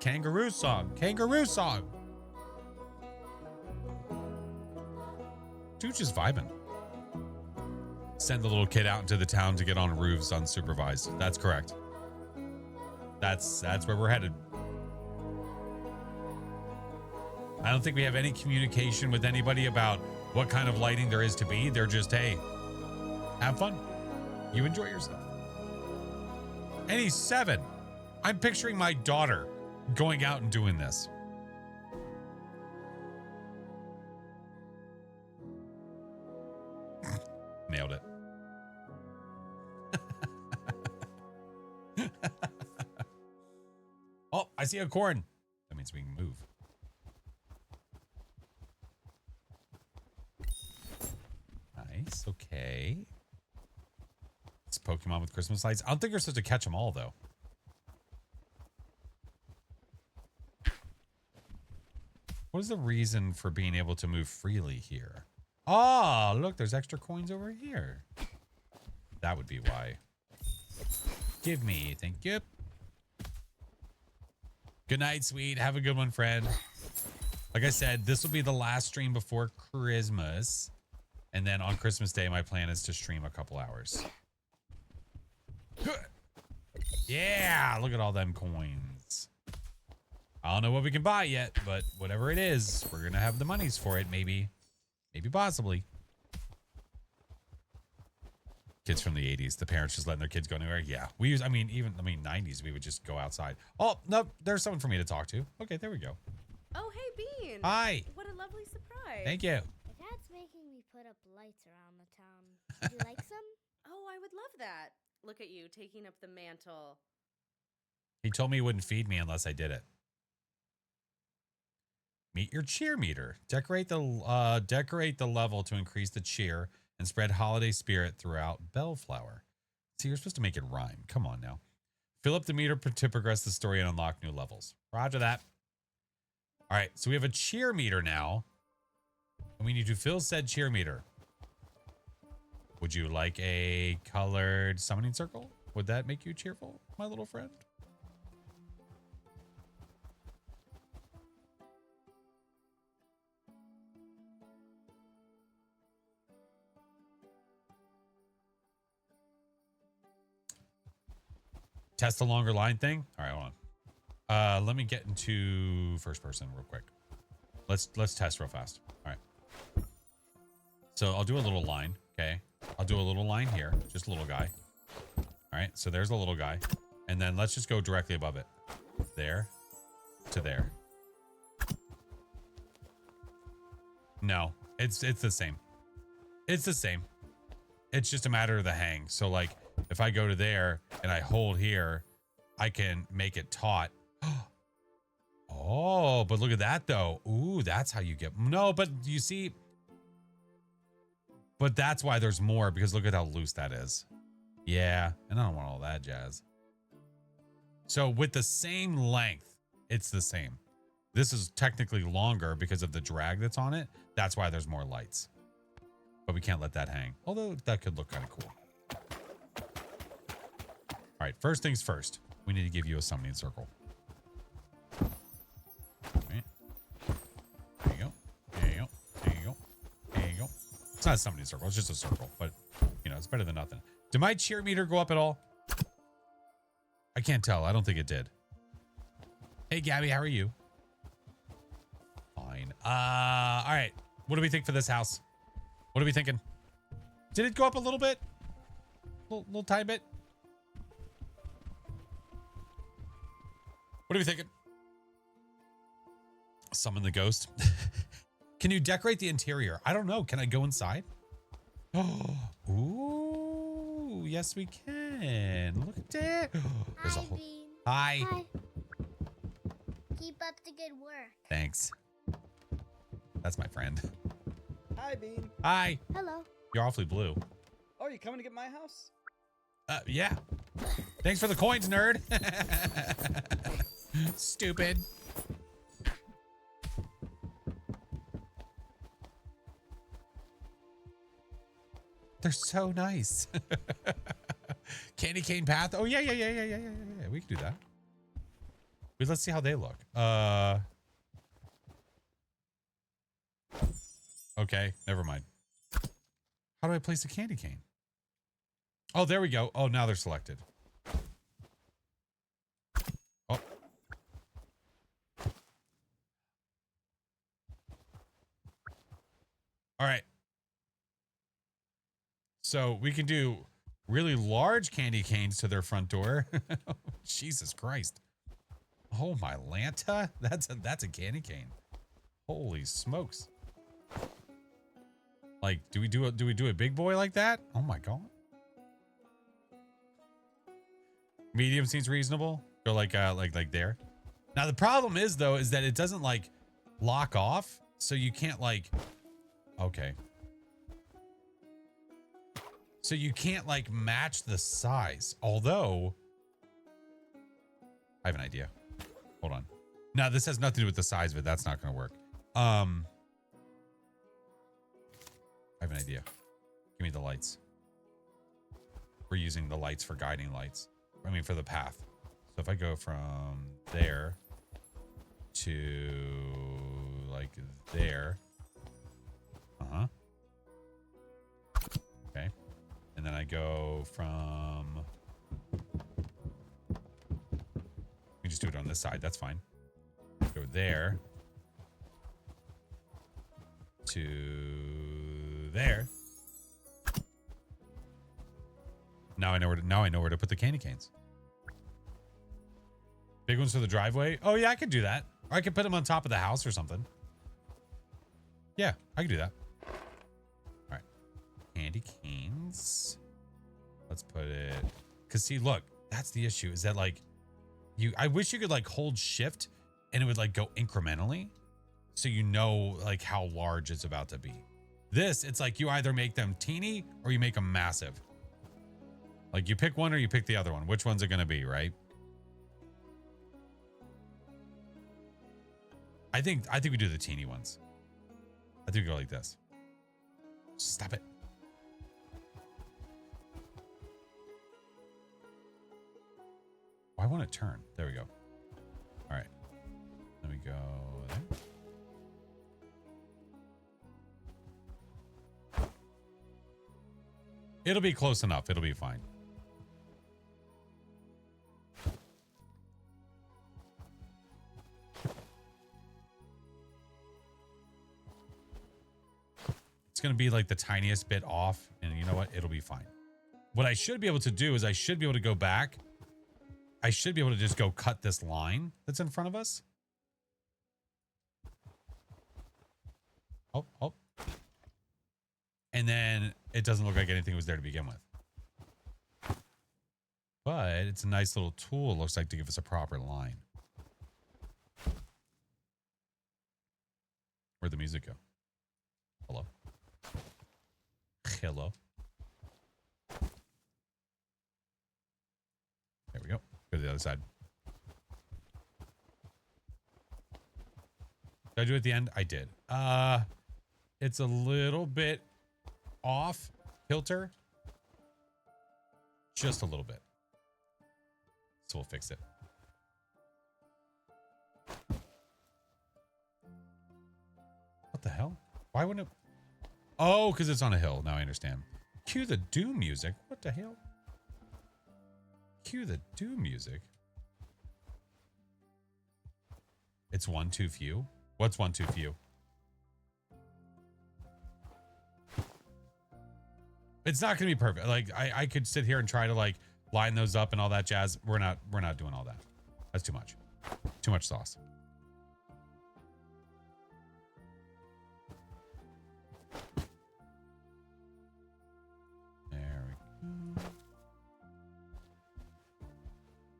Kangaroo song. Kangaroo song. Dude's just vibing. Send the little kid out into the town to get on roofs unsupervised. That's correct. That's where we're headed. I don't think we have any communication with anybody about what kind of lighting there is to be. They're just, hey, have fun. You enjoy yourself. And he's 7. I'm picturing my daughter going out and doing this. Nailed it. Oh, I see a corn. That means we can move. Nice. Okay. It's Pokemon with Christmas lights. I don't think you're supposed to catch them all, though. What is the reason for being able to move freely here? Oh, look, there's extra coins over here. That would be why. Give me. Thank you. Good night, sweet. Have a good one, friend. Like I said, this will be the last stream before Christmas. And then on Christmas Day, my plan is to stream a couple hours. Yeah, look at all them coins. I don't know what we can buy yet, but whatever it is, we're going to have the monies for it, maybe. Maybe possibly. Kids from the 80s, the parents just letting their kids go anywhere. Yeah, we use, I mean, 90s, we would just go outside. Oh, no, there's someone for me to talk to. Okay, there we go. Oh, hey, Bean. Hi. What a lovely surprise. Thank you. Dad's making me put up lights around the town. Would you like some? Oh, I would love that. Look at you taking up the mantle. He told me he wouldn't feed me unless I did it. Meet your cheer meter. Decorate the level to increase the cheer and spread holiday spirit throughout Bellflower. See, you're supposed to make it rhyme. Come on now. Fill up the meter to progress the story and unlock new levels. Roger that. All right, so we have a cheer meter now. And we need to fill said cheer meter. Would you like a colored summoning circle? Would that make you cheerful, my little friend? Test the longer line thing. All right, hold on. Let me get into first person real quick. Let's test real fast. All right. So I'll do a little line. Okay. I'll do a little line here. Just a little guy. All right. So there's a little guy. And then let's just go directly above it. There to there. No, it's the same. It's the same. It's just a matter of the hang. So like if I go to there and I hold here, I can make it taut. Oh, but look at that though. Ooh, that's how you get, no, but you see, but that's why there's more, because look at how loose that is. Yeah. And I don't want all that jazz. So with the same length, it's the same. This is technically longer because of the drag that's on it. That's why there's more lights, but we can't let that hang. Although that could look kind of cool. All right, first things first. We need to give you a summoning circle. All right. There you go. There you go. There you go. There you go. It's not a summoning circle. It's just a circle, but you know, it's better than nothing. Did my cheer meter go up at all? I can't tell. I don't think it did. Hey, Gabby, how are you? Fine. All right. What do we think for this house? What are we thinking? Did it go up a little bit? Little tiny bit? What are we thinking? Summon the ghost. Can you decorate the interior? I don't know. Can I go inside? Oh, ooh, yes we can. Look at that. There's Hi, a whole. Bean. Hi. Hi. Keep up the good work. Thanks. That's my friend. Hi, Bean. Hi. Hello. You're awfully blue. Oh, are you coming to get my house? Yeah. Thanks for the coins, nerd. Stupid. They're so nice. Candy cane path. Oh yeah. We can do that. But let's see how they look. Okay, never mind. How do I place a candy cane? Oh, there we go. Oh, now they're selected. Oh. All right. So we can do really large candy canes to their front door. Jesus Christ. Oh my Lanta. That's a candy cane. Holy smokes. Like, do we do a big boy like that? Oh my God. Medium seems reasonable. Go like there. Now the problem is though, is that it doesn't like lock off. So you can't like, okay. So you can't like match the size. Although I have an idea. Hold on. Now this has nothing to do with the size of it. That's not going to work. I have an idea. Give me the lights. We're using the lights for guiding lights. I mean, for the path. So if I go from there to like like there. Uh-huh. Okay. And then I go from... We just do it on this side. That's fine. Go there. To there. Now I know where to put the candy canes. Big ones for the driveway. Oh yeah, I could do that. Or I could put them on top of the house or something. Yeah, I could do that. All right. Candy canes. Let's put it... Because see, look, that's the issue. Is that like... I wish you could like hold shift and it would like go incrementally. So you know like how large it's about to be. This, it's like you either make them teeny or you make them massive. Like you pick one or you pick the other one. Which one's it going to be, right? I think we do the teeny ones. I think we go like this. Stop it. Why won't it turn? There we go. All right. Let me go there. It'll be close enough. It'll be fine. It's going to be like the tiniest bit off. And you know what? It'll be fine. What I should be able to do is I should be able to go back. I should be able to just go cut this line that's in front of us. Oh, oh. And then it doesn't look like anything was there to begin with. But it's a nice little tool, it looks like, to give us a proper line. Where'd the music go? Hello? Hello? There we go. Go to the other side. Did I do it at the end? I did. It's a little bit off kilter. Just a little bit. So we'll fix it. What the hell? Why wouldn't it? Oh, because it's on a hill. Now I understand. Cue the Doom music. What the hell? Cue the Doom music. It's one too few. What's one too few? It's not going to be perfect. Like I could sit here and try to like line those up and all that jazz. We're not doing all that. That's too much. Too much sauce. There we go.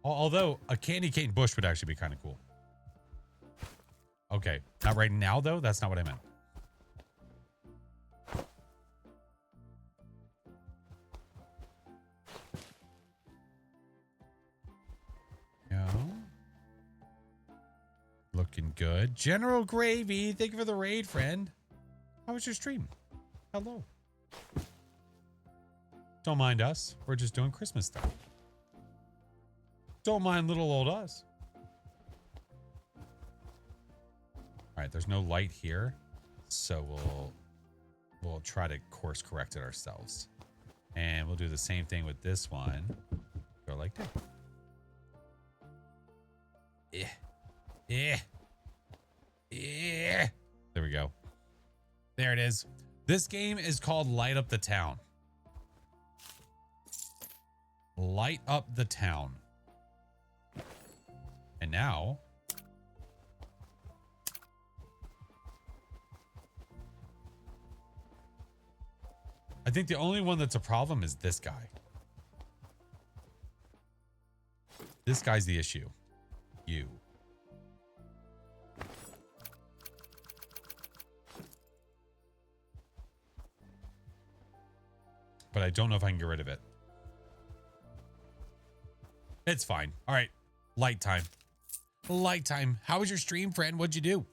Although a candy cane bush would actually be kind of cool. Okay, not right now though. That's not what I meant. No. Looking good. General Gravy, thank you for the raid, friend. How was your stream? Hello. Don't mind us. We're just doing Christmas stuff. Don't mind little old us. All right, there's no light here, so we'll try to course correct it ourselves. And we'll do the same thing with this one. Go like that. Yeah. Yeah. Yeah. There we go. There it is. This game is called Light Up the Town. Light up the town. And now... I think the only one that's a problem is this guy. This guy's the issue. You. But I don't know if I can get rid of it. It's fine. All right. Light time. Light time. How was your stream, friend? What'd you do?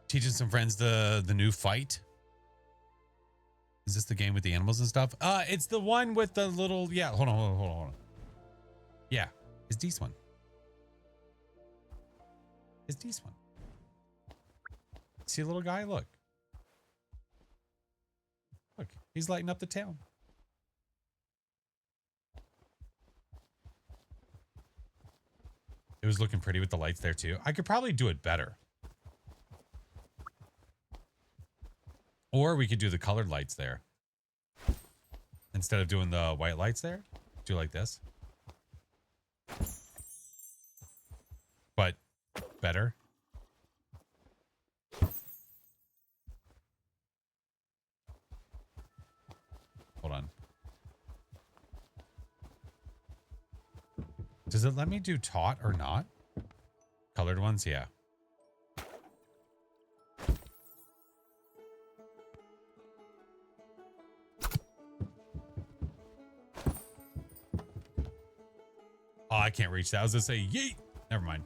Teaching some friends the new fight. Is this the game with the animals and stuff? It's the one with the little... Yeah, hold on. Yeah, it's this one. It's this one. See a little guy? Look. Look, he's lighting up the town. It was looking pretty with the lights there too. I could probably do it better. Or we could do the colored lights there. Instead of doing the white lights there, do like this. But better. Hold on. Does it let me do taut or not? Colored ones, yeah. Oh, I can't reach that. I was gonna say yeet. Never mind.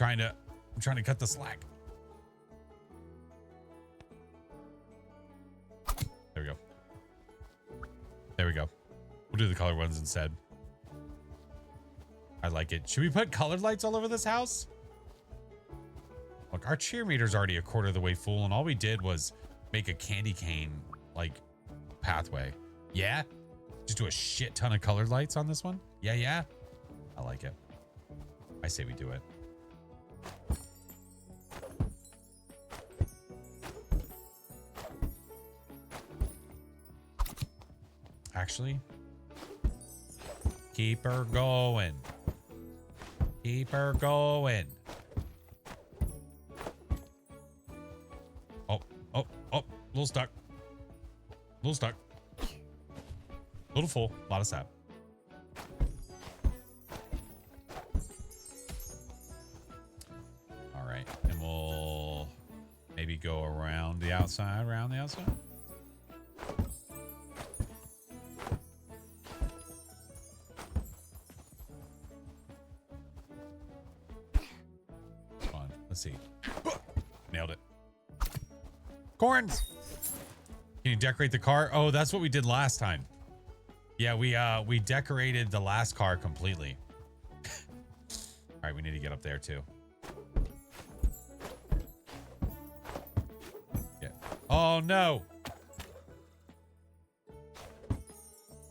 I'm trying to cut the slack. There we go. There we go. We'll do the colored ones instead. I like it. Should we put colored lights all over this house? Look, our cheer meter's already a quarter of the way full, and all we did was make a candy cane, like, pathway. Yeah? Just do a shit ton of colored lights on this one? Yeah, yeah? I like it. I say we do it. Actually, keep her going. Keep her going. Oh, little stuck. Little stuck. Little full. A lot of sap. All right. And we'll maybe go around the outside, around the outside. Come on. Let's see. Nailed it. Corns. Can you decorate the car? Oh, that's what we did last time. Yeah, we decorated the last car completely. All right, we need to get up there too. Yeah. Oh no.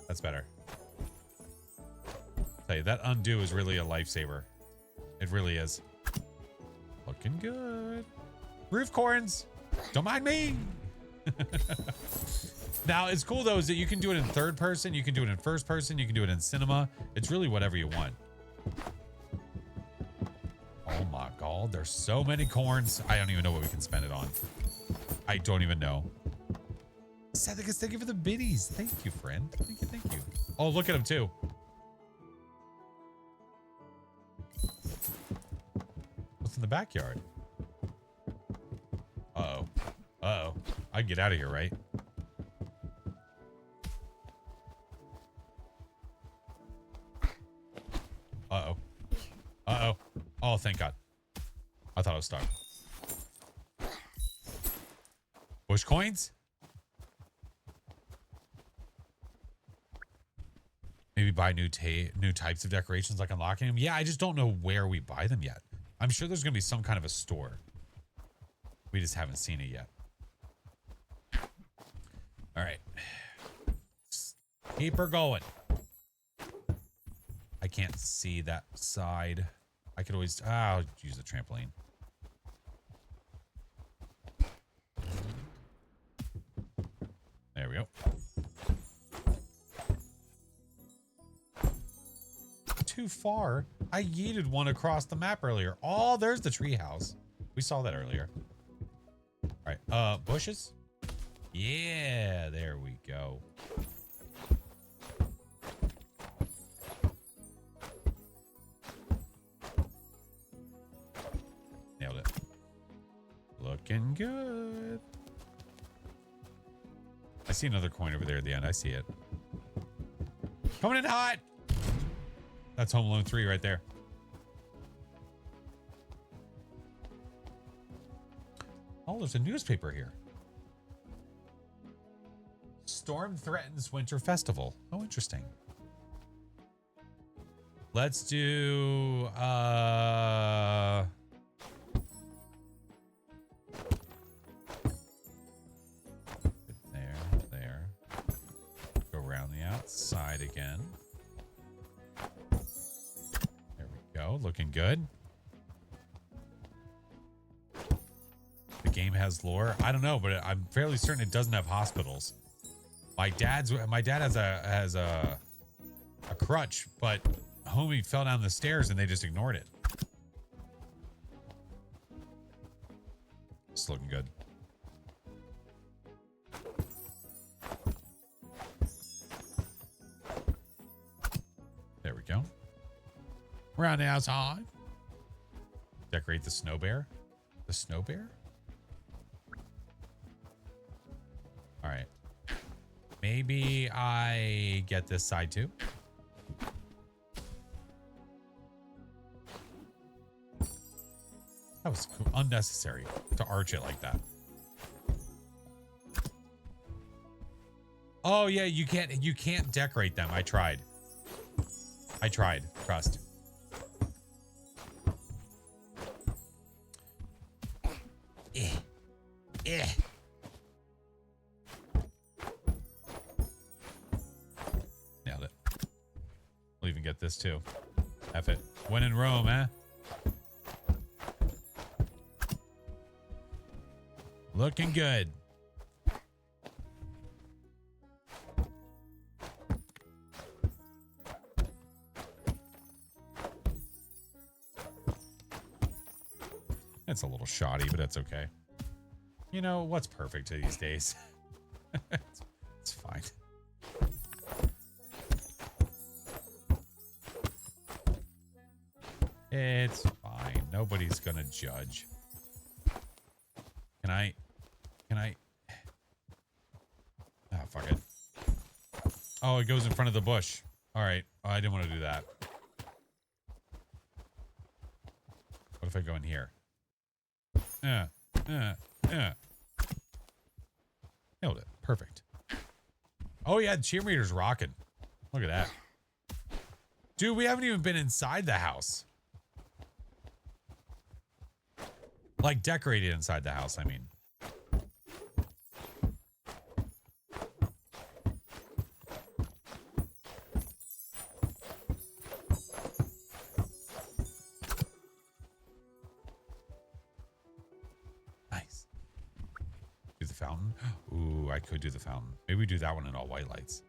That's better. Tell you, that undo is really a lifesaver. It really is. Looking good. Roof corns. Don't mind me. Now, it's cool though is that you can do it in third person, you can do it in first person, you can do it in cinema. It's really whatever you want. Oh my god, there's so many corns. I don't even know what we can spend it on. I don't even know. Sethicus, thank you for the biddies. Thank you, friend. Thank you, thank you. Oh, look at him too. What's in the backyard? Uh-oh. Uh-oh. I can get out of here, right? Uh-oh. Uh-oh. Oh, thank God. I thought I was stuck. Bush coins? Maybe buy new types of decorations, like unlocking them. Yeah, I just don't know where we buy them yet. I'm sure there's going to be some kind of a store. We just haven't seen it yet. All right. Keep her going. I can't see that side. I could always... I'll use the trampoline. There we go. Too far. I yeeted one across the map earlier. Oh, there's the treehouse. We saw that earlier. All right. Bushes? Yeah, there we go. Nailed it. Looking good. I see another coin over there at the end. I see it. Coming in hot. That's Home Alone 3 right there. Oh, there's a newspaper here. Storm threatens winter festival. Oh, interesting. Let's do there. Go around the outside again. There we go. Looking good. The game has lore. I don't know, but I'm fairly certain it doesn't have hospitals. My dad has a crutch, but homie fell down the stairs and they just ignored it. It's looking good. There we go. Around the outside. Decorate the snow bear. The snow bear? All right. Maybe I get this side too. That was unnecessary to arch it like that. Oh yeah, you can't decorate them. I tried. Trust. Nailed it. We'll even get this too. F it. When in Rome, eh? Looking good. It's a little shoddy, but that's okay. You know, what's perfect these days? It's fine. It's fine. Nobody's gonna judge. Can I? Ah, fuck it. Oh, it goes in front of the bush. All right. Oh, I didn't want to do that. What if I go in here? Nailed it. Perfect. Oh, yeah. The cheerleader's rocking. Look at that. Dude, we haven't even been inside the house. Like, decorated inside the house, I mean. Nice. Do the fountain? Ooh, I could do the fountain. Maybe we do that one in all white lights.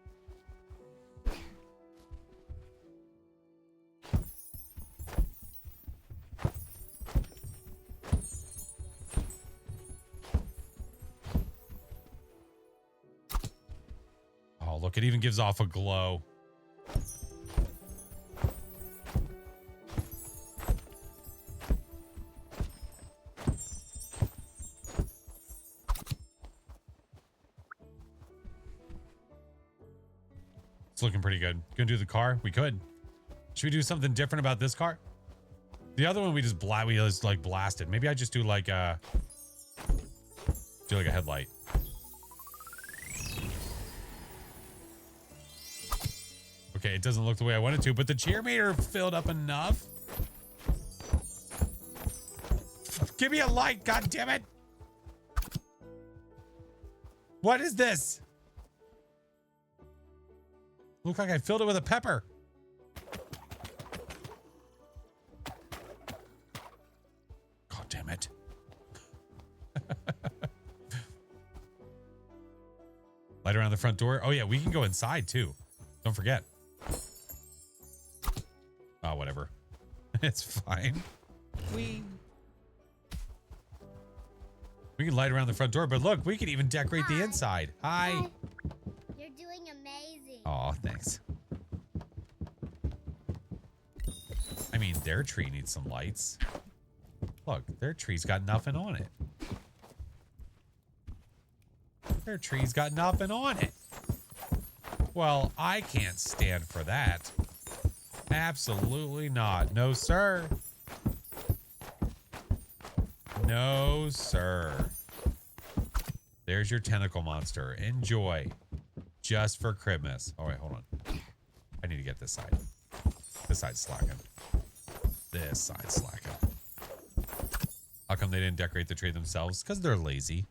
Look, it even gives off a glow. It's looking pretty good. Gonna do the car? We could. Should we do something different about this car? The other one we just like blasted. Maybe I just do like a headlight. Okay, it doesn't look the way I wanted to, but the cheer meter filled up enough. Give me a light, god damn it. What is this? Look like I filled it with a pepper. God damn it. Light around the front door. Oh yeah, we can go inside too. Don't forget. Oh, whatever. It's fine. We can light around the front door, but look, we can even decorate the inside. Hi. You're doing amazing. Aw, thanks. I mean, their tree needs some lights. Look, their tree's got nothing on it. Their tree's got nothing on it. Well, I can't stand for that. Absolutely not. No, sir. No, sir. There's your tentacle monster. Enjoy. Just for Christmas. Oh, wait, hold on. I need to get this side. This side's slacking. This side's slacking. How come they didn't decorate the tree themselves? Because they're lazy.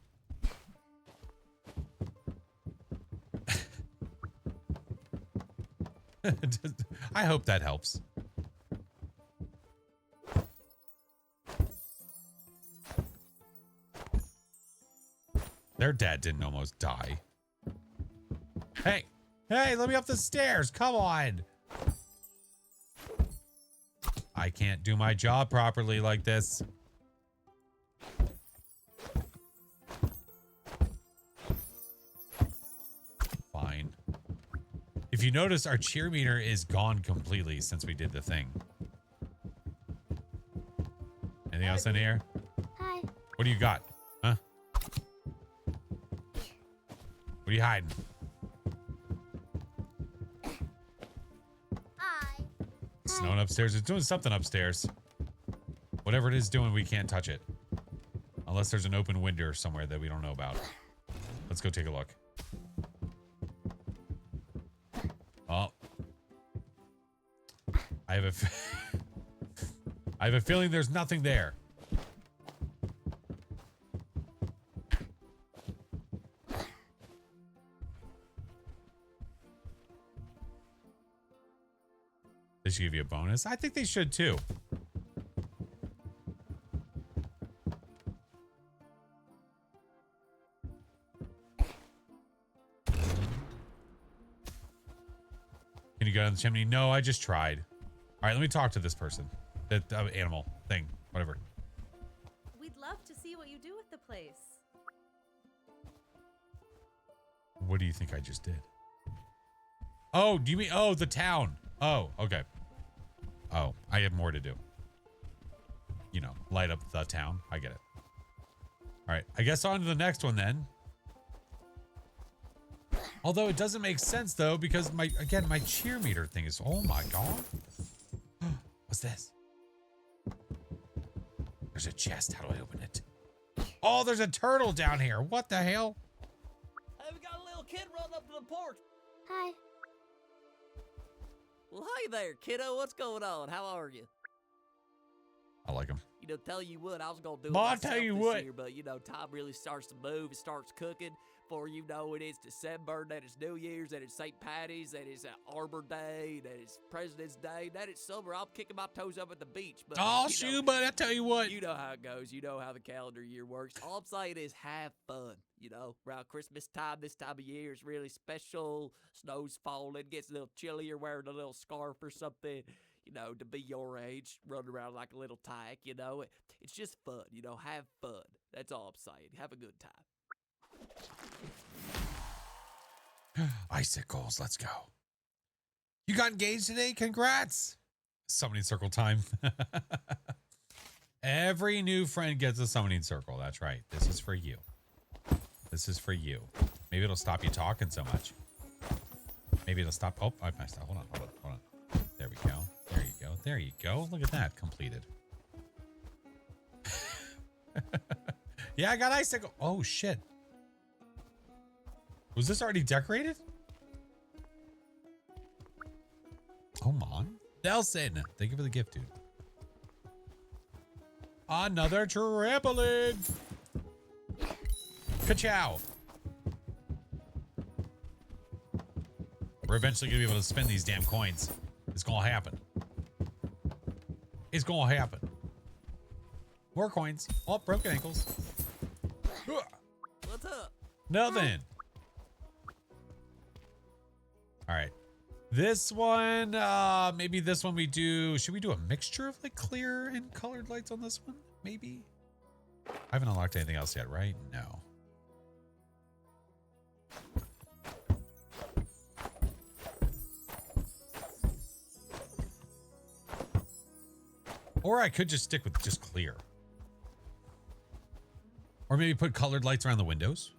I hope that helps. Their dad didn't almost die. Hey, hey, let me up the stairs. Come on. I can't do my job properly like this. Fine. If you notice, our cheer meter is gone completely since we did the thing. Anything else in here? Hi. What do you got? Huh? What are you hiding? Hi. It's snowing upstairs. It's doing something upstairs. Whatever it is doing, we can't touch it. Unless there's an open window somewhere that we don't know about. Let's go take a look. Oh. I have a feeling there's nothing there. They should give you a bonus. I think they should too. Can you go down the chimney? No, I just tried. All right, let me talk to this person. That animal thing, whatever. We'd love to see what you do with the place. What do you think I just did? Oh, do you mean, oh, the town. Oh, okay. Oh, I have more to do. You know, light up the town. I get it. All right, I guess on to the next one then. Although it doesn't make sense though, because my cheer meter thing is, oh my God. What's this? There's a chest. How do I open it? Oh, there's a turtle down here. What the hell? Hey, we got a little kid running up to the porch. Hi. Well, hey there, kiddo. What's going on? How are you? I like him. You know, tell you what, I was gonna do it Ma, myself tell you this what. year, but you know, time really starts to move. It starts cooking. Before you know it, it's December. Then it's New Year's. Then it's St. Patty's. Then it's Arbor Day. Then it's President's Day. Then it's summer. I'm kicking my toes up at the beach. But Oh, you shoot, know, but I tell you what. you know how it goes. You know how the calendar year works. All I'm saying is have fun. You know, around Christmas time, this time of year is really special. Snow's falling, gets a little chilly. You're wearing a little scarf or something. You know, to be your age, running around like a little tyke. You know, it's just fun. You know, have fun. That's all I'm saying. Have a good time. Icicles, let's go. You got engaged today? Congrats. Summoning circle time. Every new friend gets a summoning circle. That's right. This is for you. This is for you. Maybe it'll stop you talking so much. Maybe it'll stop. Oh, I messed up. Hold on. There we go. There you go. There you go. Look at that. Completed. Yeah, I got icicle. Oh, shit. Was this already decorated? Oh, man. Nelson, thank you for the gift, dude. Another trampoline. Ka-chow. We're eventually going to be able to spend these damn coins. It's going to happen. It's going to happen. More coins. Oh, broken ankles. What's up? Nothing. All right. This one, maybe this one we do. Should we do a mixture of like clear and colored lights on this one? Maybe. I haven't unlocked anything else yet, right? No. Or I could just stick with just clear. Or maybe put colored lights around the windows.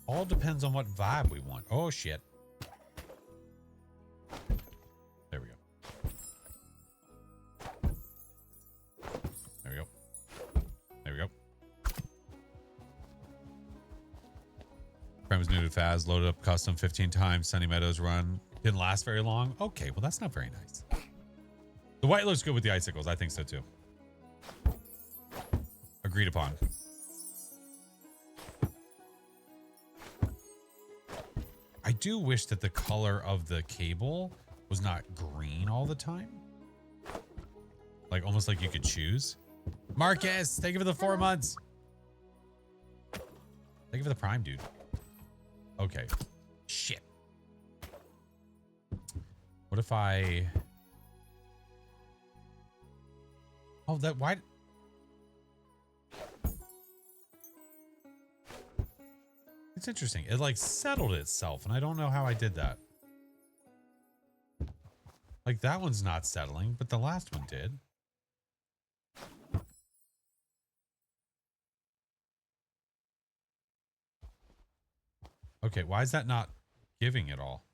All depends on what vibe we want. Oh, shit. There we go. There we go. There we go. Friend was new to Phas, loaded up custom 15 times. Sunny Meadows run. Didn't last very long. Okay, well, that's not very nice. The white looks good with the icicles. I think so too. Agreed upon. I do wish that the color of the cable was not green all the time. Like almost like you could choose. Marcus, thank you for the 4 months. Thank you for the prime, dude. Okay. Shit. What if I... Oh, that... Why... It's interesting. It like settled itself, and I don't know how I did that. Like that one's not settling, but the last one did. Okay, why is that not giving it all?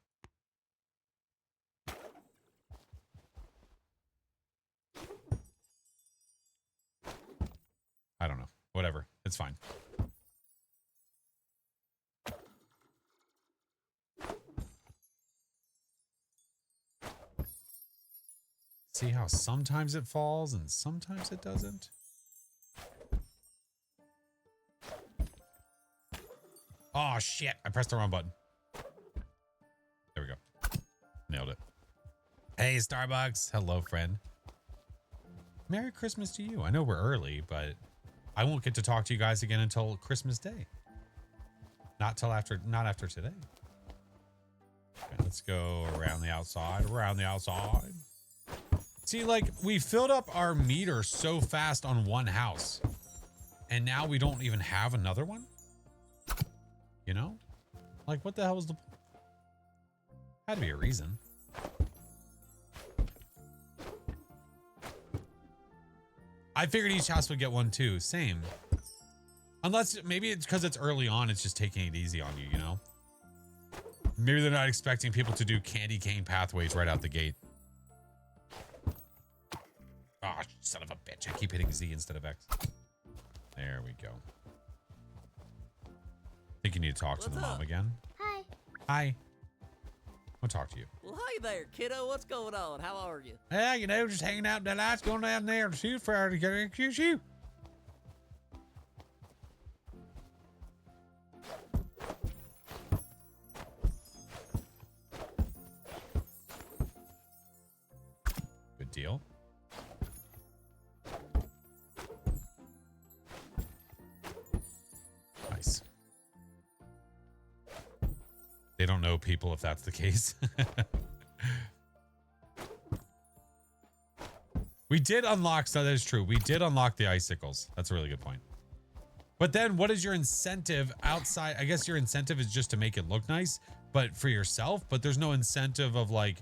I don't know. Whatever. It's fine. See how sometimes it falls and sometimes it doesn't? Oh, shit. I pressed the wrong button. There we go. Nailed it. Hey, Starbucks. Hello, friend. Merry Christmas to you. I know we're early, but I won't get to talk to you guys again until Christmas Day. Not after today. Okay, let's go around the outside, See, like, we filled up our meter so fast on one house, and now we don't even have another one? You know? Like, what the hell was the... Had to be a reason. I figured each house would get one too. Same. Unless, maybe it's because it's early on, it's just taking it easy on you, you know? Maybe they're not expecting people to do candy cane pathways right out the gate. Oh, son of a bitch. I keep hitting Z instead of X. There we go. I think you need to talk to the mom again. Hi. Hi. I want to talk to you. Well, hi there, kiddo. What's going on? How are you? Yeah, you know, just hanging out in the lights, going down there to shoot for to get excuse you. Good deal. Nice. They don't know people if that's the case. We did unlock, so that is true. We did unlock the icicles. That's a really good point. But then what is your incentive outside? I guess your incentive is just to make it look nice, but for yourself, but there's no incentive of like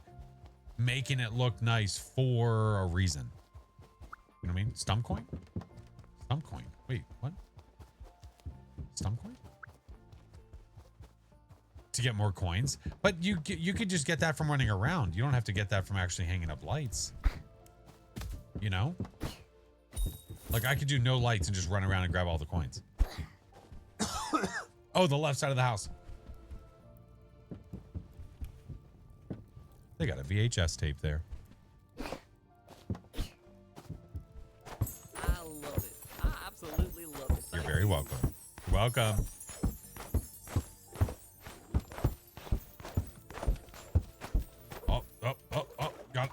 making it look nice for a reason. You know what I mean? Stump coin? Stump coin. Wait, what? Stump coin? To get more coins, but you could just get that from running around. You don't have to get that from actually hanging up lights. You know, like I could do no lights and just run around and grab all the coins. Oh, the left side of the house. They got a VHS tape there. I love it. I absolutely love it. You're very welcome. You're welcome.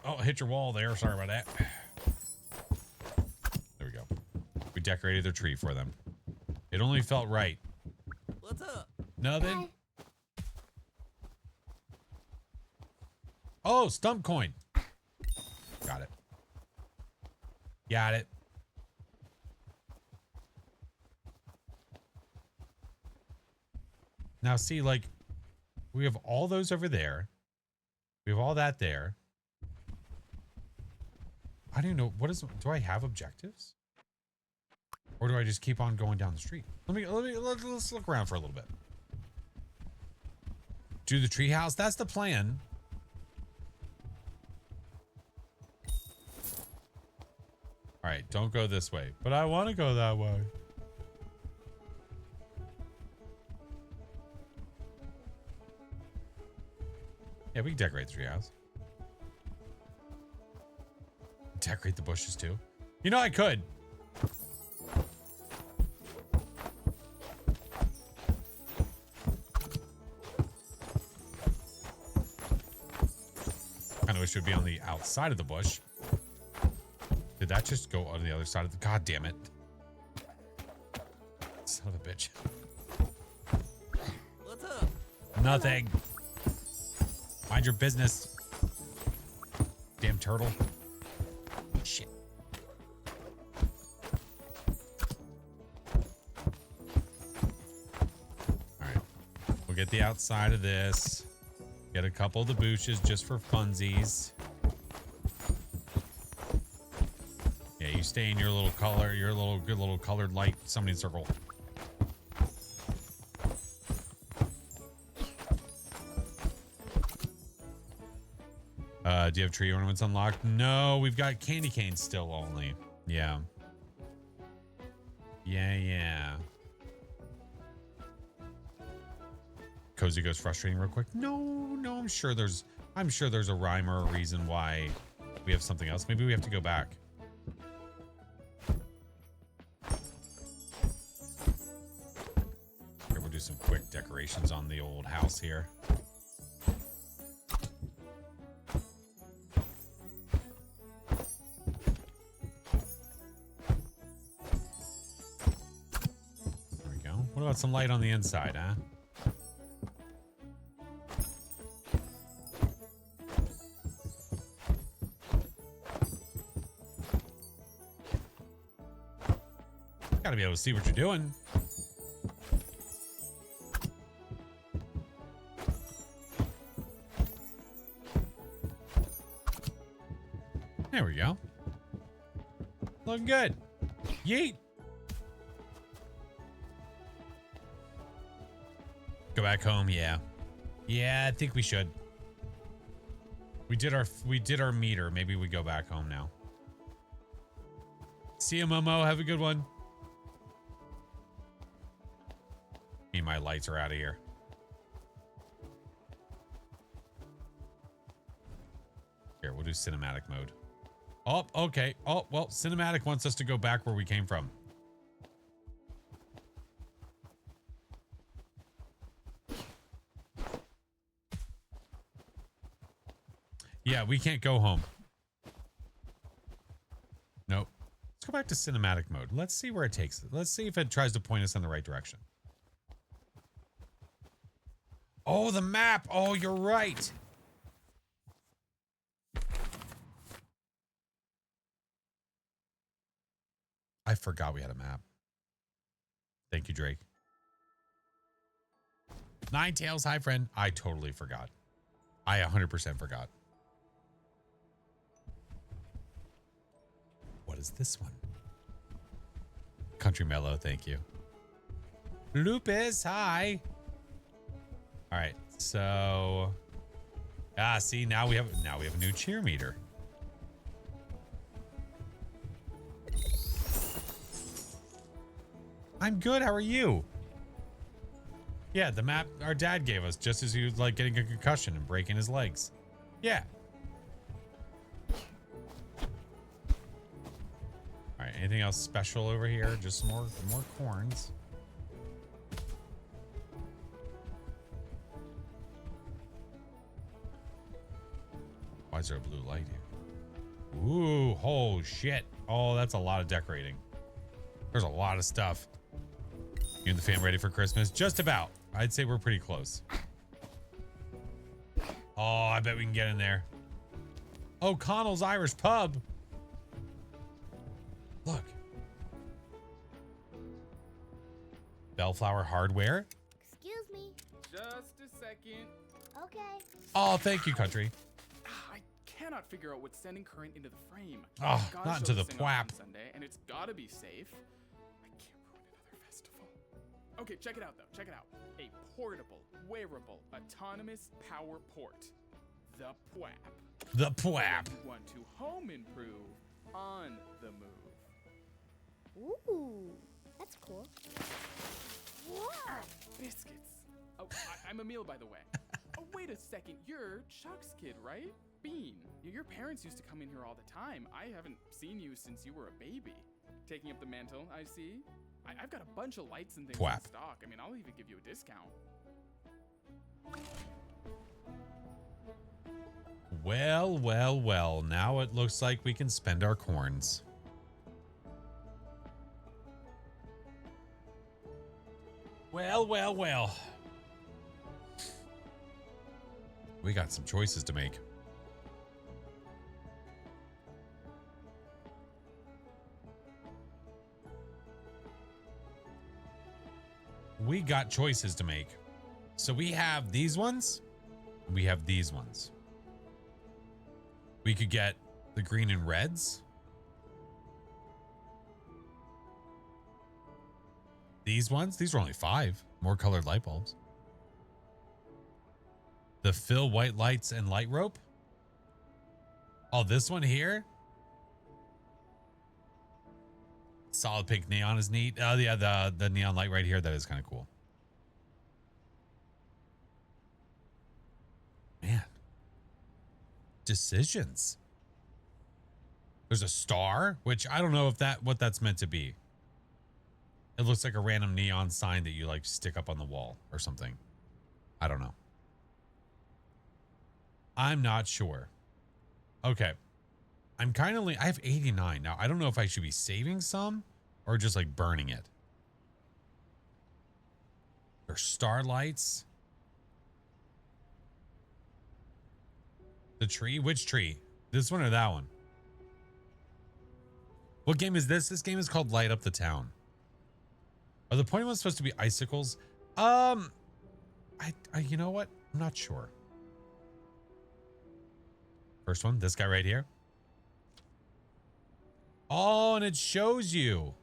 Oh, hit your wall there. Sorry about that. There we go. We decorated their tree for them. It only felt right. What's up? Nothing. Oh, stump coin. Got it. Got it. Now see, like, we have all those over there. We have all that there. I don't know. What is, do I have objectives? Or do I just keep on going down the street? Let's look around for a little bit. Do the treehouse. That's the plan. All right, don't go this way, but I want to go that way. Yeah, we can decorate the treehouse. Decorate the bushes too. You know, I could. Kind of wish it would be on the outside of the bush. Did that just go on the other side of the... God damn it. Son of a bitch. What's up? Nothing. Mind your business. Damn turtle. Shit. Alright. We'll get the outside of this. Get a couple of the bushes just for funsies. Yeah, you stay in your little color, your little good little colored light summoning circle. Do you have tree ornaments unlocked? No, we've got candy canes still only. Yeah. Yeah. Cozy goes frustrating real quick. No, I'm sure there's a rhyme or a reason why we have something else. Maybe we have to go back. Here, we'll do some quick decorations on the old house here. There we go. What about some light on the inside, huh? Gotta be able to see what you're doing. There we go. Looking good. Yeet. Go back home, yeah. Yeah, I think we should. We did our meter. Maybe we go back home now. See you, Momo. Have a good one. My lights are out of here. Here, we'll do cinematic mode. Oh, okay. Oh, well, cinematic wants us to go back where we came from. Yeah, we can't go home. Nope. Let's go back to cinematic mode. Let's see where it takes us. Let's see if it tries to point us in the right direction. Oh, the map. Oh, you're right. I forgot we had a map. Thank you, Drake. Nine Tails, hi, friend. I totally forgot. I 100% forgot. What is this one? Country Mellow, thank you. Lupus, hi. All right, so see, now we have a new cheer meter. I'm good. How are you? Yeah, the map our dad gave us just as he was like getting a concussion and breaking his legs. Yeah. All right, anything else special over here? Just some more corns. Why is there a blue light here? Ooh, oh shit. Oh, that's a lot of decorating. There's a lot of stuff. You and the fam ready for Christmas? Just about. I'd say we're pretty close. Oh, I bet we can get in there. Oh, Connell's Irish Pub. Look. Bellflower Hardware. Excuse me. Just a second. Okay. Oh, thank you, Country. I cannot figure out what's sending current into the frame. Oh, Gotta not show into the this thing off on PWAP. Sunday, and it's gotta be safe. I can't ruin another festival. Okay, check it out though. Check it out. A portable, wearable, autonomous power port. The PWAP. The PWAP. You want to home improve on the move. Ooh, that's cool. Biscuits. Oh, I'm Emil, by the way. Oh, wait a second. You're Chuck's kid, right? Bean. Your parents used to come in here all the time. I haven't seen you since you were a baby. Taking up the mantle, I see. I've got a bunch of lights and things Twap. in stock. I mean, I'll even give you a discount. Well, well, well. Now it looks like we can spend our corns. Well, well, well. We got some choices to make. We got choices to make. So we have these ones. We have these ones. We could get the green and reds. These ones, these are only 5 more colored light bulbs. The fill white lights and light rope. Oh, this one here. Solid pink neon is neat. Oh yeah, the neon light right here, that is kind of cool. Man. Decisions. There's a star, which I don't know if what that's meant to be. It looks like a random neon sign that you like stick up on the wall or something. I don't know. I'm not sure. Okay. I'm kind of I have 89 now. I don't know if I should be saving some or just like burning it. There's starlights. The tree? Which tree? This one or that one? What game is this? This game is called Light Up the Town. Are the point ones supposed to be icicles? I you know what? I'm not sure. First one, this guy right here. Oh, and it shows you.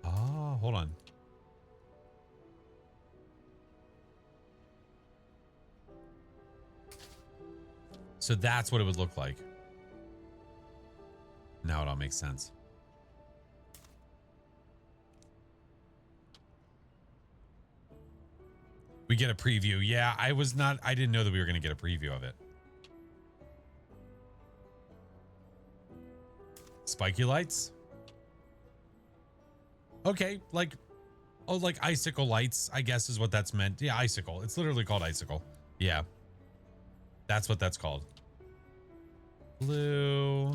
Oh, hold on. So that's what it would look like. Now it all makes sense. We get a preview. Yeah, I didn't know that we were going to get a preview of it. Spiky lights. Okay, like icicle lights, I guess is what that's meant. Yeah, icicle. It's literally called icicle. Yeah. That's what that's called. Blue.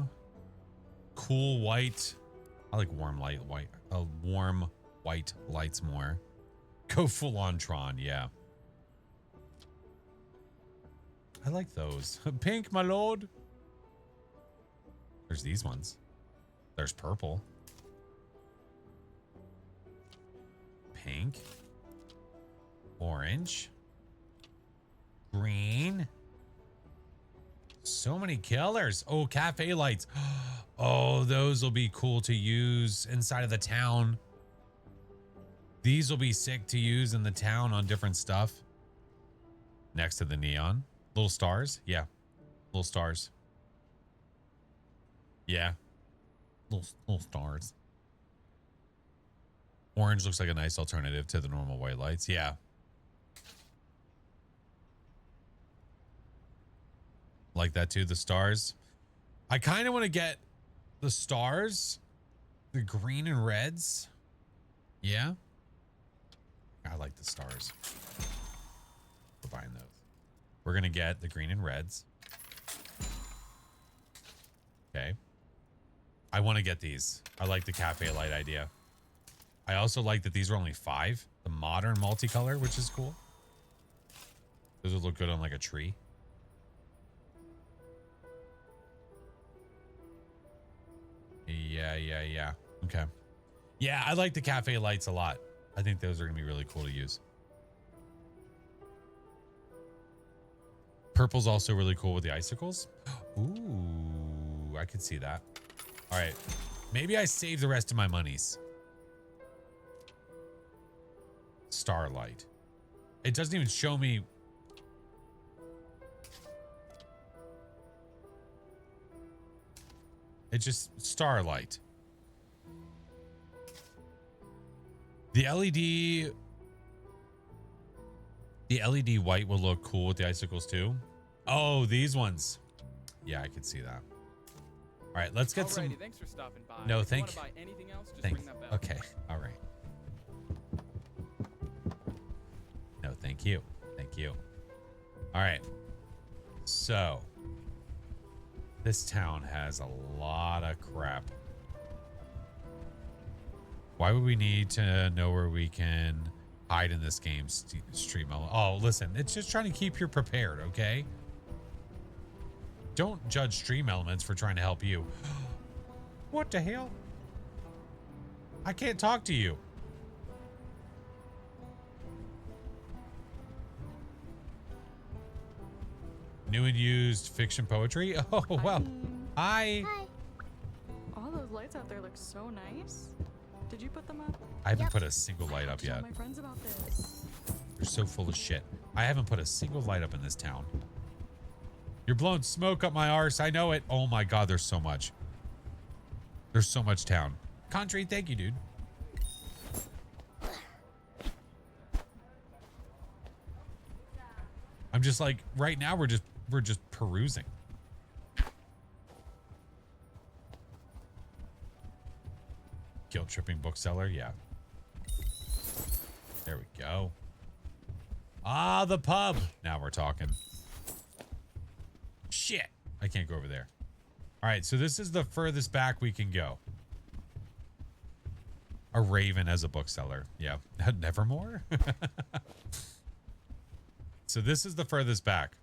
Cool white. I like warm light white. Warm white lights more. Go full on Tron, yeah. I like those. Pink, my lord. There's these ones. There's purple. Pink. Orange. Green. So many colors. Oh, cafe lights. Oh, those will be cool to use inside of the town. These will be sick to use in the town on different stuff. Next to the neon. Little stars. Yeah. Little stars. Yeah. Little stars. Orange looks like a nice alternative to the normal white lights. Yeah. Like that too, the stars. I kind of want to get the stars, the green and reds. Yeah. I like the stars. We're buying those. We're going to get the green and reds. Okay. I want to get these. I like the cafe light idea. I also like that these are only 5. The modern multicolor, which is cool. Those would look good on like a tree. Yeah. Okay. Yeah, I like the cafe lights a lot. I think those are going to be really cool to use. Purple's also really cool with the icicles. Ooh, I could see that. All right. Maybe I save the rest of my monies. Starlight. It doesn't even show me. It's just starlight. The LED. The LED white will look cool with the icicles too. Oh, these ones. Yeah, I can see that. All right, let's get some. Thanks for stopping by. No, if thank. you want to buy anything else, just Thank. ring that bell. Okay. All right. No, thank you. Thank you. All right. So, this town has a lot of crap. Why would we need to know where we can hide in this game, Stream Element? Oh, listen, it's just trying to keep you prepared, okay? Don't judge Stream Elements for trying to help you. What the hell? I can't talk to you. New and used fiction poetry? Oh, well. Hi. Hi. All those lights out there look so nice. Did you put them up? I haven't put a single light up Tell yet. my friends about this. You're so full of shit. I haven't put a single light up in this town. You're blowing smoke up my arse. I know it. Oh my God, there's so much. There's so much town. Country, thank you, dude. I'm just like, right now we're just perusing. Guilt tripping bookseller, yeah. There we go. Ah, the pub. Now we're talking. Shit. I can't go over there. All right, so this is the furthest back we can go. A raven as a bookseller. Yeah. Nevermore? So this is the furthest back.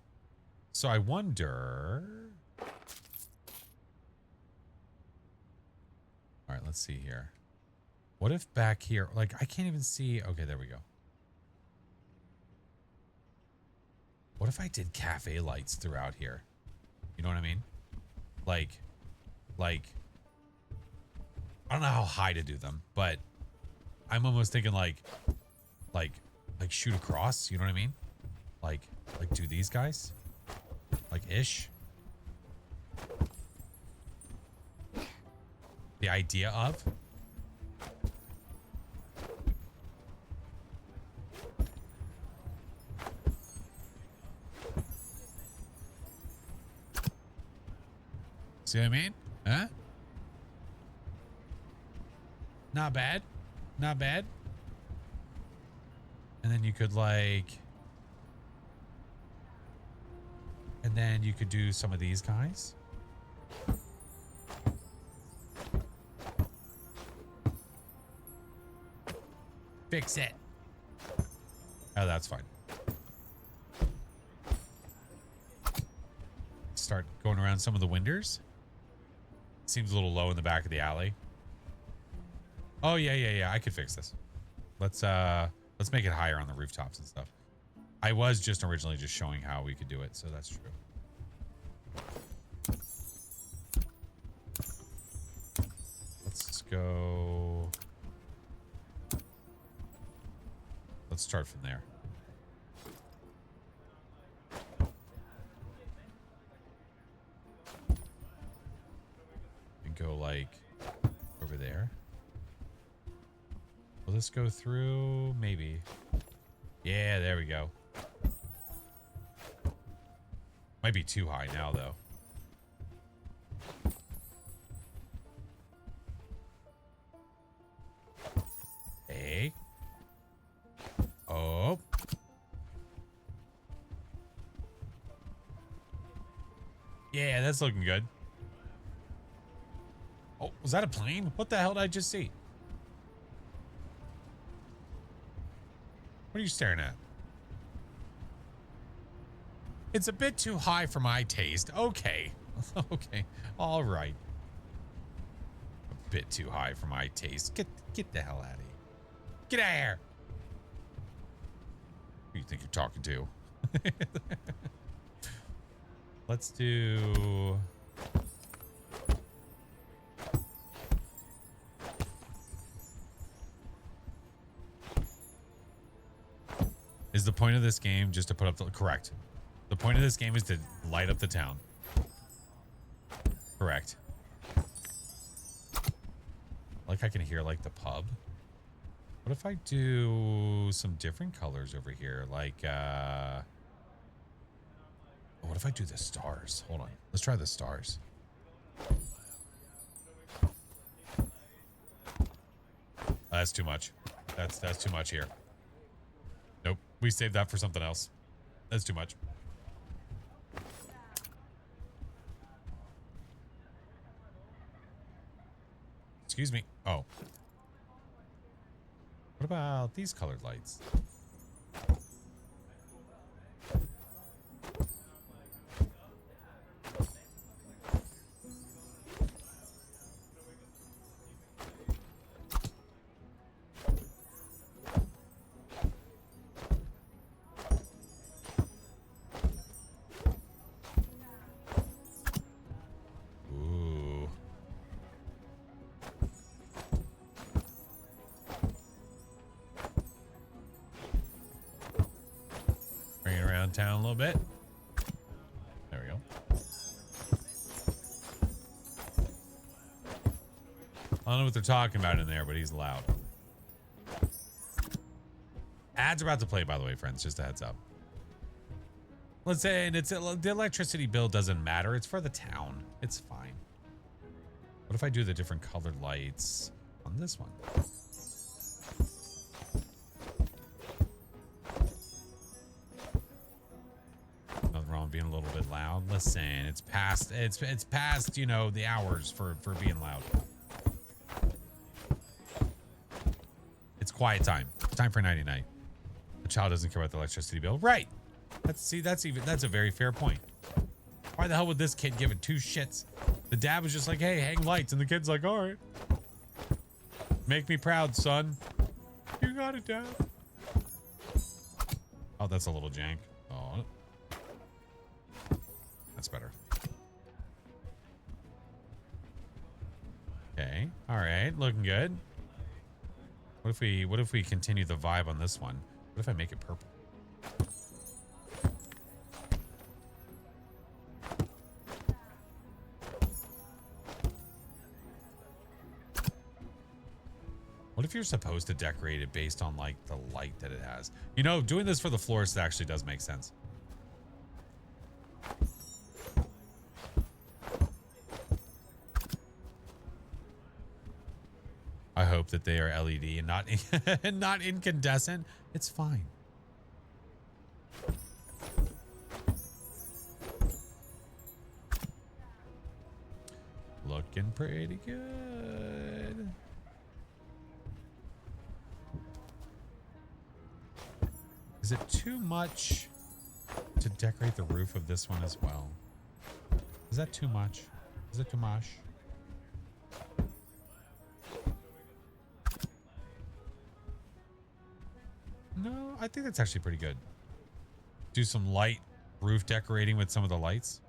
So I wonder... All right, let's see here. What if back here, like I can't even see. Okay, there we go. What if I did cafe lights throughout here? You know what I mean? Like, I don't know how high to do them, but I'm almost thinking like shoot across. You know what I mean? Like do these guys? Like ish. The idea of. See what I mean? Huh? Not bad. Not bad. And then you could like... And then you could do some of these guys. Fix it. Oh, that's fine. Start going around some of the windows. Seems a little low in the back of the alley. Oh yeah. I could fix this. Let's make it higher on the rooftops and stuff. I was just originally just showing how we could do it, so that's true. Let's go. Let's start from there. And go like over there. Will this go through? Maybe. Yeah, there we go. Might be too high now, though. Hey. Oh. Yeah, that's looking good. Oh, was that a plane? What the hell did I just see? What are you staring at? It's a bit too high for my taste. Okay. Okay. All right. A bit too high for my taste. Get the hell out of here. Get out of here. Who do you think you're talking to? Let's do... Is the point of this game just to put up the... Correct. The point of this game is to light up the town. Correct. Like I can hear like the pub. What if I do some different colors over here? Like, what if I do the stars? Hold on. Let's try the stars. That's too much. That's too much here. Nope. We saved that for something else. That's too much. Excuse me. Oh. What about these colored lights? Town a little bit. There we go. I don't know what they're talking about in there, but he's loud. Ads are about to play, by the way, friends. Just a heads up. Let's say, and it's the electricity bill doesn't matter. It's for the town. It's fine. What if I do the different colored lights on this one? Being a little bit loud. Listen, it's past you know, the hours for being loud. It's quiet time. It's time for nighty night. The child doesn't care about the electricity bill. Right. That's a very fair point. Why the hell would this kid give it two shits? The dad was just like, hey, hang lights, and the kid's like, all right. Make me proud, son. You got it, Dad. Oh, that's a little jank. Oh. That's better. Okay. All right. Looking good. What if we continue the vibe on this one? What if I make it purple? What if you're supposed to decorate it based on like the light that it has? You know, doing this for the florist actually does make sense. I hope that they are LED and not not incandescent. It's fine. Looking pretty good. Is it too much to decorate the roof of this one as well? Is that too much? Is it too much? No, I think that's actually pretty good. Do some light roof decorating with some of the lights.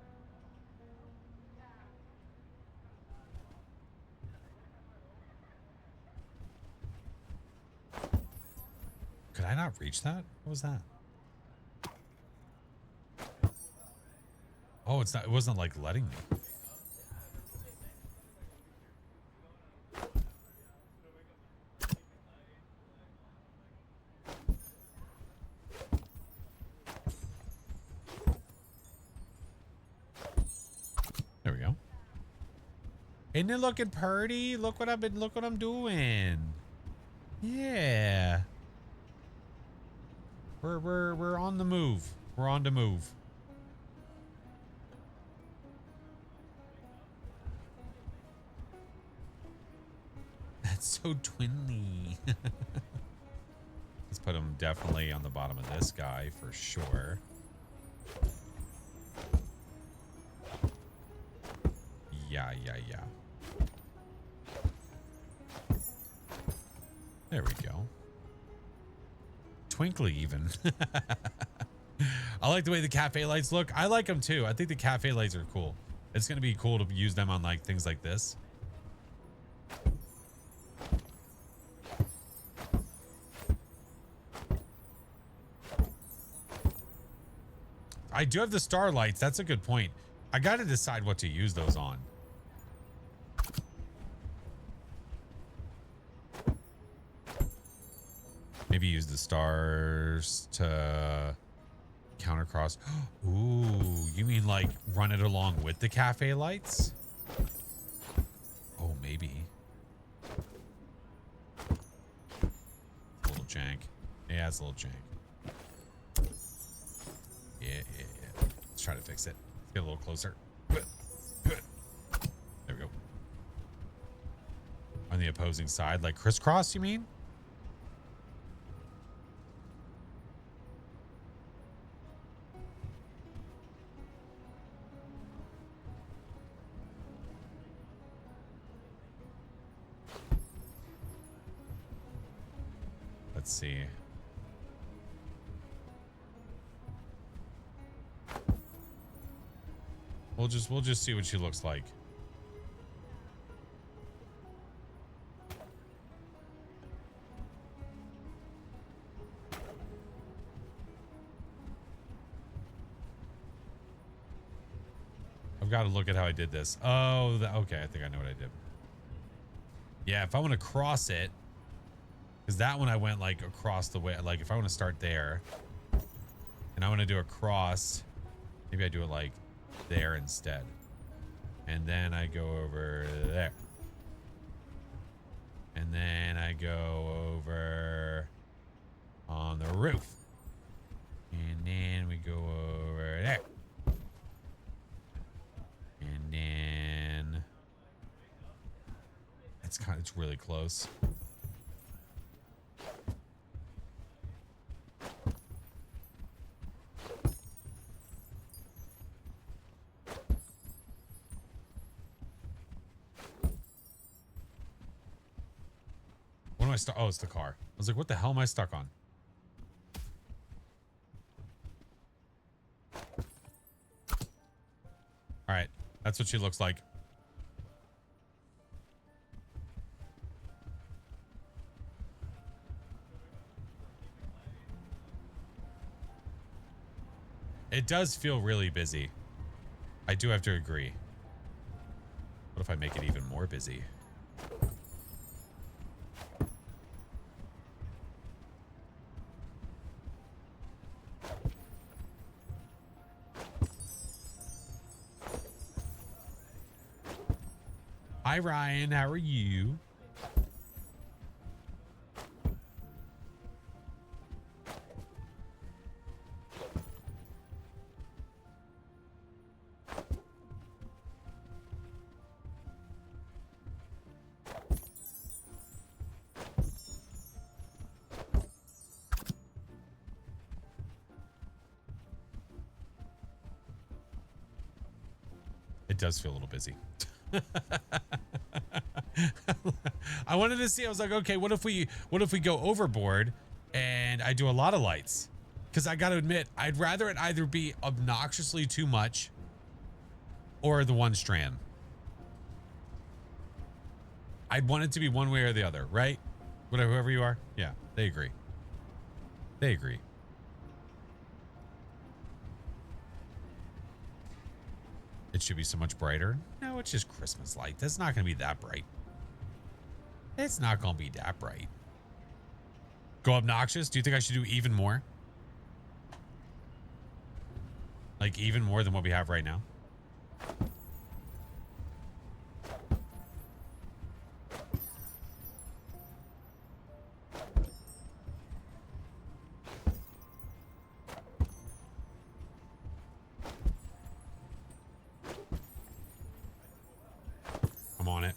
Could I not reach that? What was that? Oh, it wasn't like letting me. There we go. Isn't it looking pretty? Look what I'm doing. Yeah. We're on the move. We're on the move. That's so twinly. Let's put him definitely on the bottom of this guy for sure. Yeah. There we go. Twinkly even. I like the way the cafe lights look. I like them too. I think the cafe lights are cool. It's going to be cool to use them on like things like this. I do have the star lights. That's a good point. I got to decide what to use those on. Maybe use the stars to counter cross. Ooh, you mean like run it along with the cafe lights? Oh, maybe. A little jank. Yeah, it's a little jank. Yeah. Let's try to fix it. Let's get a little closer. There we go. On the opposing side, like crisscross, you mean? Let's see. We'll just see what she looks like. I've got to look at how I did this. Oh, okay. I think I know what I did. Yeah, if I want to cross it, because that one I went like across the way. Like if I want to start there and I want to do a cross, maybe I do it like there instead. And then I go over there. And then I go over on the roof. And then we go over there. And then it's really close. What am I stuck? Oh, it's the car. I was like, what the hell am I stuck on? All right. That's what she looks like. It does feel really busy. I do have to agree. What if I make it even more busy? Hi, Ryan. How are you? It does feel a little busy. I wanted to see. I was like, okay, what if we go overboard and I do a lot of lights? Because I got to admit, I'd rather it either be obnoxiously too much or the one strand. I'd want it to be one way or the other, right? Whatever, whoever you are. Yeah, they agree. They agree. It should be so much brighter. No, it's just Christmas light. That's not going to be that bright. It's not going to be that bright. Go obnoxious? Do you think I should do even more? Like even more than what we have right now? I'm on it.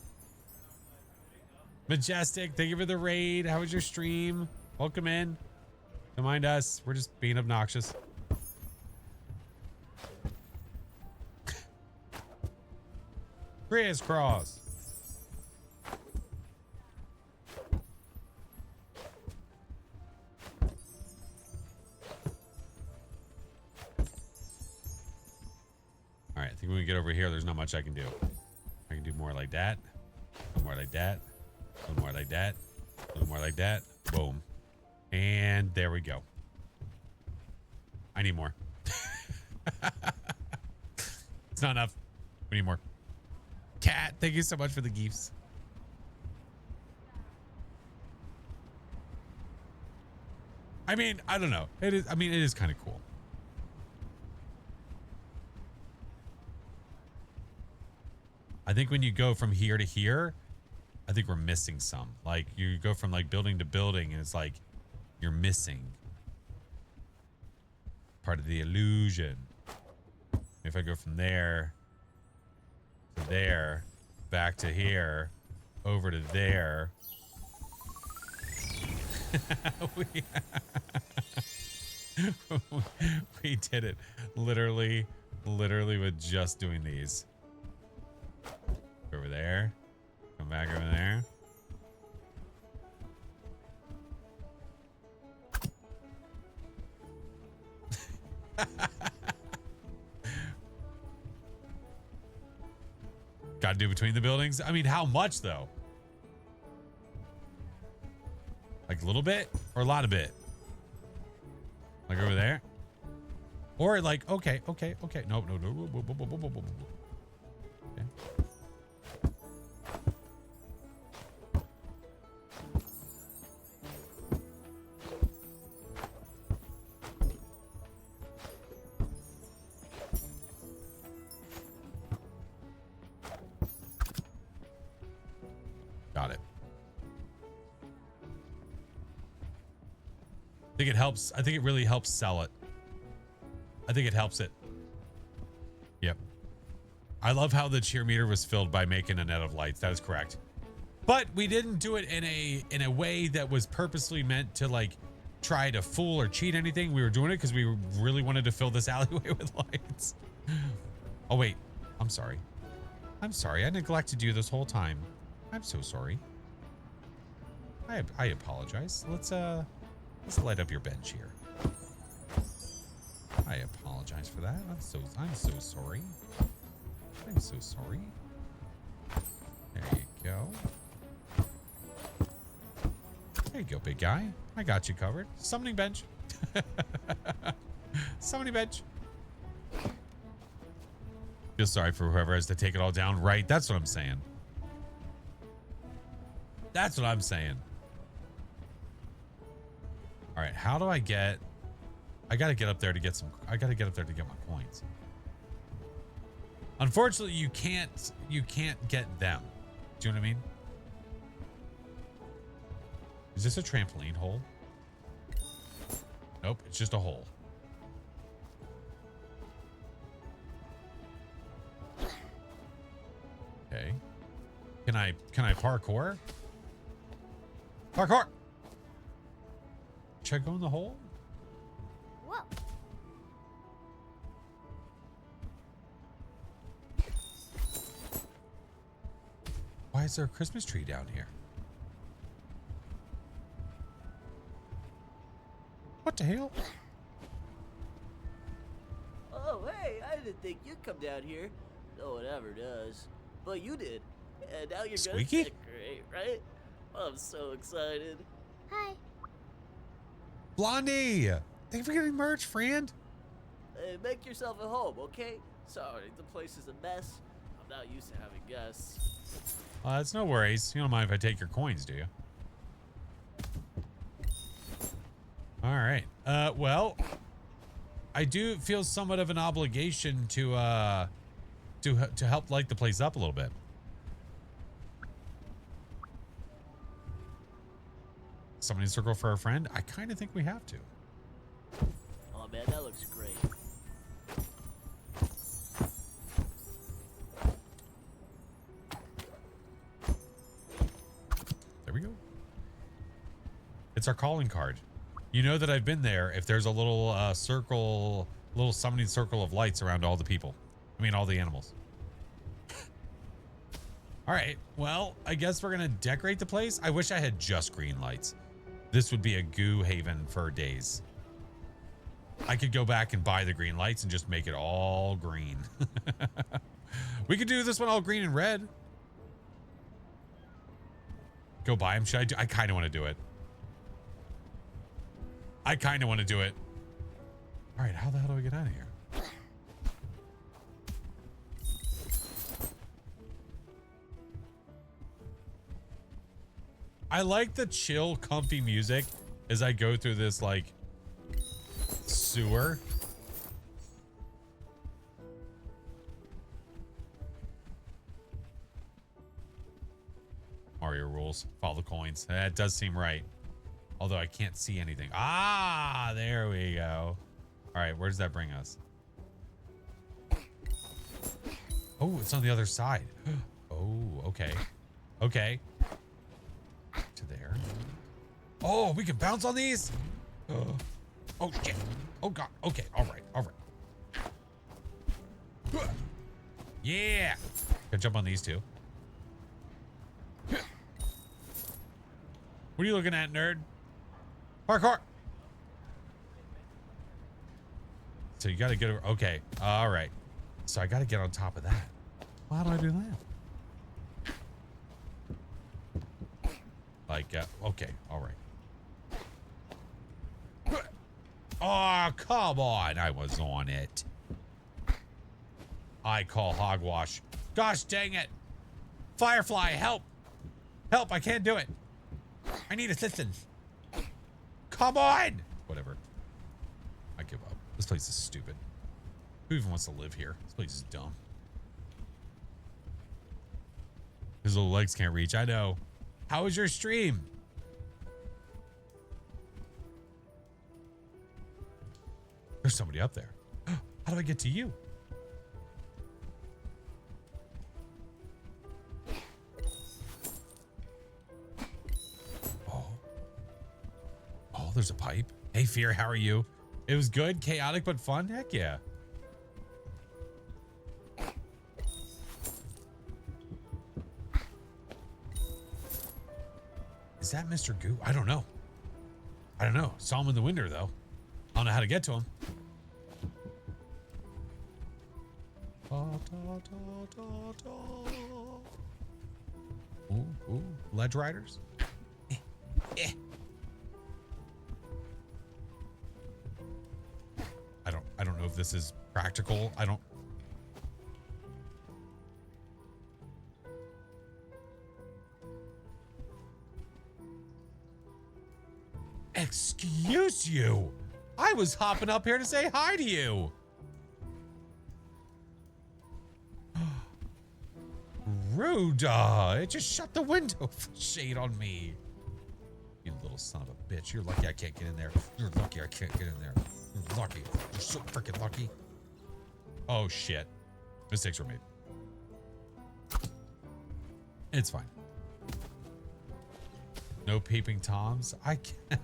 Majestic, thank you for the raid. How was your stream? Welcome in. Don't mind us. We're just being obnoxious. Crisscross. All right, I think when we get over here, there's not much I can do. I can do more like that. More like that. A little more like that. A little more like that. Boom. And there we go. I need more. It's not enough. We need more. Cat, thank you so much for the gifts. I mean, I don't know. It is. I mean, it is kind of cool. I think when you go from here to here, I think we're missing some. Like you go from like building to building, and it's like you're missing part of the illusion. If I go from there to there, back to here, over to there. we did it literally with just doing these. Over there, come back over there. Gotta do between the buildings. I mean, how much though? Like a little bit or a lot of bit? Like over there? Or like, okay. No. Okay. Got it. I think it helps. I think it really helps sell it. I think it helps it. Yep. I love how the cheer meter was filled by making a net of lights. That is correct. But we didn't do it in a way that was purposely meant to like try to fool or cheat anything. We were doing it because we really wanted to fill this alleyway with lights. Oh wait, I'm sorry. I'm sorry. I neglected you this whole time. I'm so sorry. I apologize. Let's light up your bench here. I apologize for that. I'm so sorry. I'm so sorry. There you go. There you go, big guy. I got you covered. Summoning bench. Summoning bench. Feel sorry for whoever has to take it all down. Right. That's what I'm saying. That's what I'm saying. All right. How do I get... I got to get up there to get some... I got to get up there to get my coins. Unfortunately, you can't get them. Do you know what I mean? Is this a trampoline hole? Nope, it's just a hole. Okay. Can I parkour? Parkour! Should I go in the hole? Whoa. Why is there a Christmas tree down here? What the hell? Oh, hey, I didn't think you'd come down here. No one ever does. But you did. And now you're gonna Squeaky? decorate, right? I'm so excited. Hi. Blondie! Thank you for getting merch, friend. Hey, make yourself at home, okay? Sorry, the place is a mess. I'm not used to having guests. It's no worries. You don't mind if I take your coins, do you? All right. Well, I do feel somewhat of an obligation to help light the place up a little bit. Somebody circle for a friend? I kind of think we have to. Oh man, that looks great. There we go. It's our calling card. You know that I've been there if there's a little circle, little summoning circle of lights around all the people. I mean, all the animals. All right. Well, I guess we're going to decorate the place. I wish I had just green lights. This would be a goo haven for days. I could go back and buy the green lights and just make it all green. We could do this one all green and red. Go buy them. Should I do? I kind of want to do it. I kind of want to do it. All right, how the hell do I get out of here? I like the chill, comfy music as I go through this like sewer. Mario rules. Follow the coins. That does seem right. Although I can't see anything. Ah, there we go. All right, where does that bring us? Oh, it's on the other side. Oh, okay. Okay. To there. Oh, we can bounce on these? Oh, shit. Oh, God. Okay, all right, all right. Yeah. Can jump on these two. What are you looking at, nerd? Parkour. So you got to get over. Okay. All right. So I got to get on top of that. Well, how do I do that? Like, okay. All right. Oh, come on. I was on it. I call hogwash. Gosh dang it. Firefly, help. Help. I can't do it. I need assistance. Come on. Whatever. I give up. This place is stupid. Who even wants to live here? This place is dumb. His little legs can't reach. I know. How was your stream? There's somebody up there. How do I get to you? Oh, there's a pipe. Hey, Fear, how are you? It was good, chaotic, but fun. Heck yeah. Is that Mr. Goo? I don't know. I don't know. Saw him in the window, though. I don't know how to get to him. Ooh, ooh. Ledge riders? I don't know if this is practical. I don't. Excuse you. I was hopping up here to say hi to you. Rude. It just shut the window shade on me. You little son of a bitch. You're lucky I can't get in there. You're lucky I can't get in there. You're lucky. You're so freaking lucky. Oh, shit. Mistakes were made. It's fine. No peeping Toms. I can't.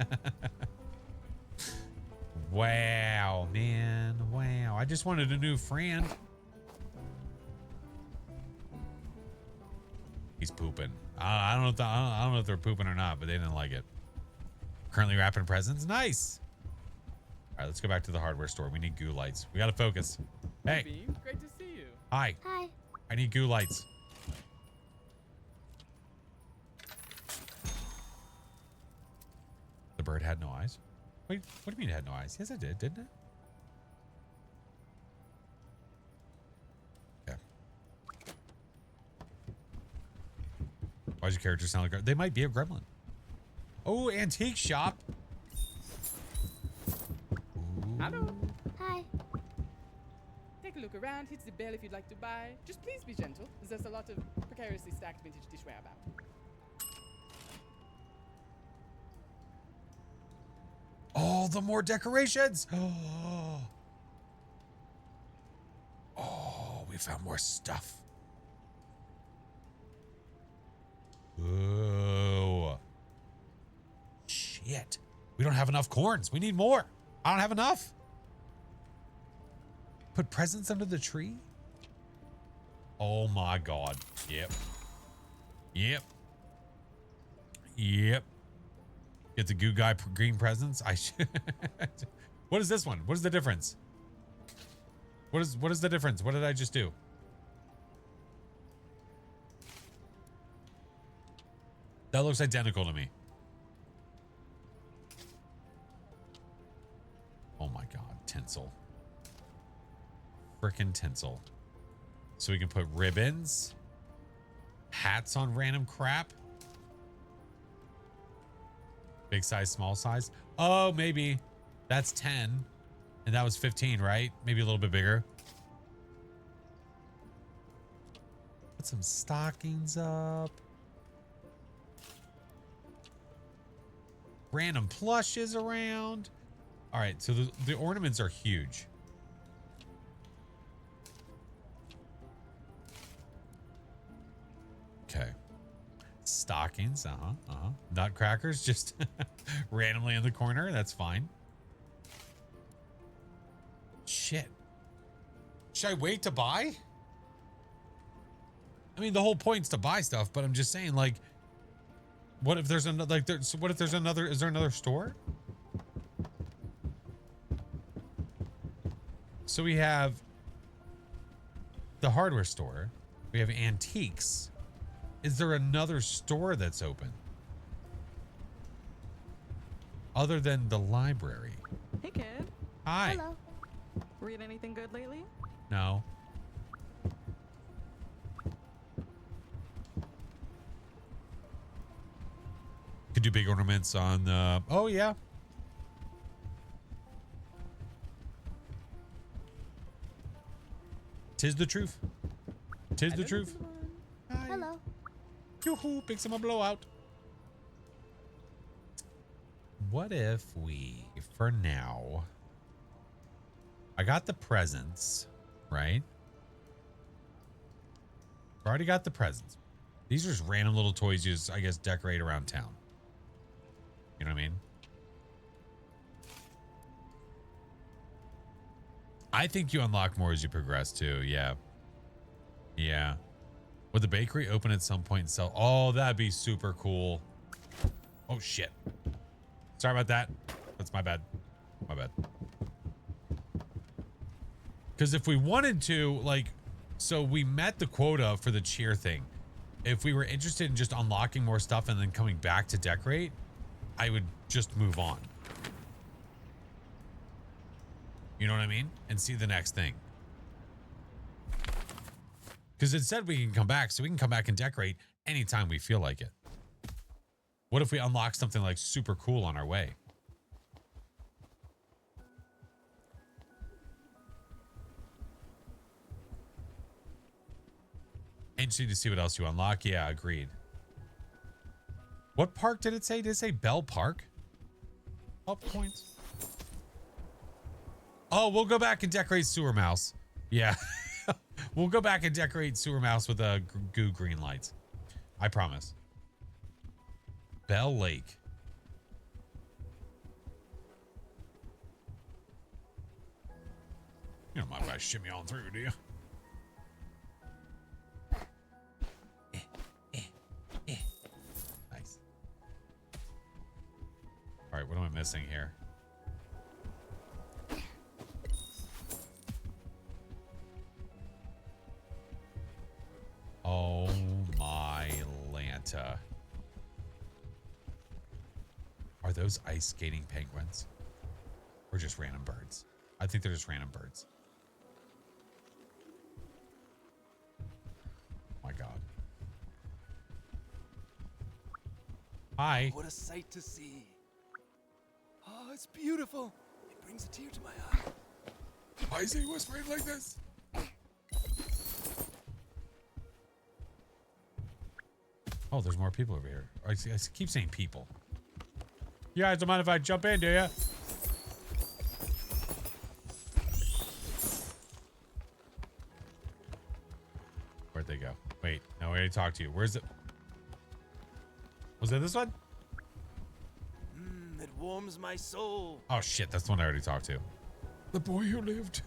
Wow, man. Wow. I just wanted a new friend. He's pooping. I don't know if they're pooping or not, but they didn't like it. Currently wrapping presents. Nice. All right, let's go back to the hardware store. We need goo lights. We got to focus. Hey. Beam, great to see you. Hi. Hi. I need goo lights. The bird had no eyes. Wait, what do you mean it had no eyes? Yes, it did, didn't it? Yeah. Why does your character sound like a... They might be a gremlin. Oh, antique shop. Hello. Hi. Take a look around, hit the bell if you'd like to buy. Just please be gentle. There's a lot of precariously stacked vintage dishware about. Oh, the more decorations. Oh, we found more stuff. Ooh. Shit. We don't have enough corns. We need more. I don't have enough. Put presents under the tree? Oh my God. Yep. Yep. Yep. Get the goo guy green presents. I should. What is this one? What is the difference? What is the difference? What did I just do? That looks identical to me. Oh my God, tinsel. Frickin' tinsel. So we can put ribbons, hats on random crap. Big size, small size. Oh, maybe that's 10 and that was 15, right? Maybe a little bit bigger. Put some stockings up. Random plushes around. All right, so the ornaments are huge. Okay. Stockings, nutcrackers just randomly in the corner. That's fine. Shit. Should I wait to buy? I mean, the whole point's to buy stuff, but I'm just saying, like, what if there's another, like, what if there's another, is there another store? So we have the hardware store. We have antiques. Is there another store that's open? Other than the library? Hey, kid. Hi. Hello. Read anything good lately? No. Could do big ornaments on the... Oh, yeah. Tis the truth. Tis the truth. Hi. Hello. Yoo-hoo, big summer blowout. What if we, for now... I got the presents, right? I already got the presents. These are just random little toys you just, I guess, decorate around town. You know what I mean? I think you unlock more as you progress too. Yeah. Yeah. Would the bakery open at some point and sell? Oh, that'd be super cool. Oh, shit. Sorry about that. That's my bad. My bad. Because if we wanted to, like, so we met the quota for the cheer thing. If we were interested in just unlocking more stuff and then coming back to decorate, I would just move on. You know what I mean? And see the next thing. Because it said we can come back, so we can come back and decorate anytime we feel like it. What if we unlock something like super cool on our way? Interesting to see what else you unlock. Yeah, agreed. What park did it say? Did it say Bell Park? Up points. Oh, we'll go back and decorate Sewer Mouse. Yeah. We'll go back and decorate Sewer Mouse with goo green lights. I promise. Bell Lake. You don't mind if I shimmy on through, do you? Nice. All right, what am I missing here? Oh my Lanta. Are those ice skating penguins? Or just random birds? I think they're just random birds. Oh my God. Hi. What a sight to see. Oh, it's beautiful. It brings a tear to my eye. Why is he whispering like this? Oh, there's more people over here. I keep saying people. You guys don't mind if I jump in, do you? Where'd they go? Wait, no, I already talked to you. Where's it? Was it this one? It warms my soul. Oh shit, that's the one I already talked to. The boy who lived.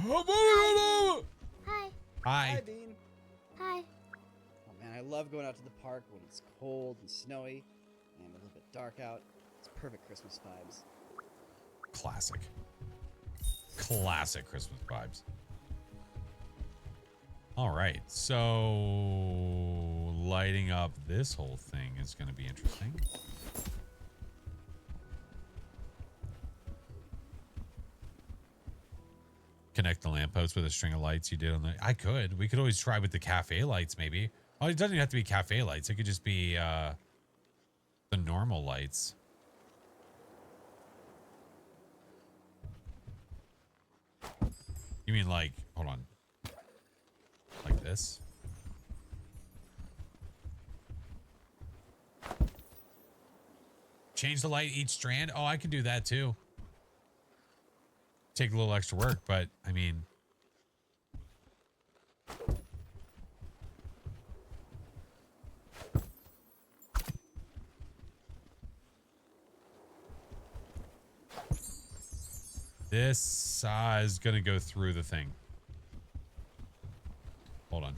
Oh, Hi. hi. Hi, Bean. Hi. Oh man, I love going out to the park when it's cold and snowy and a little bit dark out. It's perfect Christmas vibes. Classic. Classic Christmas vibes. All right, so lighting up this whole thing is going to be interesting. Connect the lamppost with a string of lights you did on the... I could. We could always try with the cafe lights, maybe. Oh, it doesn't even have to be cafe lights. It could just be the normal lights. You mean like, hold on. Like this? Change the light each strand? Oh, I can do that too. Take a little extra work, but I mean... This is going to go through the thing. Hold on.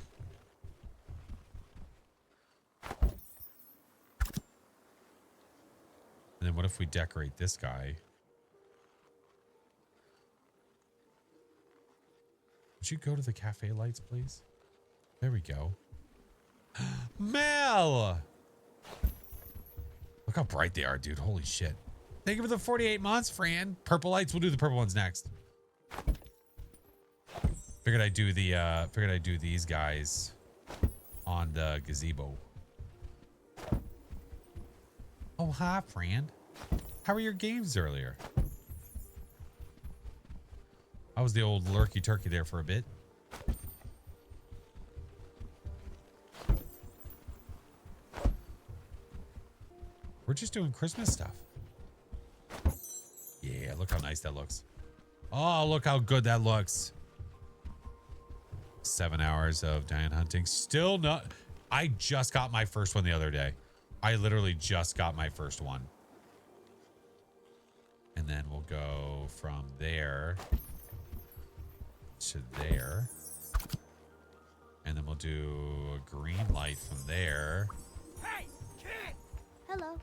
And then what if we decorate this guy? Would you go to the cafe lights, please? There we go. Mel! Look how bright they are, dude. Holy shit. Thank you for the 48 months, Fran. Purple lights. We'll do the purple ones next. Figured I'd do these guys on the gazebo. Oh, hi, Fran. How were your games earlier? I was the old lurky turkey there for a bit. We're just doing Christmas stuff. Yeah, look how nice that looks. Oh, look how good that looks. 7 hours of diamond hunting. Still not. I just got my first one the other day. I literally just got my first one. And then we'll go from there to there. And then we'll do a green light from there. Hey, kid! Hello.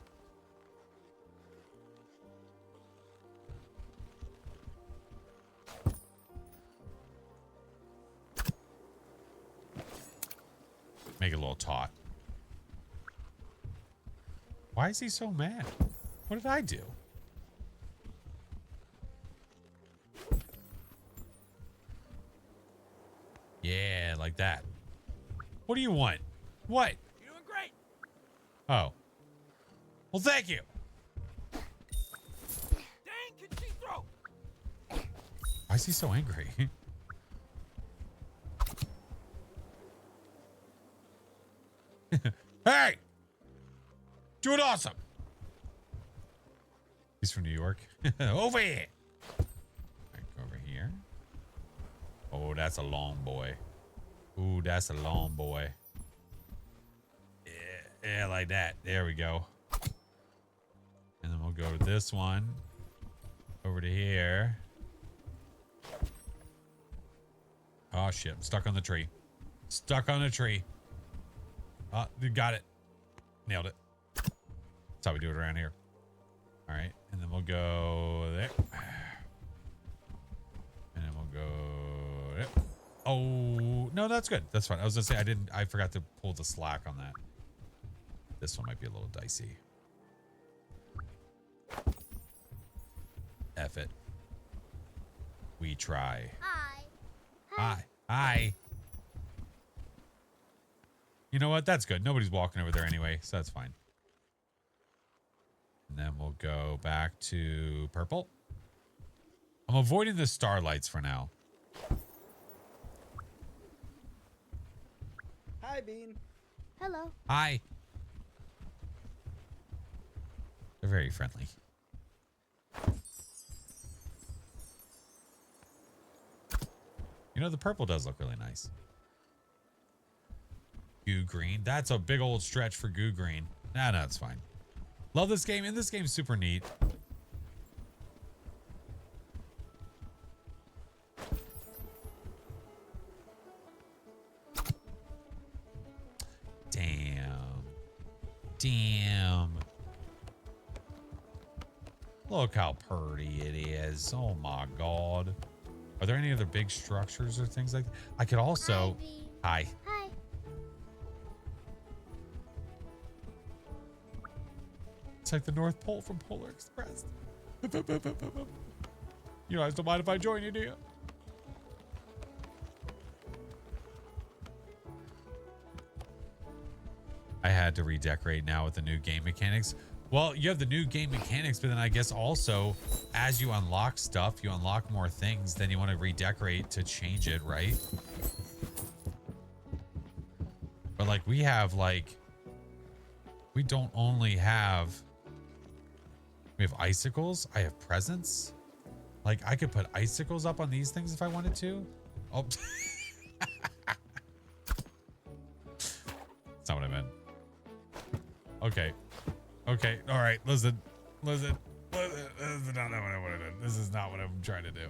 Make it a little taut. Why is he so mad? What did I do? Yeah, like that. What do you want? What? You're doing great. Oh. Well, thank you. Dang, can she throw? Why is he so angry? Hey! Doing awesome. He's from New York. Over here. Right, go over here. Oh, that's a long boy. Ooh, that's a long boy. Yeah, like that. There we go. And then we'll go to this one. Over to here. Oh, shit. I'm stuck on the tree. Stuck on a tree. Oh, you got it. Nailed it. That's how we do it around here. All right. And then we'll go there. And then we'll go there. Oh, no, that's good. That's fine. I was going to say, I forgot to pull the slack on that. This one might be a little dicey. F it. We try. Hi. Hi. Hi. You know what? That's good. Nobody's walking over there anyway, so that's fine. And then we'll go back to purple. I'm avoiding the starlights for now. Hi, Bean. Hello. Hi. They're very friendly. You know, the purple does look really nice. Goo green. That's a big old stretch for goo green. Nah, no, it's fine. Love this game, and this game's super neat. Damn. Damn. Look how pretty it is. Oh my god. Are there any other big structures or things like that? I could also... Hi. Hi. It's like the North Pole from Polar Express. You guys don't mind if I join you, do you? I had to redecorate now with the new game mechanics. Well, you have the new game mechanics, but then I guess also as you unlock stuff, you unlock more things, then you want to redecorate to change it, right? But like we have like, we don't only have, we have icicles. I have presents. Like I could put icicles up on these things if I wanted to. Oh, that's not what I meant. Okay. Okay. All right. Listen. This is not what I wanted to do. This is not what I'm trying to do.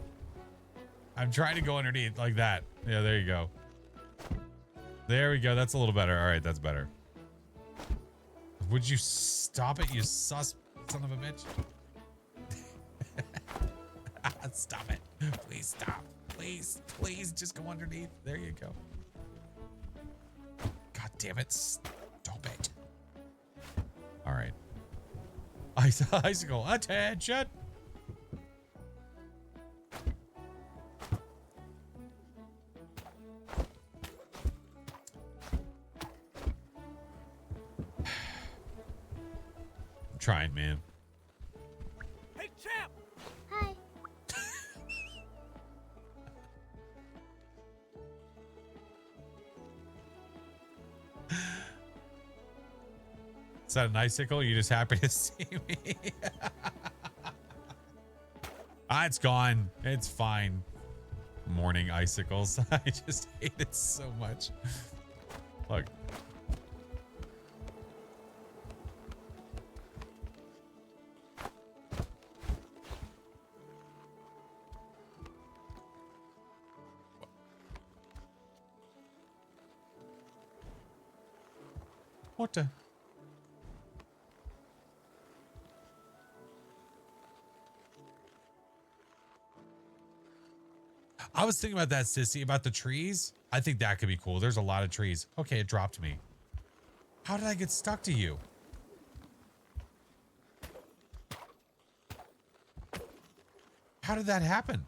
I'm trying to go underneath like that. Yeah, there you go. There we go. That's a little better. All right. That's better. Would you stop it, you sus son of a bitch? Stop it. Please stop. Please, please just go underneath. There you go. God damn it. Stop it. All right. Icicle, attention. I'm trying, man. Hey, champ! Hi. Is that an icicle? You just happy to see me? It's gone. It's fine. Morning icicles. I just hate it so much. Look. What the? I was thinking about that, Sissy, about the trees. I think that could be cool. There's a lot of trees. Okay, it dropped me. How did I get stuck to you? How did that happen?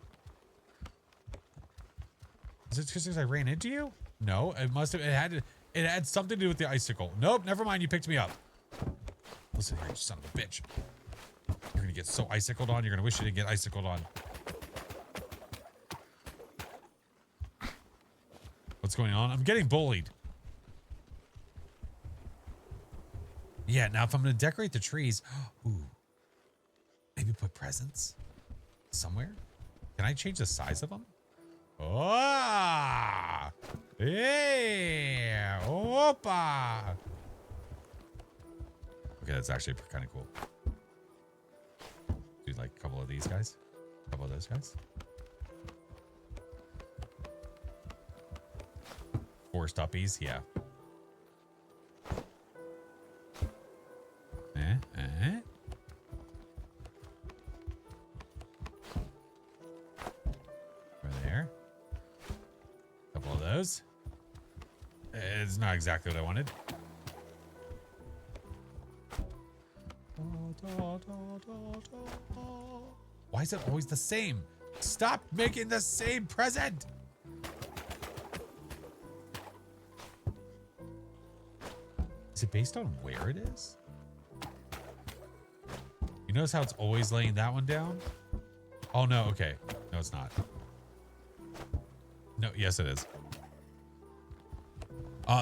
Is it because I ran into you? No, it must have. It had something to do with the icicle. Nope, never mind. You picked me up. Listen here, you son of a bitch. You're gonna get so icicled on. You're gonna wish you didn't get icicled on. What's going on? I'm getting bullied. Yeah, now if I'm going to decorate the trees, ooh, maybe put presents somewhere. Can I change the size of them? Oh, yeah, opa. Okay, that's actually kind of cool. Do like a couple of these guys, a couple of those guys. 4 stoppies, yeah. Over there. A couple of those. It's not exactly what I wanted. Why is it always the same? Stop making the same present. Is it based on where it is? You notice how it's always laying that one down? Oh, no. Okay. No, it's not. No, yes, it is.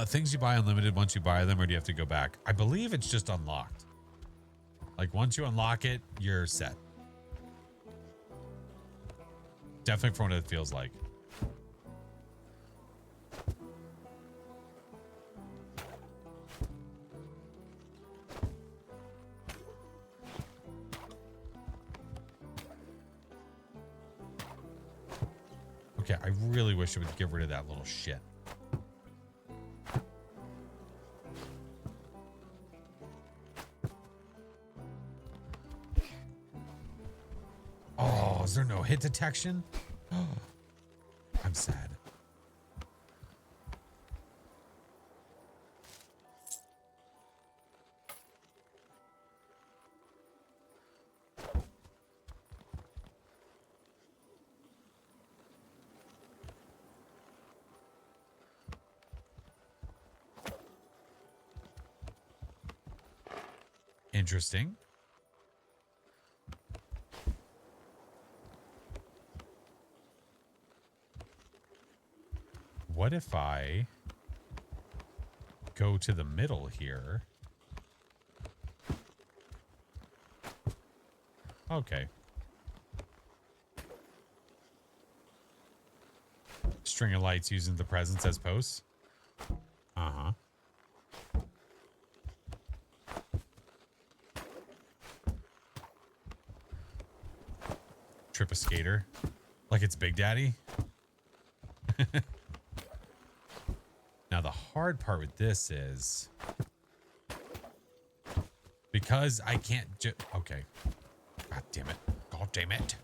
Things you buy unlimited once you buy them, or do you have to go back? I believe it's just unlocked. Like, once you unlock it, you're set. Definitely from what it feels like. Okay, I really wish it would get rid of that little shit. Oh, is there no hit detection? I'm sad. Interesting. What if I go to the middle here? Okay. String of lights using the presents as posts. Uh-huh. Trip a skater. Like it's Big Daddy. Now the hard part with this is because I can't okay. God damn it. God damn it.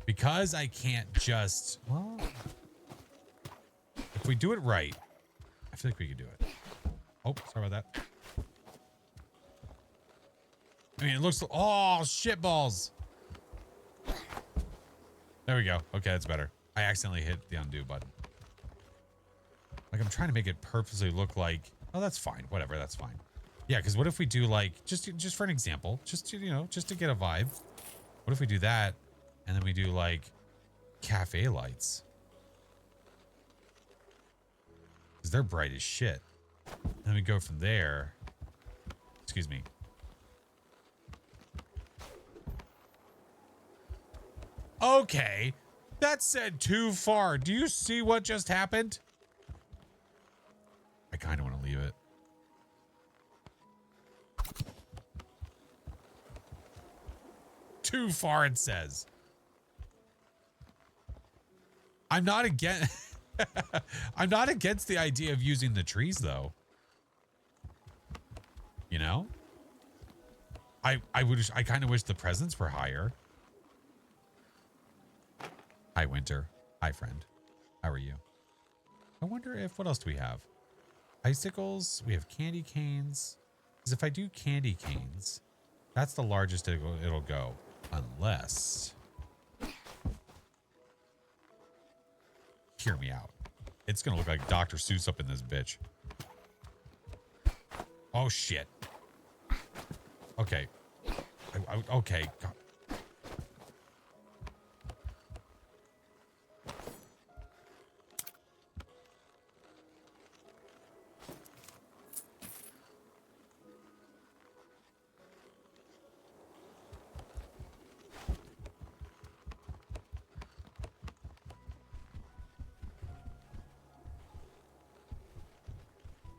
Because I can't just, well, if we do it right, I feel like we could do it. Oh, sorry about that. I mean, it looks, oh, shit balls. There we go. Okay, that's better. I accidentally hit the undo button. Like, I'm trying to make it purposely look like, oh, that's fine. Whatever, that's fine. Yeah, because what if we do, like, just for an example, just to, you know, just to get a vibe. What if we do that, and then we do, like, cafe lights? Because they're bright as shit. And then we go from there. Excuse me. Okay. That said too far. Do you see what just happened? I kind of want to leave it. Too far, it says. I'm not against I'm not against the idea of using the trees though. You know? I kind of wish the presents were higher. Hi, Winter. Hi, friend. How are you? I wonder if, what else do we have? Icicles. We have candy canes. Because if I do candy canes, that's the largest it'll go. Unless... Hear me out. It's going to look like Dr. Seuss up in this bitch. Oh, shit. Okay. Okay. God.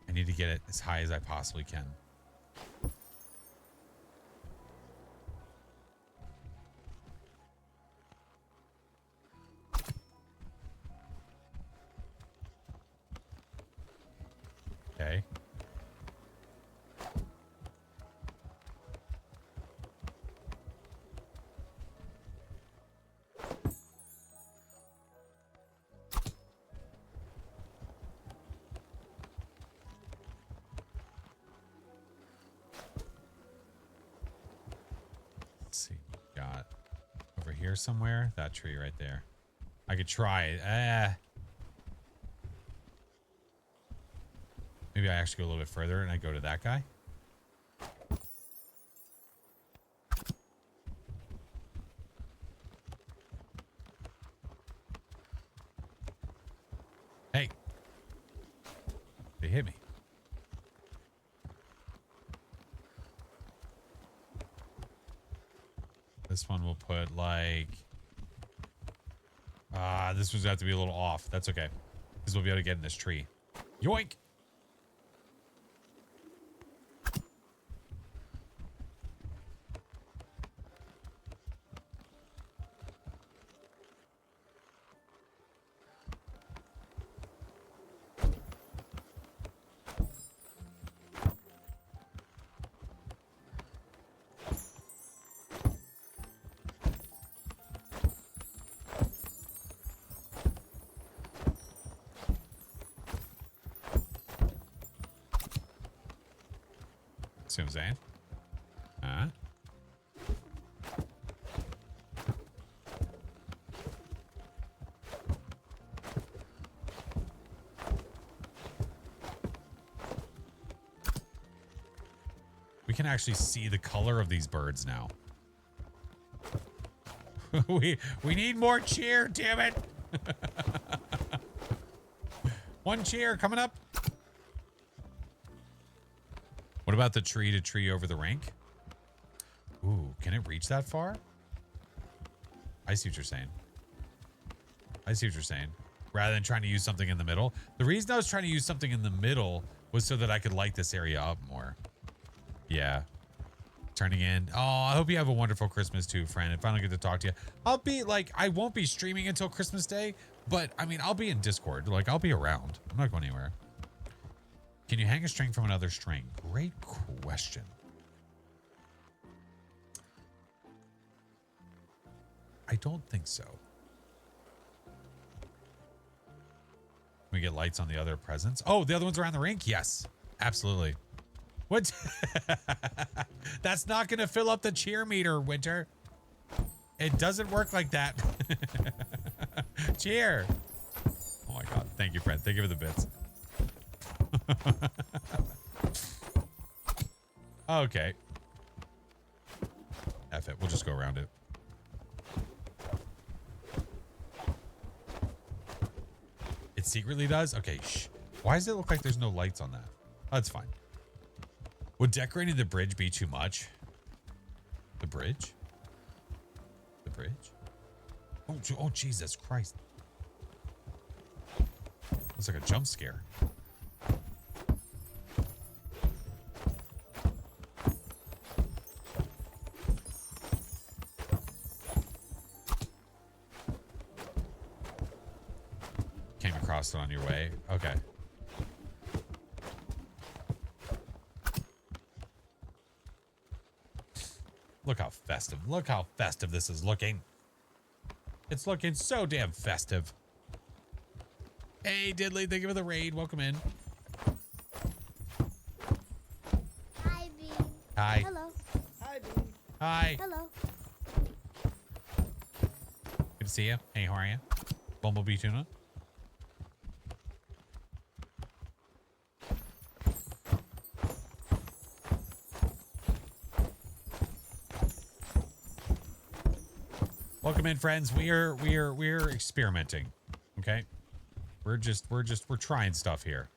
I need to get it as high as I possibly can. Okay. Let's see. Got over here somewhere. That tree right there. I could try it. Maybe I actually go a little bit further and I go to that guy. Hey. They hit me. This one will put like... this one's gonna have to be a little off. That's okay. Because we'll be able to get in this tree. Yoink! See what I'm saying? Huh? We can actually see the color of these birds now. we need more cheer, damn it. One cheer coming up. What about the tree to tree over the rink? Ooh, can it reach that far? I see what you're saying. I see what you're saying. Rather than trying to use something in the middle. The reason I was trying to use something in the middle was so that I could light this area up more. Yeah. Turning in. Oh, I hope you have a wonderful Christmas too, friend. If I don't get to talk to you, I'll be like, I won't be streaming until Christmas Day, but I mean, I'll be in Discord. Like, I'll be around. I'm not going anywhere. Can you hang a string from another string? Great question. I don't think so. We get lights on the other presents. Oh, the other ones around the rink? Yes, absolutely. What? That's not going to fill up the cheer meter, Winter. It doesn't work like that. Cheer. Oh my God. Thank you, friend. Thank you for the bits. Okay. F it. We'll just go around it. It secretly does? Okay, shh. Why does it look like there's no lights on that? Oh, that's fine. Would decorating the bridge be too much? The bridge? The bridge? Oh, Jesus Christ. Looks like a jump scare. Came across it on your way. Okay. Look how festive. Look how festive this is looking. It's looking so damn festive. Hey, Diddley, thank you for the raid. Welcome in. Hi, Bean. Hi. Hello. Hi, Bean. Hi. Hello. Good to see you. Hey, how are you? Bumblebee Tuna. Welcome in, friends. We're experimenting. Okay. We're trying stuff here.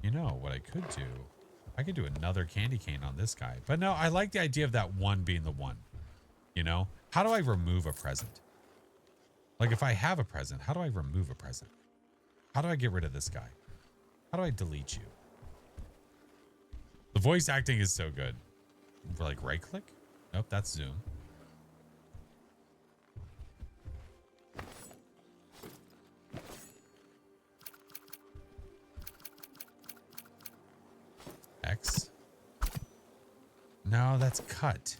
You know what I could do? I could do another candy cane on this guy. But no, I like the idea of that one being the one. You know? How do I remove a present? Like if I have a present, how do I remove a present? How do I get rid of this guy? How do I delete you? The voice acting is so good. For like right click? Nope, that's zoom. X. No, that's cut.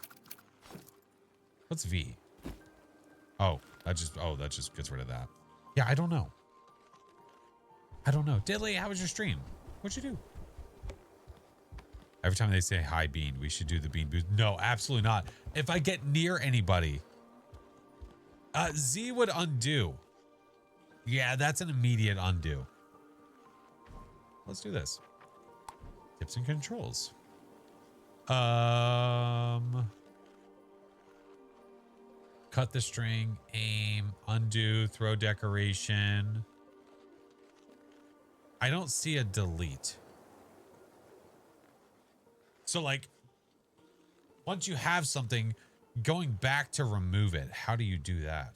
What's V? Oh, that just gets rid of that. Yeah, I don't know. Diddley, how was your stream? What'd you do? Every time they say hi, Bean, we should do the Bean boost. No, absolutely not. If I get near anybody, Z would undo. Yeah, that's an immediate undo. Let's do this. Tips and controls. Cut the string, aim, undo, throw decoration. I don't see a delete. So like, once you have something, going back to remove it, how do you do that?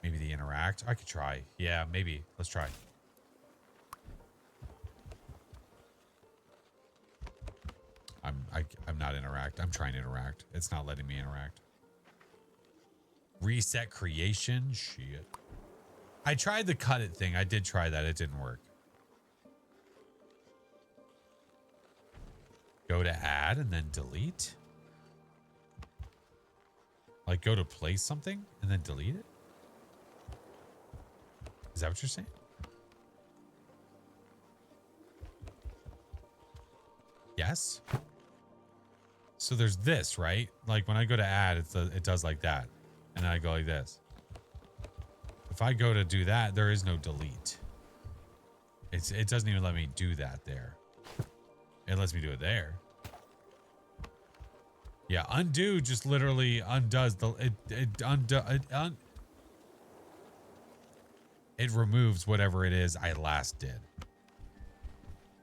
Maybe the interact? I could try. Yeah, maybe. Let's try. I'm not interact. I'm trying to interact. It's not letting me interact. Reset creation? Shit. I tried the cut it thing. I did try that. It didn't work. Go to add and then delete? Like go to place something and then delete it? Is that what you're saying? Yes. So there's this, right? Like when I go to add, it does like that. And then I go like this. If I go to do that, there is no delete. It doesn't even let me do that there. It lets me do it there. Yeah, undo just literally undoes the it removes whatever it is I last did.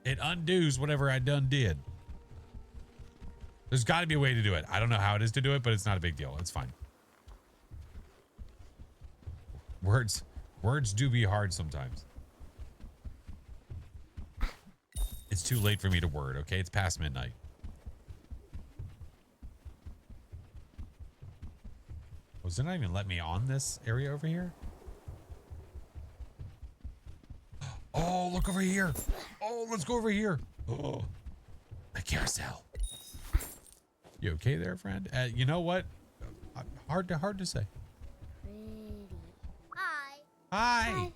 It undoes whatever I done did. There's got to be a way to do it. I don't know how it is to do it, but it's not a big deal. It's fine. Words do be hard sometimes. It's too late for me to word, okay? It's past midnight. Was it not even let me on this area over here? Oh, look over here. Oh, let's go over here. Oh, the carousel. You okay there, friend? You know what? Hard to say. Hi. Hi.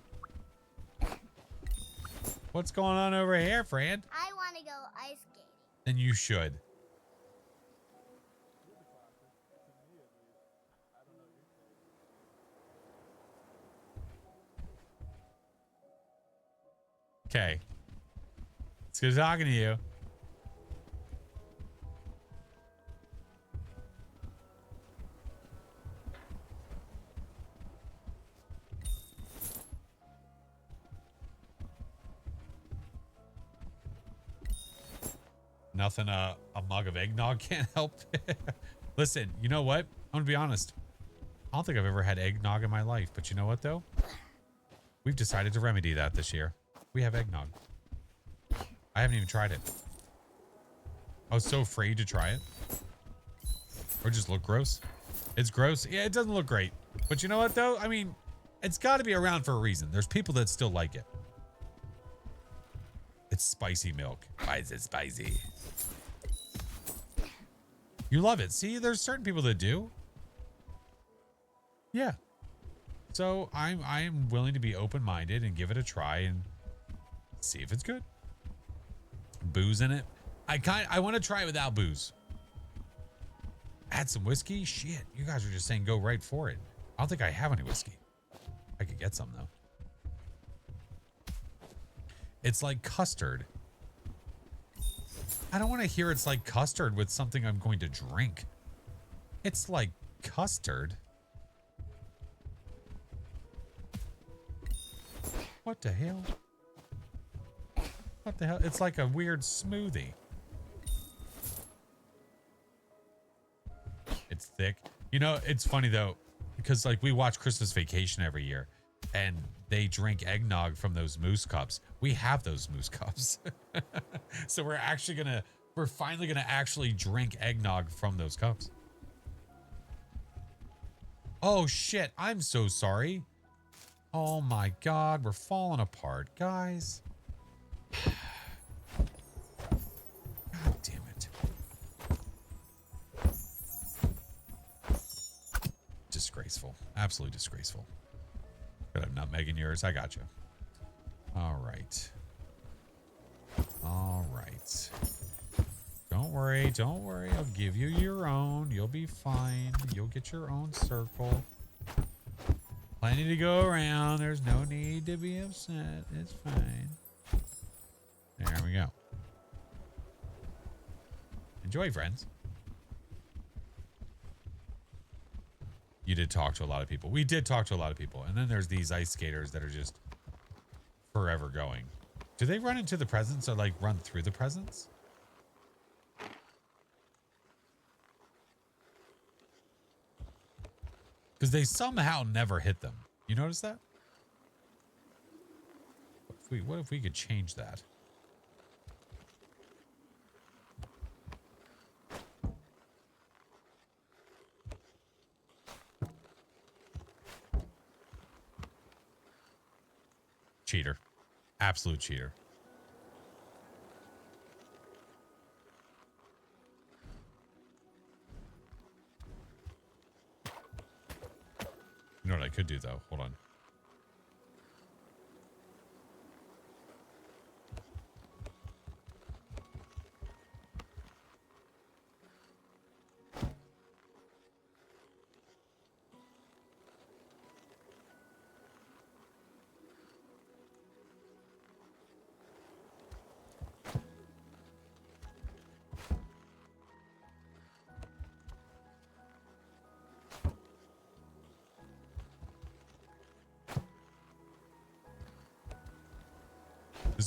What's going on over here, friend? I want to go ice skating. Then you should. Okay. It's good talking to you. Nothing a mug of eggnog can't help. Listen, you know what? I'm gonna be honest. I don't think I've ever had eggnog in my life, but you know what though? We've decided to remedy that this year. We have eggnog. I haven't even tried it. I was so afraid to try it. Or just look gross. It's gross. Yeah, it doesn't look great. But you know what though? I mean, it's got to be around for a reason. There's people that still like it. It's spicy milk. Why is it spicy? You love it. See, there's certain people that do. Yeah. So I'm willing to be open-minded and give it a try and see if it's good. Booze in it. I want to try it without booze. Add some whiskey? Shit. You guys are just saying go right for it. I don't think I have any whiskey. I could get some though. It's like custard. I don't want to hear it's like custard with something I'm going to drink. It's like custard. What the hell? What the hell? It's like a weird smoothie. It's thick. You know, it's funny though, because like we watch Christmas Vacation every year and they drink eggnog from those moose cups. We have those moose cups. So we're finally gonna actually drink eggnog from those cups. Oh shit, I'm so sorry. Oh my God, we're falling apart, guys. God damn it. Disgraceful. Absolutely disgraceful. Could have nutmeg in yours. I got you. All right. All right. Don't worry. Don't worry. I'll give you your own. You'll be fine. You'll get your own circle. Plenty to go around. There's no need to be upset. It's fine. There we go. Enjoy, friends. You did talk to a lot of people. We did talk to a lot of people. And then there's these ice skaters that are just forever going. Do they run into the presents or like run through the presents? Because they somehow never hit them. You notice that? What if we could change that? Cheater. Absolute cheater. You know what I could do though? Hold on.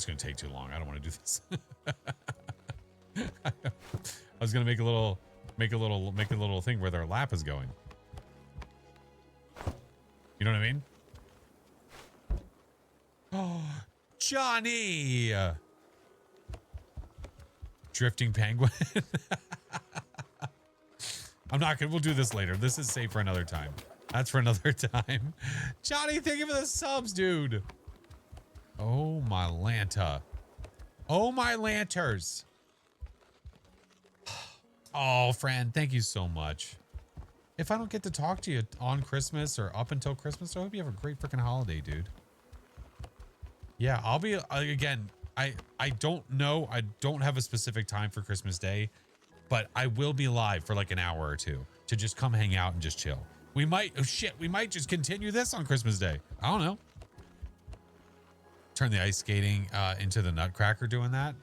is going to take too long. I don't want to do this. I was going to make a little thing where their lap is going. You know what I mean? Oh, Johnny! Drifting penguin. I'm not gonna, we'll do this later. This is safe for another time. That's for another time. Johnny, thank you for the subs, dude. Oh, my Lanta. Oh, my Lanters. Oh, friend, thank you so much. If I don't get to talk to you on Christmas or up until Christmas, I hope you have a great freaking holiday, dude. Yeah, I'll be, again, I don't know. I don't have a specific time for Christmas Day, but I will be live for like an hour or two to just come hang out and just chill. We might, oh shit, we might just continue this on Christmas Day. I don't know. Turn the ice skating into the Nutcracker doing that.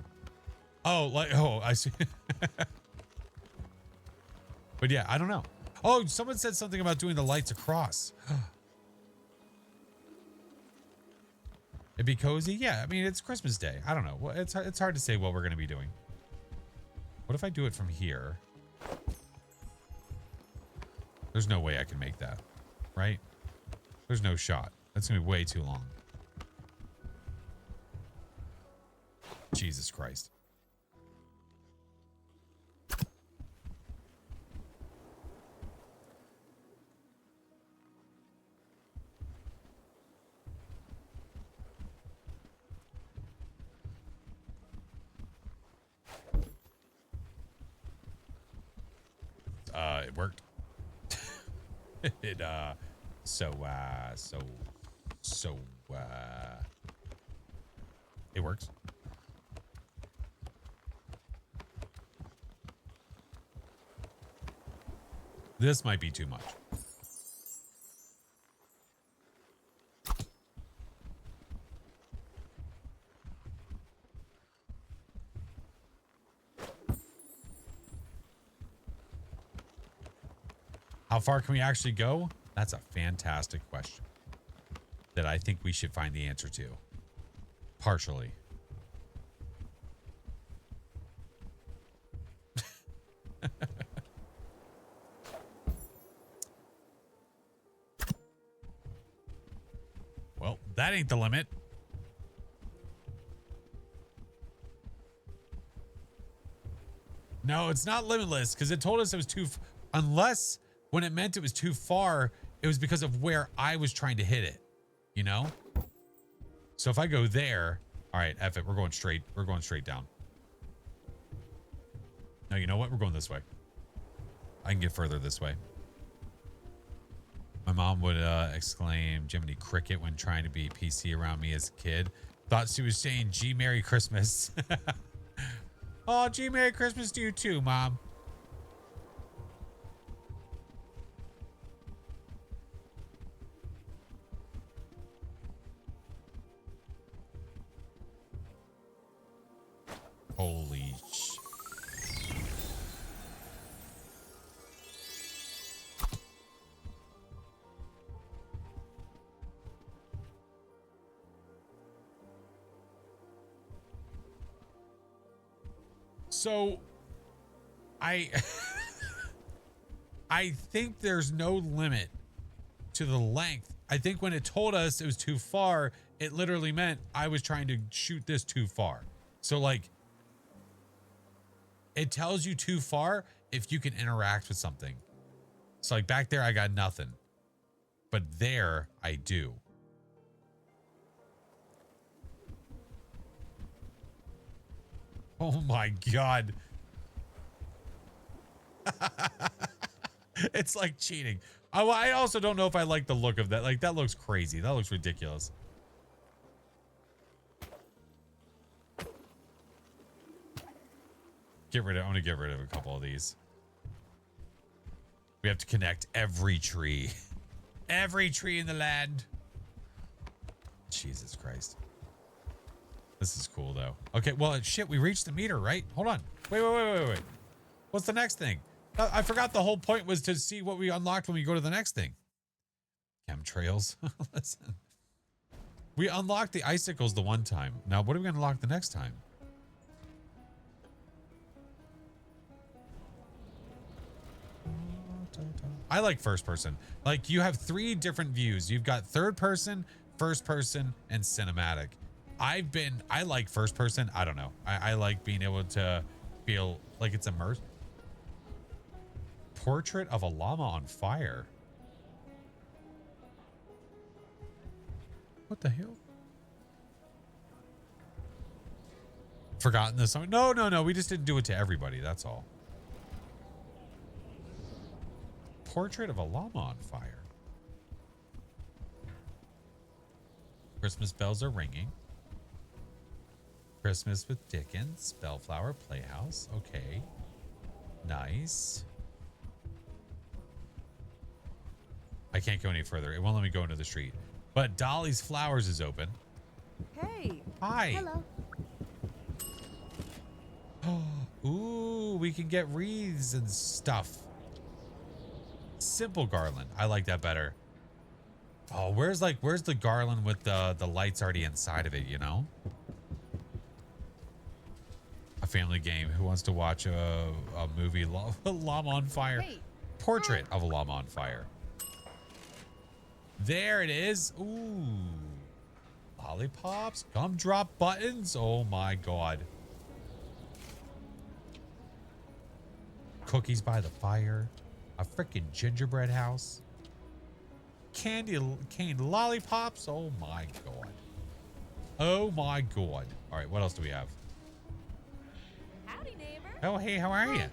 Oh, like, oh, I see. But yeah, I don't know. Oh, someone said something about doing the lights across. It'd be cozy. Yeah, I mean, it's Christmas Day. I don't know. Well, it's hard to say what we're going to be doing. What if I do it from here? There's no way I can make that, right? There's no shot. That's going to be way too long. Jesus Christ. It worked. It it works. This might be too much. How far can we actually go? That's a fantastic question that I think we should find the answer to. Partially. Well, that ain't the limit. No, it's not limitless because it told us it was too... Unless when it meant it was too far, it was because of where I was trying to hit it, you know? So if I go there... All right, F it. We're going straight. We're going straight down. No, you know what? We're going this way. I can get further this way. My mom would exclaim Jiminy Cricket when trying to be PC around me as a kid. Thought she was saying G Merry Christmas. Oh, G Merry Christmas to you too, Mom. Holy sh... So, I think there's no limit to the length. I think when it told us it was too far, it literally meant I was trying to shoot this too far. So like, it tells you too far if you can interact with something. So like back there, I got nothing, but there I do. Oh my God. It's like cheating. Oh, I also don't know if I like the look of that. Like that looks crazy. That looks ridiculous. I want to get rid of a couple of these. We have to connect every tree. Every tree in the land. Jesus Christ. This is cool though. Okay, well, shit, we reached the meter, right? Hold on. Wait. What's the next thing? I forgot the whole point was to see what we unlocked when we go to the next thing. Chemtrails. Listen. We unlocked the icicles the one time. Now, what are we going to unlock the next time? I like first person. Like, you have 3 different views. You've got third person, first person, and cinematic. I like first person. I don't know. I like being able to feel like it's immersed. Portrait of a llama on fire. What the hell? Forgotten this song? No. We just didn't do it to everybody. That's all. Portrait of a llama on fire. Christmas bells are ringing. Christmas with Dickens. Bellflower Playhouse. Okay. Nice. I can't go any further. It won't let me go into the street. But Dolly's Flowers is open. Hey. Hi. Hello. Ooh, we can get wreaths and stuff. Simple garland. I like that better. Oh, where's the garland with the lights already inside of it, you know? A family game. Who wants to watch a movie? Llama on fire. Hey. Portrait of a llama on fire. There it is. Ooh. Lollipops. Gumdrop buttons. Oh my God. Cookies by the fire. A freaking gingerbread house. Candy cane lollipops. Oh my God. Oh my God. All right, what else do we have? Howdy, neighbor. Oh, hey, how are you?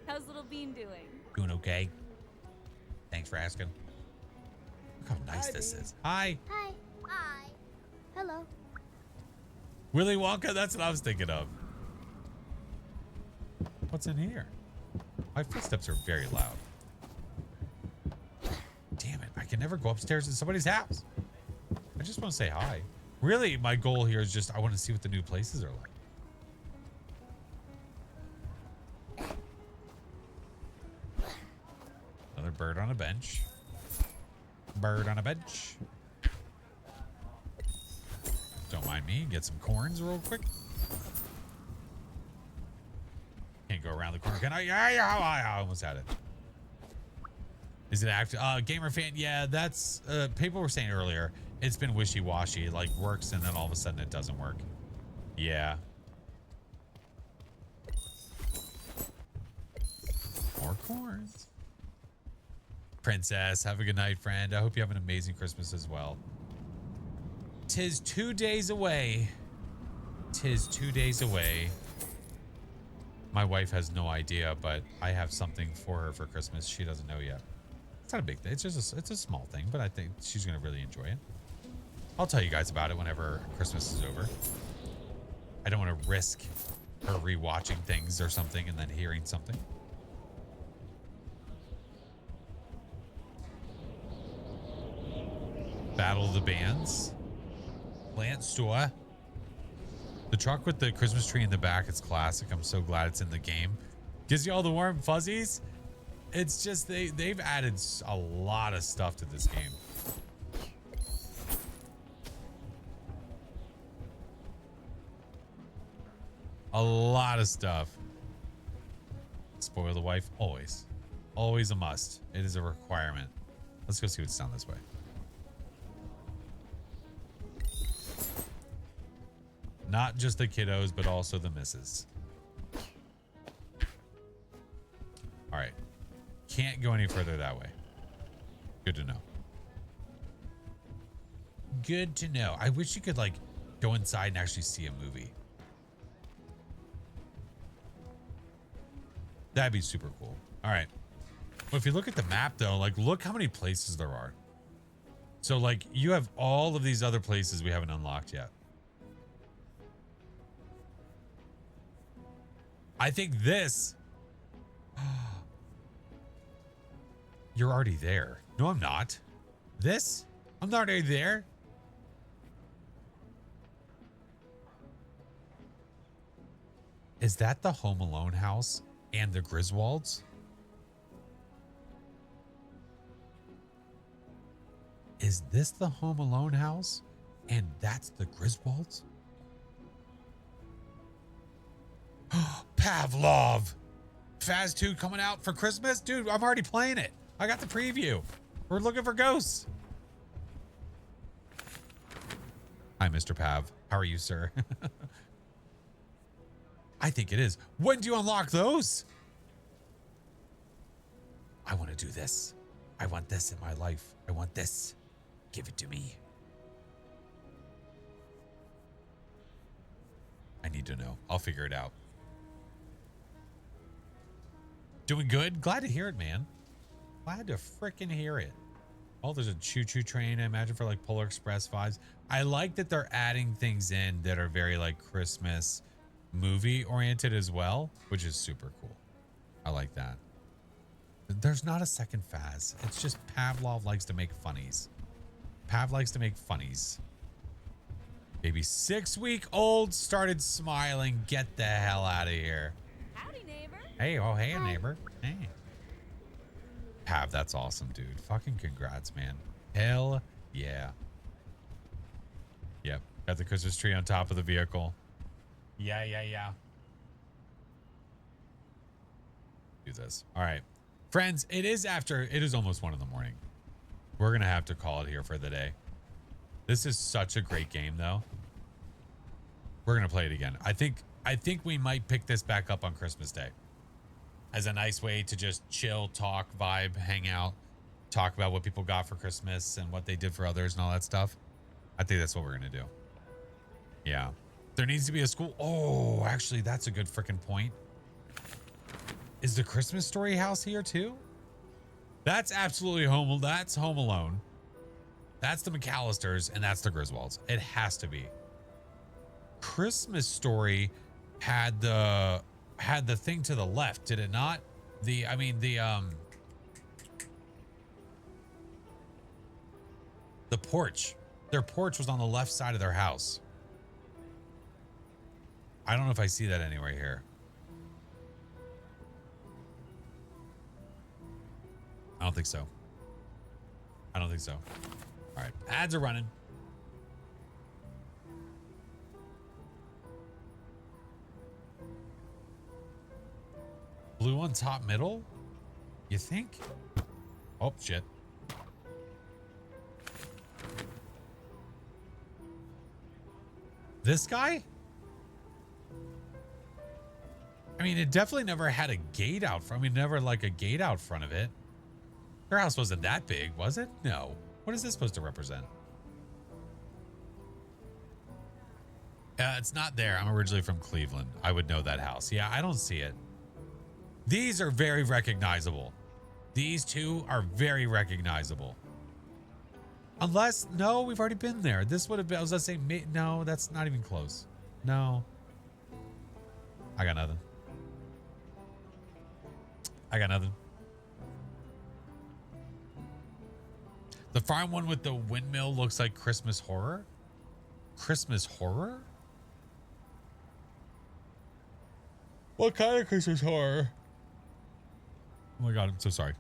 How's little Bean doing? Doing okay. Thanks for asking. Look how nice this is. Hi. Hi. Hi. Hello. Willy Wonka, that's what I was thinking of. What's in here? My footsteps are very loud. Damn it, I can never go upstairs in somebody's house. I just want to say hi. Really, my goal here is just I want to see what the new places are like. Another bird on a bench. Bird on a bench. Don't mind me. Get some corns real quick. Can't go around the corner. Can I? I almost had it. Is it active? Gamer fan. Yeah, that's people were saying earlier. It's been wishy-washy. Like works and then all of a sudden it doesn't work. Yeah. More corns. Princess, have a good night, friend. I hope you have an amazing Christmas as well. 'Tis 2 days away. 'Tis 2 days away. My wife has no idea, but I have something for her for Christmas. She doesn't know yet. It's not a big thing. It's just it's a small thing, but I think she's going to really enjoy it. I'll tell you guys about it whenever Christmas is over. I don't want to risk her rewatching things or something and then hearing something. Battle of the Bands. Plant Store. The truck with the Christmas tree in the back, it's classic. I'm so glad it's in the game. Gives you all the warm fuzzies. It's just they've added a lot of stuff to this game. A lot of stuff. Spoil the wife, always. Always a must. It is a requirement. Let's go see what's down this way. Not just the kiddos, but also the misses. All right. Can't go any further that way. Good to know. Good to know. I wish you could like go inside and actually see a movie. That'd be super cool. All right. But if you look at the map though, like look how many places there are. So like you have all of these other places we haven't unlocked yet. I think this. You're already there. No, I'm not. This? I'm not already there. Is that the Home Alone house and the Griswolds? Is this the Home Alone house? And that's the Griswolds? Pavlov! Phaz 2 coming out for Christmas? Dude, I'm already playing it. I got the preview. We're looking for ghosts. Hi, Mr. Pav. How are you, sir? I think it is. When do you unlock those? I want to do this. I want this in my life. I want this. Give it to me. I need to know. I'll figure it out. Doing good? Glad to hear it, man. Glad to freaking hear it. Oh, there's a choo-choo train, I imagine, for like Polar Express vibes. I like that they're adding things in that are very like Christmas movie oriented as well, which is super cool. I like that. There's not a second Phaz. It's just Pavlov likes to make funnies. Pav likes to make funnies. Baby 6-week-old started smiling. Get the hell out of here. Howdy, neighbor. Hey, oh, hey, neighbor. Hey. Pav, that's awesome, dude. Fucking congrats, man. Hell yeah. Yep. Got the Christmas tree on top of the vehicle. Yeah. Do this. All right. Friends, it is almost 1 in the morning. We're going to have to call it here for the day. This is such a great game, though. We're going to play it again. I think we might pick this back up on Christmas Day as a nice way to just chill, talk, vibe, hang out, talk about what people got for Christmas and what they did for others and all that stuff. I think that's what we're going to do. Yeah. There needs to be a school. Oh, actually, that's a good freaking point. Is the Christmas Story house here too? That's absolutely that's Home Alone. That's the McAllisters and that's the Griswolds. It has to be. Christmas Story had the thing to the left, did it not? The porch. Their porch was on the left side of their house. I don't know if I see that anywhere here. I don't think so. All right, ads are running. Blue on top middle? You think? Oh, shit. This guy? I mean, it definitely never had a gate out front. I mean, never like a gate out front of it. Their house wasn't that big, was it? No. What is this supposed to represent? It's not there. I'm originally from Cleveland. I would know that house. Yeah, I don't see it. These are very recognizable. These two are very recognizable. Unless, no, we've already been there. This would have been, I was going to say, no, that's not even close. No. I got nothing. The farm one with the windmill looks like Christmas Horror. Christmas Horror? What kind of Christmas Horror? Oh my God, I'm so sorry.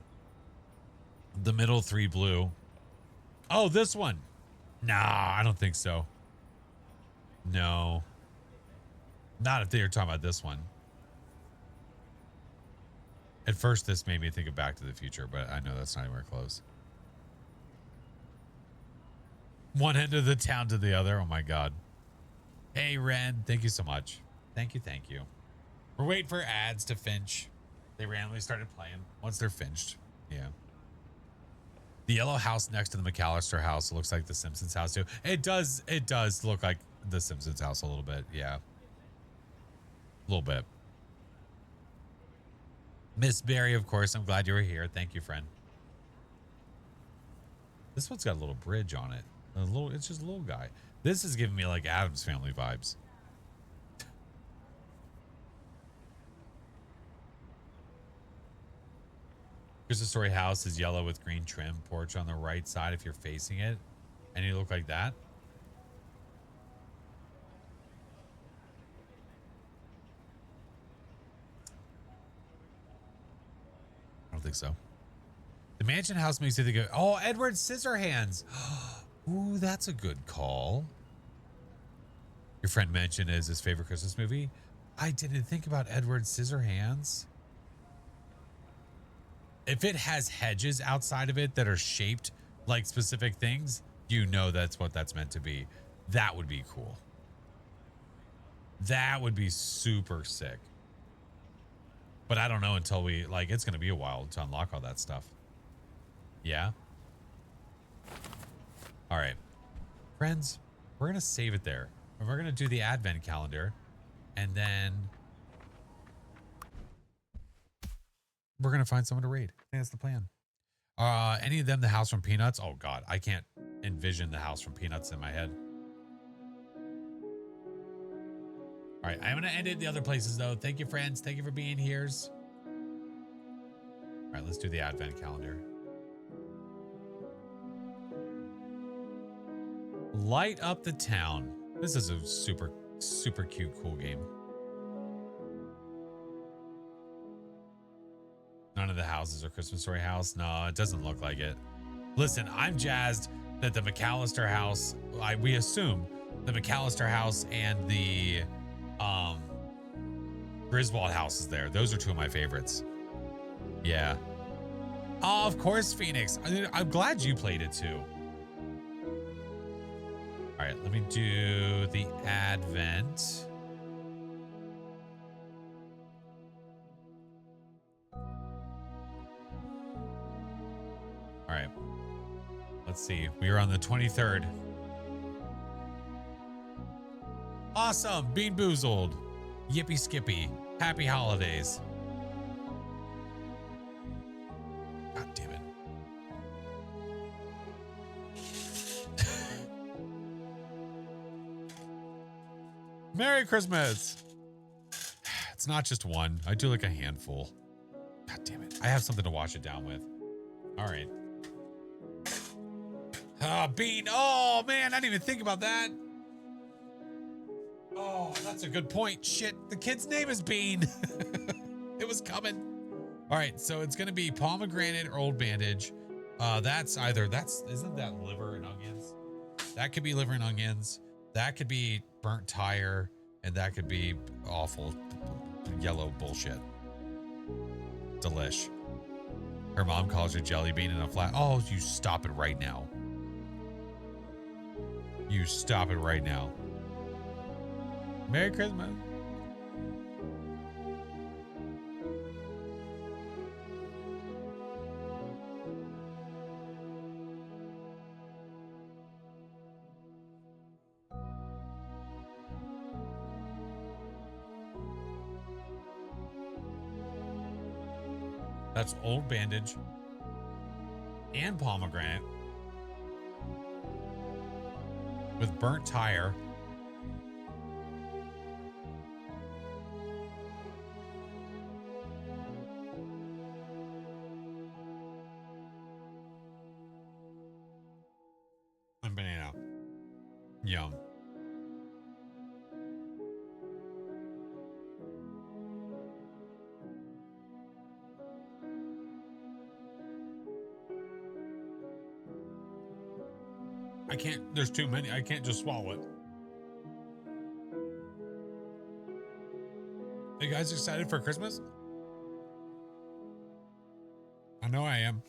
The middle 3 blue. Oh, this one. Nah, I don't think so. No. Not if they were talking about this one. At first, this made me think of Back to the Future, but I know that's not anywhere close. One end of the town to the other. Oh my God. Hey, Ren. Thank you so much. Thank you. We're waiting for ads to finch. They randomly started playing once they're finished. Yeah. The yellow house next to the McAllister house looks like the Simpsons house too. It does look like the Simpsons house a little bit. Yeah. A little bit. Miss Barry, of course. I'm glad you were here. Thank you, friend. This one's got a little bridge on it. It's just a little guy. This is giving me like Addams Family vibes. Christmas Story house is yellow with green trim. Porch on the right side if you're facing it. And you look like that. I don't think so. The mansion house makes you think of, oh, Edward Scissorhands. Ooh, that's a good call. Your friend mentioned is his favorite Christmas movie. I didn't think about Edward Scissorhands. If it has hedges outside of it that are shaped like specific things, you know that's what that's meant to be. That would be cool. That would be super sick. But I don't know until we, like, it's going to be a while to unlock all that stuff. Yeah? All right. Friends, we're going to save it there. And we're going to do the advent calendar. And then we're going to find someone to raid. I think that's the plan. Any of them the house from Peanuts? Oh, God. I can't envision the house from Peanuts in my head. All right. I'm going to end it in the other places, though. Thank you, friends. Thank you for being here. All right. Let's do the advent calendar. Light up the town. This is a super, super cute, cool game. None of the houses are Christmas Story house. No, it doesn't look like it. Listen, I'm jazzed that the McAllister house, we assume the McAllister house and the Griswold house is there. Those are two of my favorites. Yeah. Oh, of course, Phoenix. I'm glad you played it too. All right, let me do the advent. All right. Let's see. We are on the 23rd. Awesome. Bean Boozled. Yippee Skippy. Happy holidays. God damn it. Merry Christmas. It's not just one. I do like a handful. God damn it. I have something to wash it down with. All right. Bean. Oh, man. I didn't even think about that. Oh, that's a good point. Shit. The kid's name is Bean. It was coming. All right. So it's going to be pomegranate or old bandage. Isn't that liver and onions? That could be liver and onions. That could be burnt tire. And that could be awful yellow bullshit. Delish. Her mom calls her jelly bean in a flat. Oh, you stop it right now. You stop it right now. Merry Christmas. That's old bandage and pomegranate with burnt tire. And banana. Yum. I can't, there's too many. I can't just swallow it. Are you guys excited for Christmas? I know I am.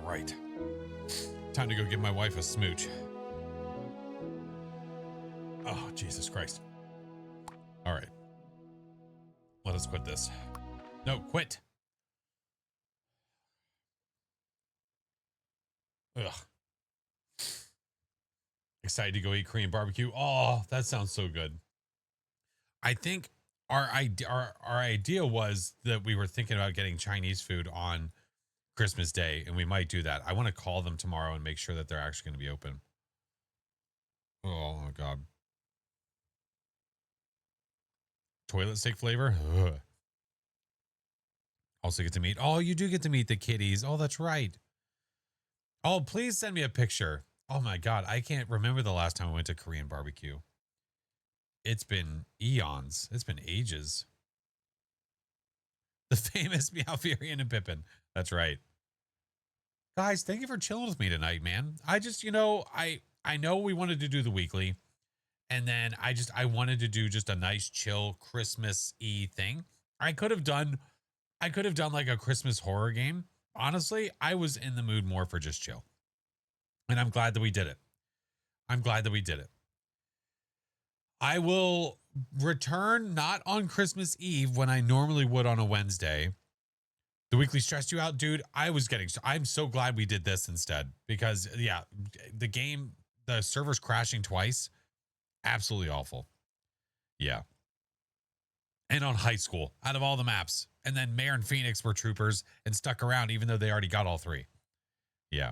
Right. Time to go give my wife a smooch. Oh, Jesus Christ. All right. Let us quit this. No, quit. Ugh. Excited to go eat Korean barbecue. Oh, that sounds so good. I think our idea was that we were thinking about getting Chinese food on Christmas Day, and we might do that. I want to call them tomorrow and make sure that they're actually going to be open. Oh my God. Toilet steak flavor? Ugh. Also get to meet. Oh, you do get to meet the kitties. Oh, that's right. Oh, please send me a picture. Oh my God. I can't remember the last time I went to Korean barbecue. It's been eons. It's been ages. The famous Meowfurian and Pippin. That's right. Guys, thank you for chilling with me tonight, man. I just, I know we wanted to do the weekly, and then I wanted to do just a nice chill Christmas-y thing. I could have done like a Christmas horror game. Honestly, I was in the mood more for just chill. And I'm glad that we did it. I'm glad that we did it. I will return not on Christmas Eve when I normally would on a Wednesday. The weekly stressed you out, dude. I'm so glad we did this instead because yeah, the server's crashing twice. Absolutely awful. Yeah. And on high school, out of all the maps. And then Mayor and Phoenix were troopers and stuck around even though they already got all three. Yeah.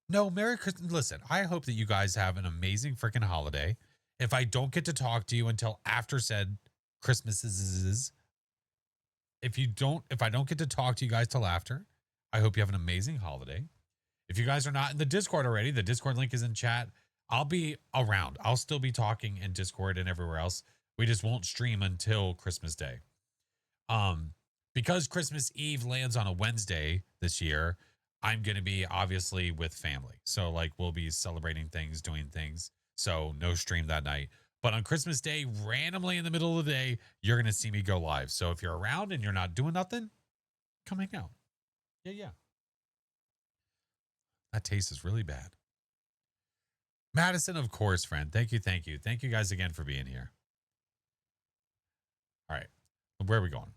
No, Merry Christmas. Listen, I hope that you guys have an amazing freaking holiday. If I don't get to talk to you until after said Christmases, if I don't get to talk to you guys till after, I hope you have an amazing holiday. If you guys are not in the Discord already, the Discord link is in chat. I'll be around. I'll still be talking in Discord and everywhere else. We just won't stream until Christmas Day. Because Christmas Eve lands on a Wednesday this year, I'm going to be obviously with family. So like we'll be celebrating things, doing things. So no stream that night. But on Christmas Day, randomly in the middle of the day, you're going to see me go live. So if you're around and you're not doing nothing, come hang out. Yeah. That taste is really bad. Madison, of course, friend. Thank you. Thank you guys again for being here. All right. Where are we going?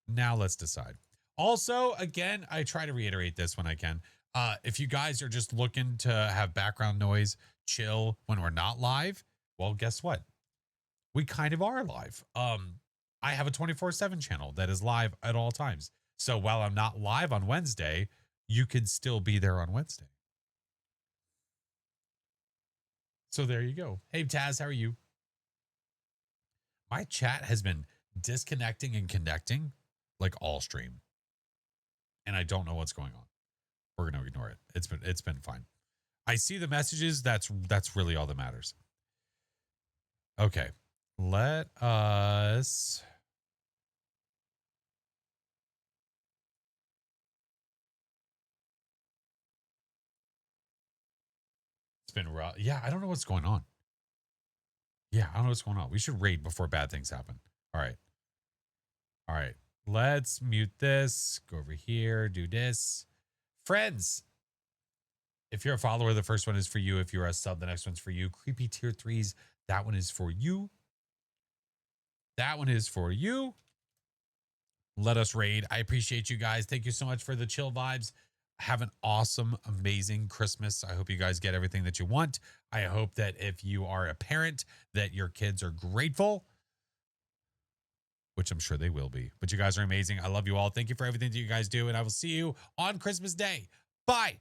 Now let's decide. Also, again, I try to reiterate this when I can. If you guys are just looking to have background noise, chill when we're not live, well, guess what? We kind of are live. I have a 24/7 channel that is live at all times. So while I'm not live on Wednesday, you can still be there on Wednesday. So there you go. Hey, Taz, how are you? My chat has been disconnecting and connecting like all stream. And I don't know what's going on. We're going to ignore it. It's been fine. I see the messages. That's really all that matters. Okay. Let us It's been rough. Yeah, I don't know what's going on. Yeah, I don't know what's going on. We should raid before bad things happen. All right. All right. Let's mute this. Go over here. Do this. Friends, if you're a follower, the first one is for you. If you're a sub, the next one's for you. Creepy tier 3s, that one is for you. That one is for you. Let us raid. I appreciate you guys. Thank you so much for the chill vibes. Have an awesome, amazing Christmas. I hope you guys get everything that you want. I hope that if you are a parent, that your kids are grateful, which I'm sure they will be. But you guys are amazing. I love you all. Thank you for everything that you guys do. And I will see you on Christmas Day. Bye.